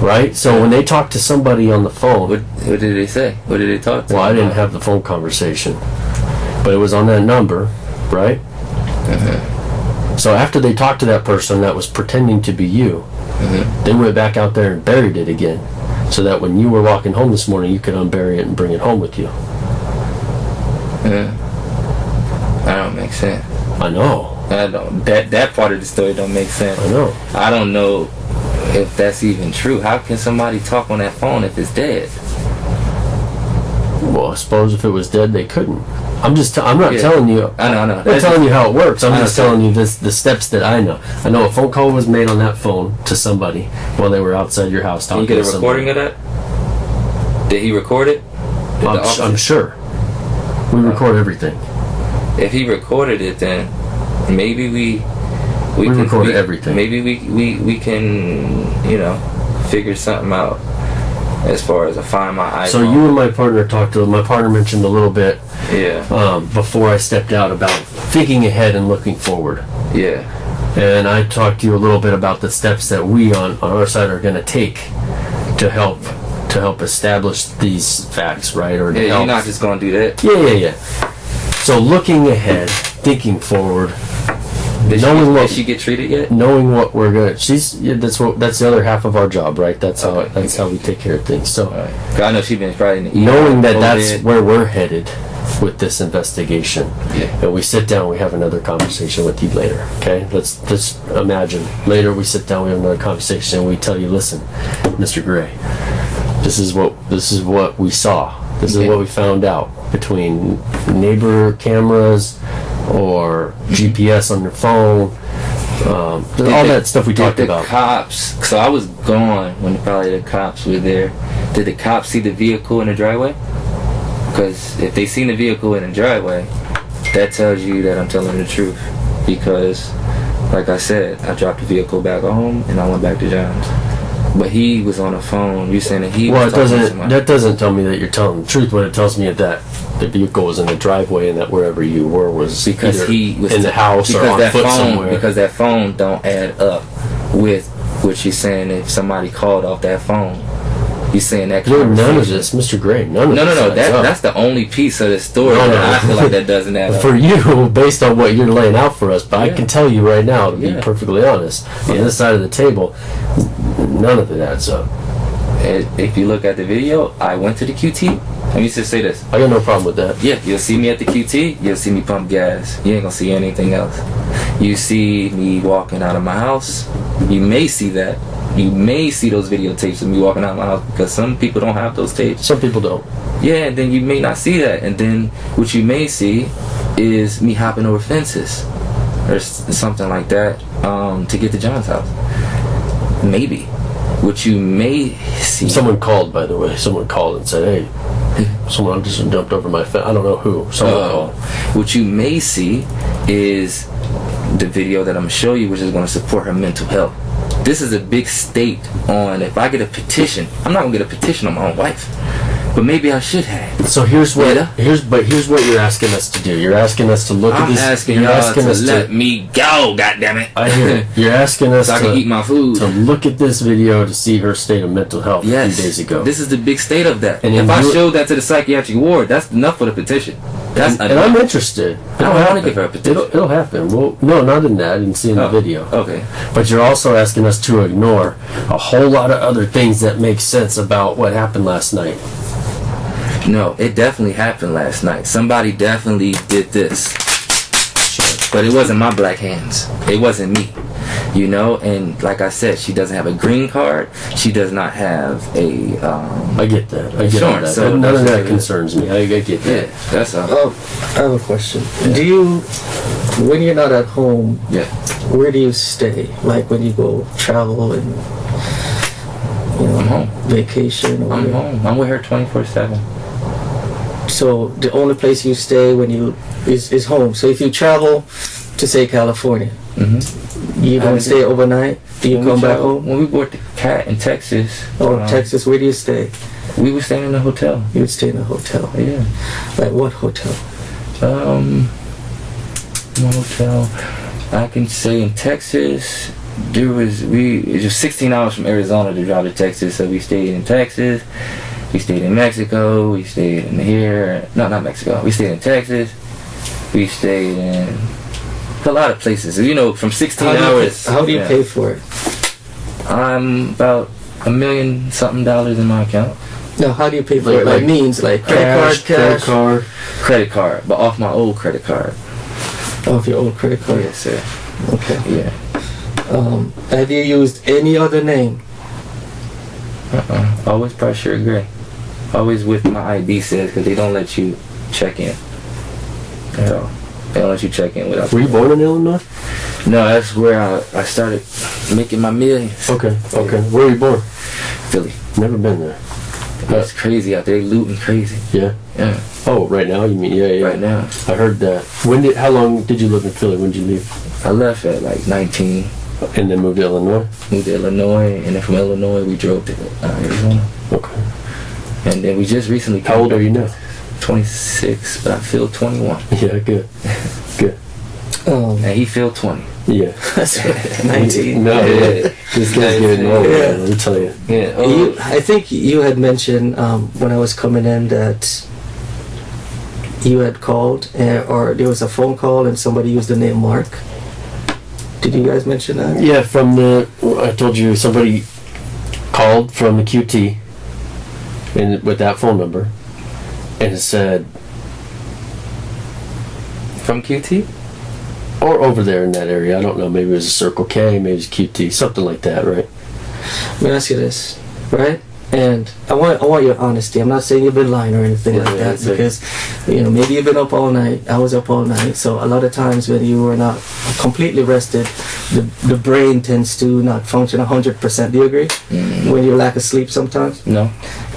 Right. So when they talked to somebody on the phone, What did they say? What did they talk to? well, I them didn't about? have the phone conversation, but it was on that number, right? So after they talked to that person that was pretending to be you, they went back out there and buried it again, so that when you were walking home this morning, you could unbury it and bring it home with you. That don't make sense. I know. I don't. That part of the story don't make sense. I know. I don't know if that's even true. How can somebody talk on that phone if it's dead? Well, I suppose if it was dead, they couldn't. I'm not Yeah. telling you. I know. I'm not telling you how it works. I'm I just understand. telling you the steps that I know. I know a phone call was made on that phone to somebody while they were outside your house Can talking you to get a somebody. recording of that? Did he record it? Did the I'm officer- sure. We record everything. If he recorded it, then maybe we can, recorded everything. Maybe we can figure something out as far as find my iPhone. So you and my partner talked to. My partner mentioned a little bit Yeah. before I stepped out about thinking ahead and looking forward. Yeah. And I talked to you a little bit about the steps that we on our side are going to take to help establish these facts, right? Or to Yeah. help. You're not just gonna do that. Yeah. So looking ahead, thinking forward, Did she get treated yet? knowing what we're gonna. That's the other half of our job, right? That's Okay. how we take care of things. So. All right. 'Cause I know she's been probably in the Knowing that COVID. that's where we're headed with this investigation, Yeah. and we sit down, we have another conversation with you later. Okay, let's imagine later we sit down, we have another conversation, and we tell you, listen, Mr. Gray, this is what we saw. This is Okay. what we found out between neighbor cameras or GPS on your phone. All that stuff we talked Did about. the cops? So I was gone when probably the cops were there. Did the cops see the vehicle in the driveway? Because if they seen the vehicle in the driveway, that tells you that I'm telling the truth. Because, like I said, I dropped the vehicle back home and I went back to John's. But he was on the phone. You saying that he Well, was it talking to doesn't. somebody. That doesn't tell me that you're telling the truth. What it tells me is that the vehicle was in the driveway and that wherever you were was Because either he was in the house or on foot somewhere. Because that phone don't add up with what she's saying. If somebody called off that phone, he's saying that. None of conversation- this, Mr. Gray. None of No. this adds up. That's the only piece of the story No, that no. I feel like that doesn't add up. For you, based on what you're laying out for us, but I Yeah. can tell you right now, to be Yeah. perfectly honest, on this side of the table, none of it adds up. If you look at the video, I went to the QT. Let me just say this. I got no problem with that. Yeah, you'll see me at the QT. You'll see me pump gas. You ain't gonna see anything else. You see me walking out of my house. You may see that. You may see those videotapes of me walking out of my house because some people don't have those tapes. Some people don't. Yeah, and then you may not see that. And then what you may see is me hopping over fences or something like that to get to John's house. Maybe. What you may see. Someone called, by the way. Someone called and said, "Hey, someone just jumped over my fence." I don't know who. Someone called. What you may see is the video that I'm gonna show you, which is gonna support her mental health. This is a big state on if I get a petition. I'm not gonna get a petition on my own wife, but maybe I should have. So here's what Yeah. here's what you're asking us to do. You're asking us to look at I'm this. asking you're y'all asking to us let me go. Goddammit! I hear it. You're asking us So I can eat my food. to look at this video to see her state of mental health Yes. a few days ago. This is the big state of that. And if then I you- showed that to the psychiatric ward, that's enough for the petition. That's and enough. I'm interested. I It'll don't wanna happen. give her a petition. It'll happen. Well, no, not in that. I didn't see in the Oh, video. Okay. But you're also asking us to ignore a whole lot of other things that make sense about what happened last night. No, it definitely happened last night. Somebody definitely did this. But it wasn't my black hands. It wasn't me. You know, and like I said, she doesn't have a green card. She does not have a. I get that. I get Insurance, that. so None of that's that what it concerns me. I get that. Yeah, that's all. Oh, I have a question. Do you, when you're not at home, Yeah. where do you stay? Like when you go travel and, you know, I'm home. vacation or I'm whatever? home. I'm with her 24/7. So the only place you stay when you is home. So if you travel to say California, you don't stay overnight. Do you come back home? When we bought the cat in Texas. Or Texas, where do you stay? We were staying in a hotel. You would stay in a hotel. Yeah. Like what hotel? One hotel. I can say in Texas, it's just 16 hours from Arizona to drive to Texas, so we stayed in Texas. We stayed in Mexico. We stayed in here. No, not Mexico. We stayed in Texas. We stayed in a lot of places. You know, from 16 hours. How do you pay for it? I'm about $1 million something in my account. No, how do you pay for Like- it? Like like means like credit card. Credit card, but off my old credit card. Off your old credit card. Yes, sir. Okay. Yeah. Have you used any other name? Always Bryshere Gray. Always with my ID says, because they don't let you check in. At all. They don't let you check in without. Were you born in Illinois? No, that's where I started making my millions. Okay. Okay. Where were you born? Philly. Never been there. It's crazy out there. They looting crazy. Yeah. Yeah. Oh, right now you mean? Yeah. Right now. I heard that. How long did you live in Philly? When did you leave? I left at like 19. And then moved to Illinois? Moved to Illinois, and then from Illinois we drove to Arizona. Okay. And then we just recently. How old are you now? 26, but I feel 21. Yeah, good. Good. And he feel 20. Yeah. That's right. 19. No, Yeah. this guy's getting old, Yeah. man, let me tell you. Yeah. I think you had mentioned when I was coming in that you had called or there was a phone call and somebody used the name Mark. Did you guys mention that? Yeah, I told you somebody called from the QT and with that phone number and it said, From QT? or over there in that area, I don't know, maybe it was a Circle K, maybe it was QT, something like that, right? Let me ask you this, right? And I want your honesty. I'm not saying you've been lying or anything like that exactly. because, you know, maybe you've been up all night. I was up all night. So a lot of times when you are not completely rested, the brain tends to not function 100%. Do you agree? When you lack of sleep sometimes? No.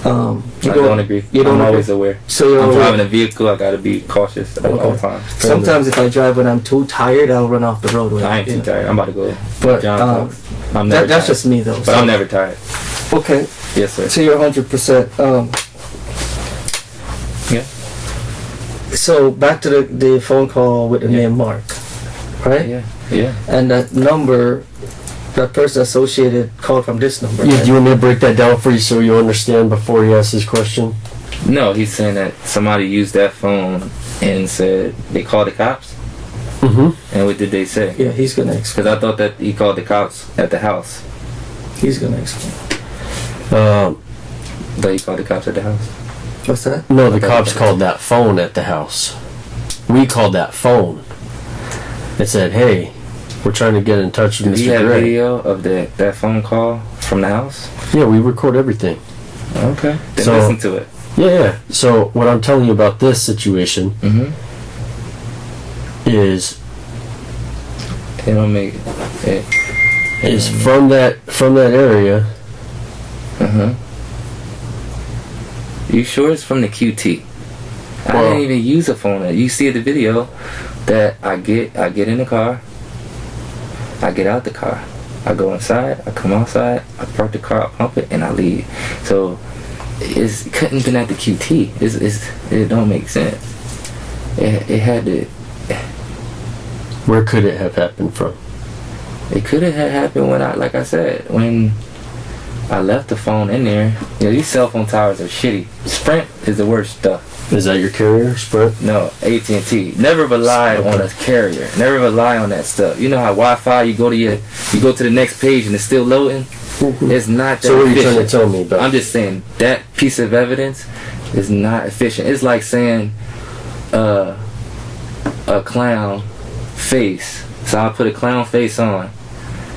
I don't agree. You don't I'm agree? always aware. So you're I'm aware. driving a vehicle, I gotta be cautious at all times. Sometimes if I drive when I'm too tired, I'll run off the roadway. I ain't too tired. I'm about to go. But John Fox. I'm never that's tired. just me though. But I'm never tired. Okay. Yes, sir. So you're 100%. Yeah. So back to the phone call with the name Mark, right? Yeah. Yeah. And that number, that person associated called from this number. Yeah, right? do you want me to break that down for you so you understand before he asks his question? No, he's saying that somebody used that phone and said they called the cops. Mm-hmm. And what did they say? Yeah, he's gonna explain. Because I thought that he called the cops at the house. He's gonna explain. That he called the cops at the house. What's that? No, the cops called that phone at the house. We called that phone. It said, hey, we're trying to get in touch with Did he Mr. have Gray. video of that phone call from the house? Yeah, we record everything. Okay. Then So- listen to it. Yeah. So what I'm telling you about this situation is It don't make it. is from that area. You sure it's from the QT? I Well- didn't even use a phone. You see the video that I get in the car, I get out the car, I go inside, I come outside, I park the car, I pump it, and I leave. So it couldn't have been at the QT. It don't make sense. It had to. Where could it have happened from? It could have happened when like I said, when I left the phone in there. You know, these cell phone towers are shitty. Sprint is the worst stuff. Is that your carrier, Sprint? No, AT&T. Never rely on a carrier. Never rely on that stuff. You know how Wi-Fi, you go to the next page and it's still loading? It's not that So what are you efficient. trying to tell me about? I'm just saying that piece of evidence is not efficient. It's like saying a clown face. So I put a clown face on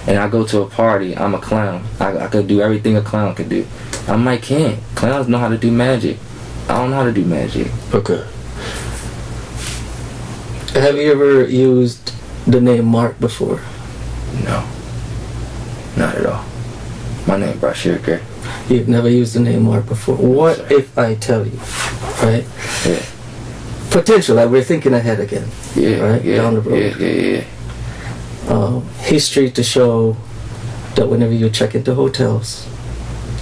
and I go to a party, I'm a clown. I could do everything a clown could do. I might can't. Clowns know how to do magic. I don't know how to do magic. Okay. Have you ever used the name Mark before? No. Not at all. My name Bryshere, okay? You've never used the name Mark before. What if I tell you, right? Yeah. Potential, like we're thinking ahead again. Yeah. Right? Yeah. Down the road. Yeah. History to show that whenever you check into hotels,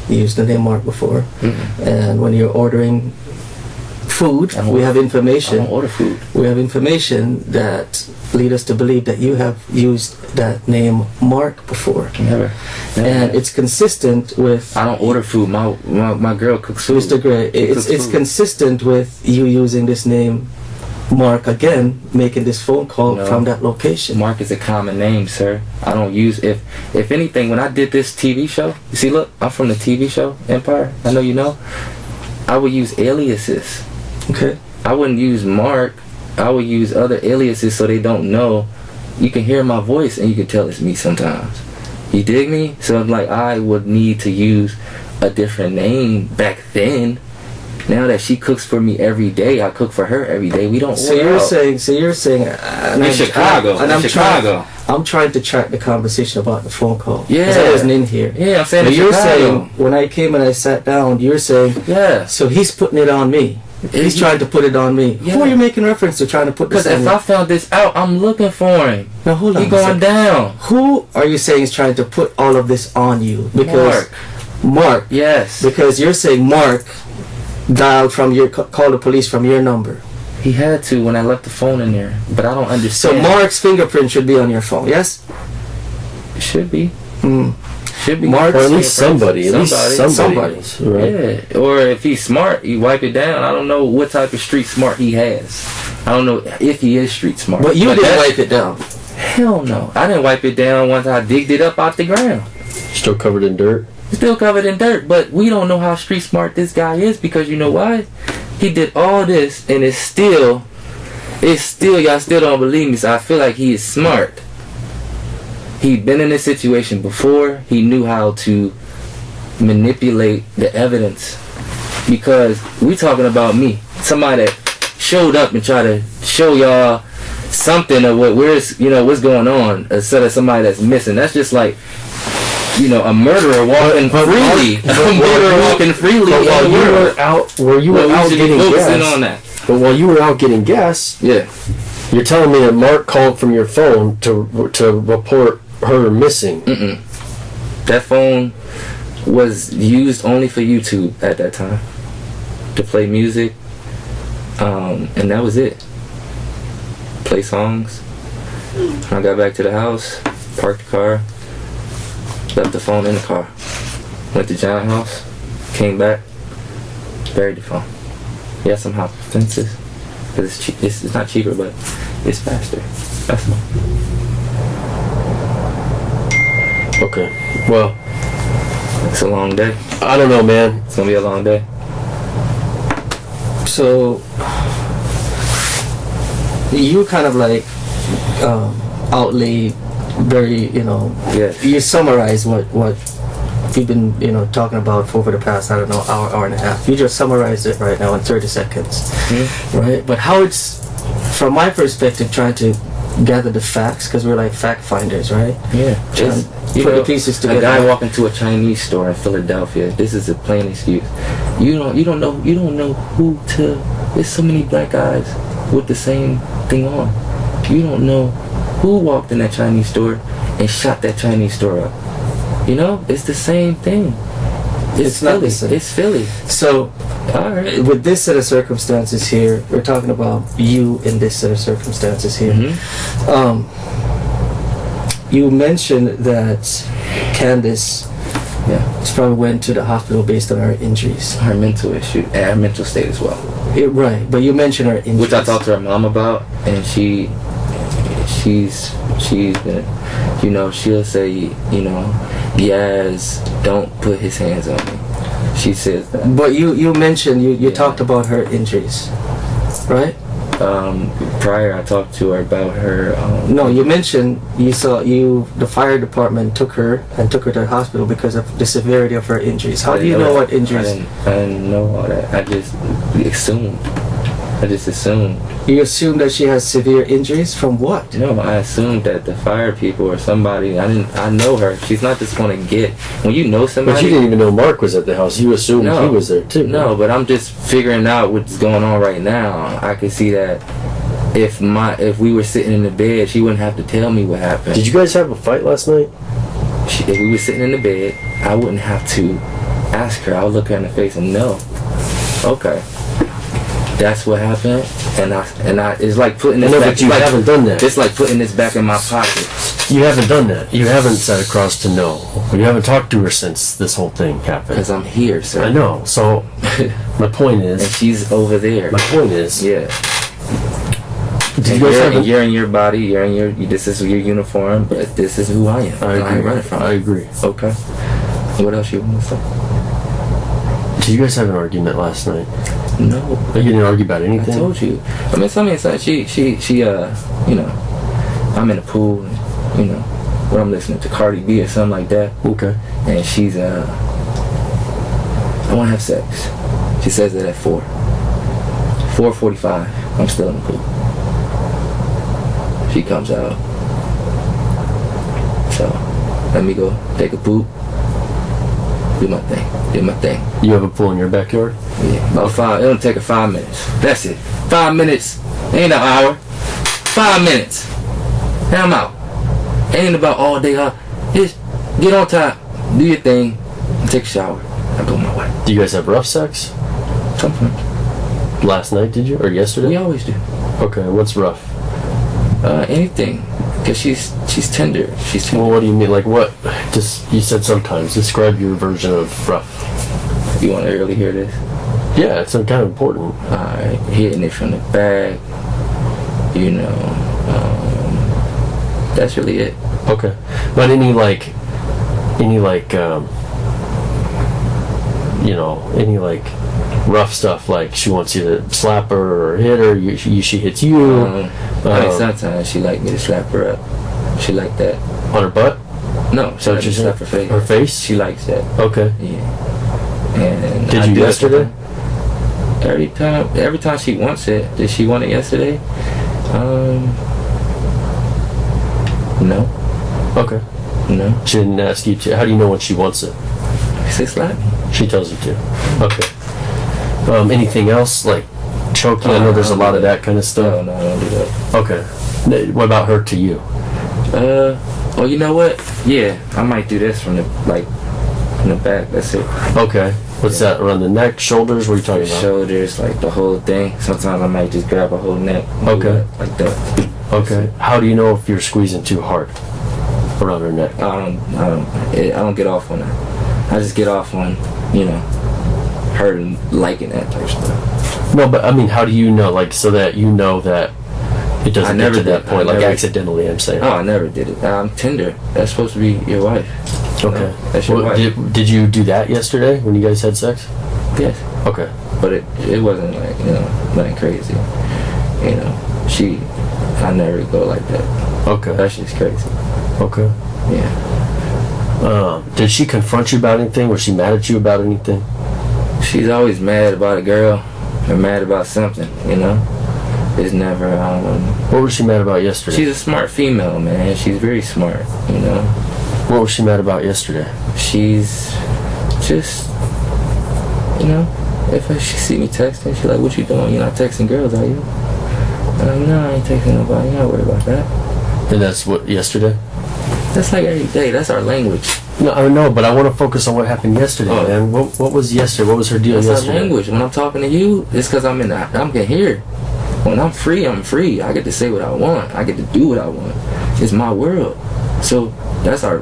you use the name Mark before. Mm-hmm. And when you're ordering food, we have I information. don't order food. We have information that lead us to believe that you have used that name Mark before. Never. And it's consistent with... I don't order food. My girl cooks food. Mr. Gray, it's consistent with you using this name Mark again, making this phone call from that location. Mark is a common name, sir. I don't use... If anything, when I did this TV show, you see, look, I'm from the TV show Empire. I know you know. I would use aliases. Okay. I wouldn't use Mark. I would use other aliases so they don't know. You can hear my voice and you can tell it's me sometimes. You dig me? So I'm like, I would need to use a different name back then. Now that she cooks for me every day, I cook for her every day. We don't. So you're saying, in Chicago. I'm trying to track the conversation about the phone call. Yeah. Because I wasn't in here. Yeah, I'm saying. But you're saying when I came and I sat down, you're saying, yeah. So he's putting it on me. He's trying to put it on me. Yeah. Who are you making reference to trying to put this on me? Because if I found this out, I'm looking for him. Now hold on. He going down. Who are you saying is trying to put all of this on you? Because Mark. Yes. Because you're saying Mark dialed from your call the police from your number. He had to when I left the phone in there, but I don't understand. So Mark's fingerprint should be on your phone. Yes. It should be. Should be. Mark, or at least somebody. Right? Yeah. Or if he's smart, you wipe it down. I don't know what type of street smart he has. I don't know if he is street smart. But you didn't wipe it down. Hell no. I didn't wipe it down once I digged it up out the ground. Still covered in dirt? Still covered in dirt. But we don't know how street smart this guy is because you know why? He did all this and it's still, y'all still don't believe me. So I feel like he is smart. He'd been in this situation before. He knew how to manipulate the evidence. Because we talking about me. Somebody that showed up and tried to show y'all something of what's going on instead of somebody that's missing. That's just like, a murderer walking freely. But while you were out getting gas. On that. But while you were out getting gas, yeah, you're telling me that Mark called from your phone to report her missing. That phone was used only for YouTube at that time to play music, and that was it. Play songs. When I got back to the house, parked the car, left the phone in the car, went to John's house, came back, buried the phone. Yeah, some house fences, because it's cheap. It's not cheaper, but it's faster. That's all. Okay. Well, it's a long day. I don't know, man. It's gonna be a long day. So you kind of like outlay very, Yes. You summarize what you've been, talking about for over the past, I don't know, hour and a half. You just summarize it right now in 30 seconds, right? But how it's, from my perspective, trying to gather the facts, because we're like fact finders, right? Yeah. Put the pieces together. A guy walking to a Chinese store in Philadelphia. This is a plain excuse. You don't know who to. There's so many black guys with the same thing on. You don't know who walked in that Chinese store and shot that Chinese store up. It's the same thing. It's not Philly. the same. It's Philly. So, all right. With this set of circumstances here, we're talking about you in this set of circumstances here. You mentioned that Candace probably went to the hospital based on her injuries. Her mental issue and her mental state as well. Right, but you mentioned her injuries. Which I talked to her mom about, and she's been, she'll say, Yaz, don't put his hands on me. She says that. But you mentioned, you talked about her injuries, right? Prior, I talked to her about her. No, you mentioned the fire department took her to the hospital because of the severity of her injuries. How do you know what injuries? I didn't know all that. I just assumed. You assumed that she has severe injuries from what? No, I assumed that the fire people or somebody. I know her. She's not just gonna get when you know somebody. But you didn't even know Mark was at the house. You assumed he was there too. No, but I'm just figuring out what's going on right now. I can see that if we were sitting in the bed, she wouldn't have to tell me what happened. Did you guys have a fight last night? If we were sitting in the bed, I wouldn't have to ask her. I would look her in the face and know. Okay. That's what happened, and I it's like putting this back. But you haven't done that. It's like putting this back in my pocket. You haven't done that. You haven't sat across to know. You haven't talked to her since this whole thing happened. Because I'm here, sir. I know. So my point is, and she's over there. My point is, yeah. You're in your body. You're in your. This is your uniform, but this is who I am. I ain't running from. I agree. Okay. What else you want to say? Did you guys have an argument last night? No. You didn't argue about anything? I told you. I mean, she, you know, I'm in the pool, and, you know, where I'm listening to Cardi B or something like that. Okay. And she's, I want to have sex. She says that at 4:45, I'm still in the pool. She comes out. So, let me go take a poop. Do my thing. You have a pool in your backyard? Yeah, about 5. It'll take her 5 minutes. That's it. 5 minutes. Ain't an hour. 5 minutes. And I'm out. Ain't about all day. Just get on top, do your thing, and take a shower. I go my way. Do you guys have rough sex? Sometimes. Last night, did you? Or yesterday? We always do. Okay, what's rough? Anything. Because she's tender. She's tender. Well, what do you mean? Like what? Just, you said sometimes. Describe your version of rough. You want to really hear this? Yeah, it's kind of important. Alright, hitting it from the back. You know, that's really it. Okay. But any rough stuff, like she wants you to slap her or hit her, she hits you. I mean, sometimes she like me to slap her up. She like that. On her butt? No, she likes to slap her face. Her face? She likes that. Okay. Yeah. And did you yesterday? Every time she wants it. Did she want it yesterday? No. Okay. No. She didn't ask you to. How do you know when she wants it? She says slap me. She tells you to. Okay. Anything else, like choking? I know there's a lot of that kind of stuff. No, I don't do that. Okay. What about her to you? Well, you know what? Yeah, I might do this from the back. That's it. Okay. What's that? Around the neck, shoulders? What are you talking about? Shoulders, like the whole thing. Sometimes I might just grab a whole neck. Okay. Like that. Okay. How do you know if you're squeezing too hard around her neck? I don't get off on that. I just get off on, you know, her liking that type of stuff. No, but I mean, how do you know? Like, so that you know that it doesn't get to that point, like accidentally, I'm saying. Oh, I never did it. I'm tender. That's supposed to be your wife. Okay. That's your wife. Did you do that yesterday when you guys had sex? Yes. Okay. But it wasn't like, you know, nothing crazy. You know, I never go like that. Okay. That's just crazy. Okay. Yeah. Did she confront you about anything? Was she mad at you about anything? She's always mad about a girl or mad about something, you know? It's never, What was she mad about yesterday? She's a smart female, man. She's very smart, you know? What was she mad about yesterday? She's just, you know, if she see me texting, she's like, what you doing? You're not texting girls, are you? I'm like, no, I ain't texting nobody. You're not worried about that. And that's what, yesterday? That's like every day. That's our language. No, I know, but I want to focus on what happened yesterday, man. What was yesterday? What was her deal yesterday? That's our language. When I'm talking to you, it's because I'm getting here. When I'm free, I'm free. I get to say what I want. I get to do what I want. It's my world. So that's our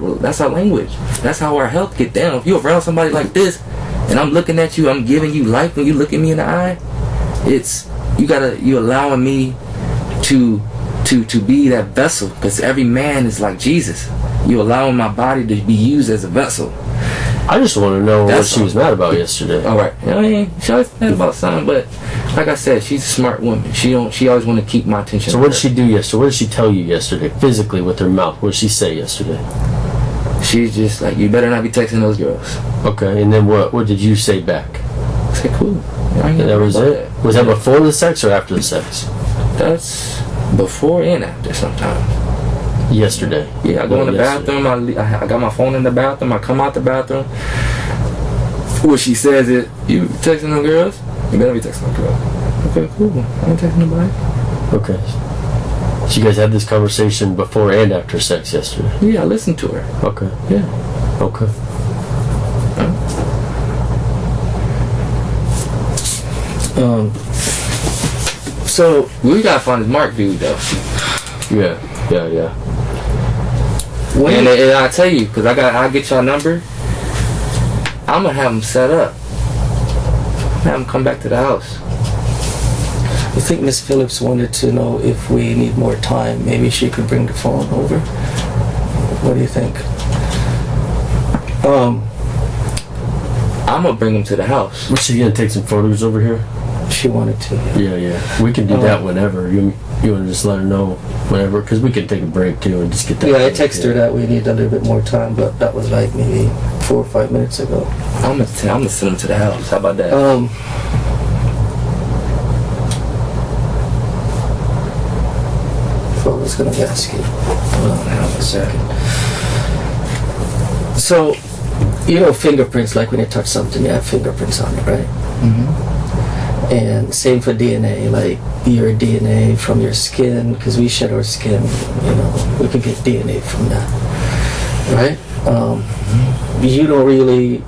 language. That's how our health get down. If you're around somebody like this, and I'm looking at you, I'm giving you life when you look at me in the eye. It's you allowing me to be that vessel, because every man is like Jesus. You allowing my body to be used as a vessel. I just want to know what she was mad about yesterday. All right. I mean, she was mad about something, but Like I said, she's a smart woman. She always want to keep my attention. So what did she do yesterday? What did she tell you yesterday? Physically with her mouth. What did she say yesterday? She's just like, you better not be texting those girls. Okay, and then what did you say back? I said, cool. And that was it? Was that before the sex or after the sex? That's before and after sometimes. Yesterday. Yeah, I go in the Yesterday. bathroom. I got my phone in the bathroom. I come out the bathroom. What she says is, you texting them girls? You better be texting them girls. Okay, cool. I ain't texting nobody. Okay. So you guys had this conversation before and after sex yesterday? Yeah, I listened to her. Okay. Yeah. Okay. So We gotta find this Mark dude though. Yeah. And I tell you, cause I get y'all number. I'm gonna have him set up. Have him come back to the house. I think Miss Phillips wanted to know if we need more time. Maybe she could bring the phone over. What do you think? I'm gonna bring him to the house. Was she gonna take some photos over here? She wanted to. Yeah. We can do that whenever. You want to just let her know whenever, because we can take a break too and just get that. Yeah, I texted her that we need a little bit more time, but that was like maybe 4 or 5 minutes ago. I'm gonna send him to the house. How about that? I was gonna ask you. Hold on a second. So, you know fingerprints, like when you touch something, you have fingerprints on it, right? Mm-hmm. And same for DNA, like your DNA from your skin, because we shed our skin, we can get DNA from that, right? You don't really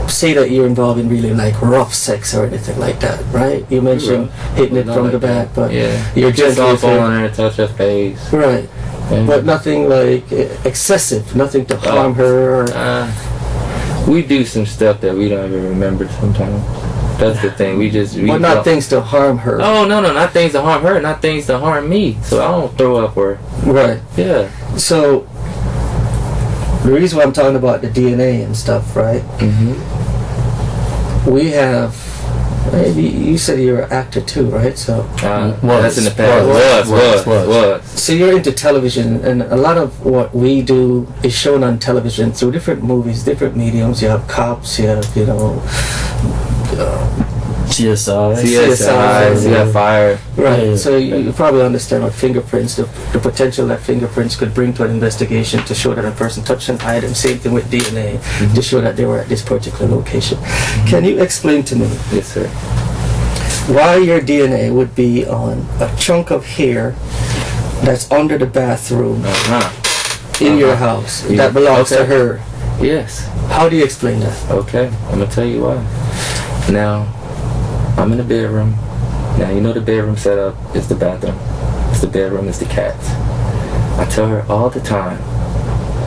say that you're involved in really like rough sex or anything like that, right? You mentioned hitting it from the back, but you're just off on her, touch her face, right? Yeah. But nothing like excessive, nothing to harm her. We do some stuff that we don't even remember sometimes. That's the thing. But not things to harm her. Oh no, not things to harm her, not things to harm me. So I don't throw up or. Right. Yeah. So the reason why I'm talking about the DNA and stuff, right? Mm-hmm. We have. You said you're an actor too, right? So that's in the past. Was. So you're into television, and a lot of what we do is shown on television through different movies, different mediums. You have cops, you have CSI, fire. Right. Yeah. So you probably understand what fingerprints, the potential that fingerprints could bring to an investigation to show that a person touched an item. Same thing with DNA, to show that they were at this particular location. Can you explain to me? Yes, sir. Why your DNA would be on a chunk of hair that's under the bathroom in your house that belongs to her? Yes. How do you explain that? Okay, I'm gonna tell you why. Now, I'm in the bedroom. Now, you know the bedroom setup is the bathroom. It's the bedroom, it's the cats. I tell her all the time,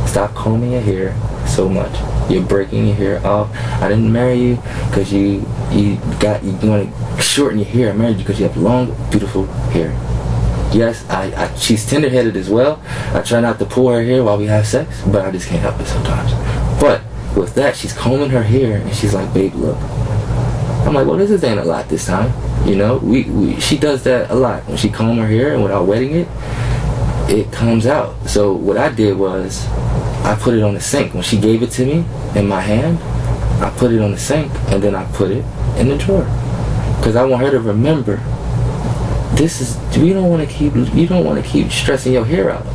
stop combing your hair so much. You're breaking your hair off. I didn't marry you because you want to shorten your hair. I married you because you have long, beautiful hair. Yes, she's tender-headed as well. I try not to pull her hair while we have sex, but I just can't help it sometimes. But with that, she's combing her hair and she's like, babe, look. I'm like, well, this ain't a lot this time. She does that a lot. When she comb her hair and without wetting it, it comes out. So what I did was, I put it on the sink. When she gave it to me in my hand, I put it on the sink and then I put it in the drawer. Because I want her to remember, you don't want to keep stressing your hair out.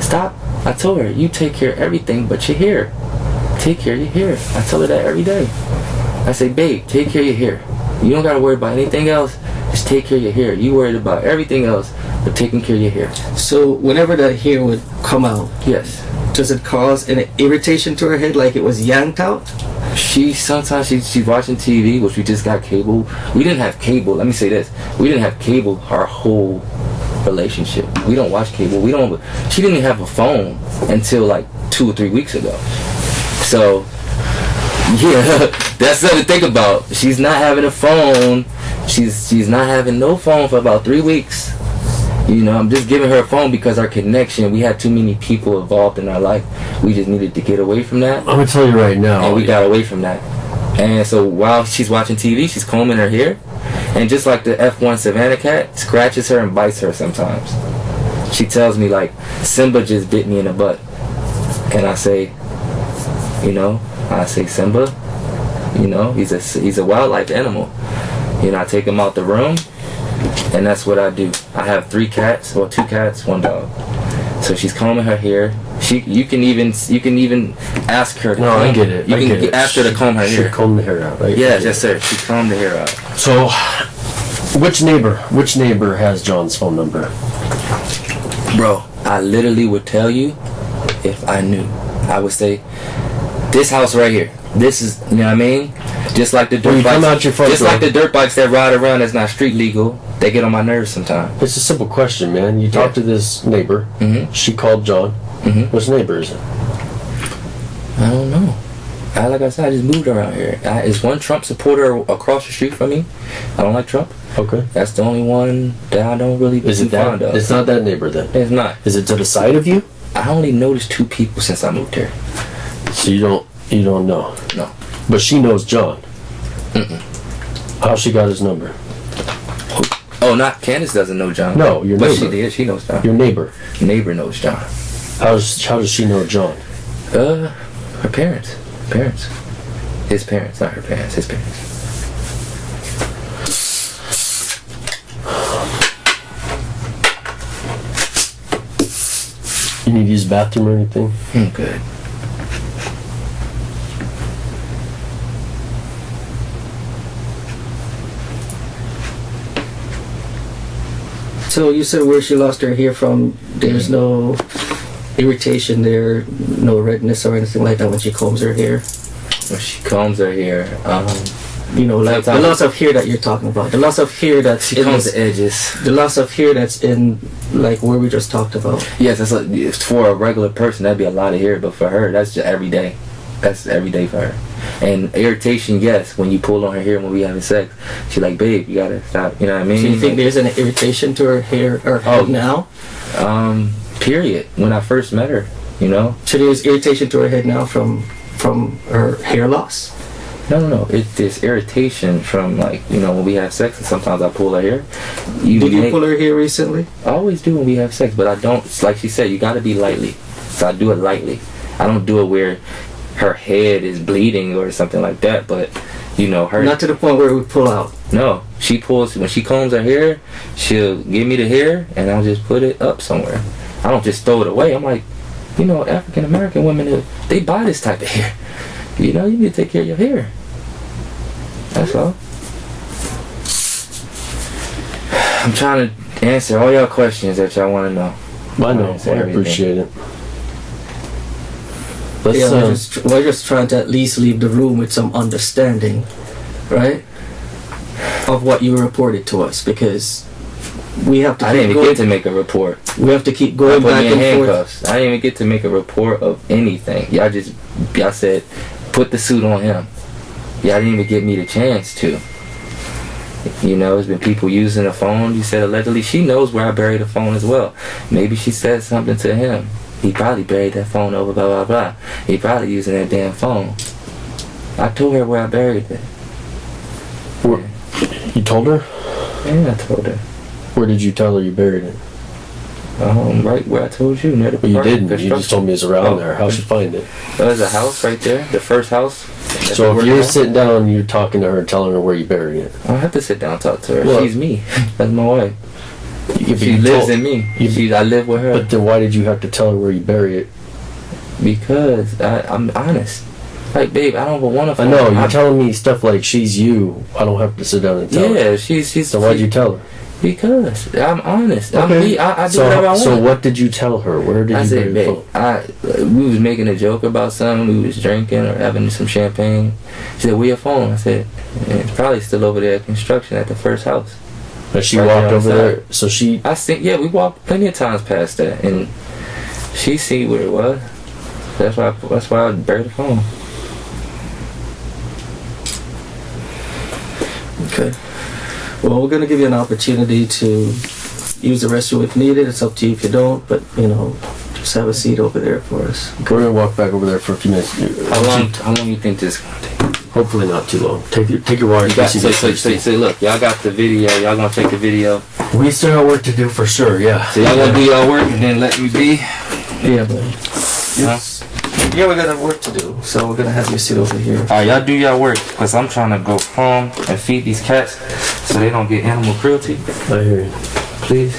Stop. I told her, you take care of everything but your hair. Take care of your hair. I tell her that every day. I say, babe, take care of your hair. You don't got to worry about anything else. Just take care of your hair. You worried about everything else, but taking care of your hair. So whenever that hair would come out, yes, does it cause an irritation to her head, like it was yanked out? Sometimes she's watching TV, which we just got cable. We didn't have cable. Let me say this: we didn't have cable our whole relationship. We don't watch cable. She didn't have a phone until like 2 or 3 weeks ago. So. Yeah, that's something to think about. She's not having a phone. She's not having no phone for about 3 weeks. I'm just giving her a phone because our connection, we had too many people involved in our life. We just needed to get away from that. I'm going to tell you right now. And we got away from that. And so while she's watching TV, she's combing her hair. And just like the F1 Savannah cat, scratches her and bites her sometimes. She tells me, like, Simba just bit me in the butt. And I say, Simba, he's a wildlife animal. I take him out the room, and that's what I do. I have 3 cats, or 2 cats, 1 dog. So she's combing her hair. You can even ask her to comb. I get it. You can ask her to comb her hair. She combed the hair out, right? Yes, sir. She combed the hair out. So, which neighbor has John's phone number? Bro, I literally would tell you if I knew. I would say, this house right here. This is, you know what I mean? Just like the dirt bikes. Like the dirt bikes that ride around that's not street legal. They get on my nerves sometimes. It's a simple question, man. You talk to this neighbor. Mm-hmm. She called John. Mm-hmm. Which neighbor is it? I don't know. Like I said, I just moved around here. Is one Trump supporter across the street from me? I don't like Trump. Okay. That's the only one that I don't really be fond of. It's not that neighbor then? It's not. Is it to the side of you? I only noticed 2 people since I moved here. So you don't know? No. But she knows John? Mm-mm. How she got his number? Oh, not Candace doesn't know John. No, your neighbor. But she did. She knows John. Your neighbor. Neighbor knows John. How does she know John? Her parents. His parents, not her parents. His parents. You need to use the bathroom or anything? I'm good. So you said where she lost her hair from, there's no irritation there, no redness or anything like that when she combs her hair? When she combs her hair, like the loss of hair that you're talking about. The loss of hair that's she combs the edges. The loss of hair that's in, like, where we just talked about. Yes, for a regular person, that'd be a lot of hair, but for her, that's just every day. That's every day for her. And irritation, yes, when you pull on her hair when we having sex, she's like, babe, you gotta stop. You know what I mean? So you think there's an irritation to her hair or head now? Period. When I first met her, So there's irritation to her head now from her hair loss? No. It's irritation from, like, when we have sex, and sometimes I pull her hair. Did you pull her hair recently? I always do when we have sex, but I don't, like she said, you gotta be lightly. So I do it lightly. I don't do it where her head is bleeding or something like that, but her, not to the point where we pull out. No, she pulls when she combs her hair. She'll give me the hair, and I'll just put it up somewhere. I don't just throw it away. I'm like, African American women, they buy this type of hair. You need to take care of your hair. That's all. I'm trying to answer all y'all questions that y'all want to know. I know. I appreciate it. We're just trying to at least leave the room with some understanding, right, of what you reported to us, because we have to. I didn't even get to make a report. We have to keep going back and forth. I didn't even get to make a report of anything. Y'all said, put the suit on him. Y'all didn't even give me the chance to. There's been people using the phone. You said allegedly. She knows where I buried the phone as well. Maybe she said something to him. He probably buried that phone over blah blah blah. He probably using that damn phone. I told her where I buried it. You told her? Yeah, I told her. Where did you tell her you buried it? Right where I told you, near the park. You didn't. You just told me it's around there. How'd she find it? There's a house right there. The first house. So if you're sitting down and you're talking to her, telling her where you buried it. I don't have to sit down and talk to her. Well, she's me. That's my wife. She lives in me. I live with her. But then why did you have to tell her where you bury it? Because I'm honest. Like, babe, I don't want to. I know you're telling me stuff like she's you. I don't have to sit down and tell her. Yeah, she's. So why'd you tell her? Because I'm honest. Okay. I'm me. I do whatever I want. So what did you tell her? Where did you bury the phone? We was making a joke about something. We was drinking or having some champagne. She said, "Where your phone?" I said, "It's probably still over there at construction at the first house." But she walked over there, so she... I think, yeah, we walked plenty of times past that, and she see where it was. That's why I buried the phone. Okay. Well, we're going to give you an opportunity to use the restroom if needed. It's up to you if you don't, but, just have a seat over there for us. Okay. We're going to walk back over there for a few minutes. How long you think this is going to take? Hopefully not too long. Take your water. You got, say, look, y'all got the video. Y'all gonna check the video. We still got work to do for sure. Yeah. So y'all gonna do y'all work and then let me be. Yeah, buddy. Yeah, we got work to do, so we're gonna have you sit over here. Alright, y'all do y'all work, cause I'm trying to go home and feed these cats so they don't get animal cruelty. I hear you. Please.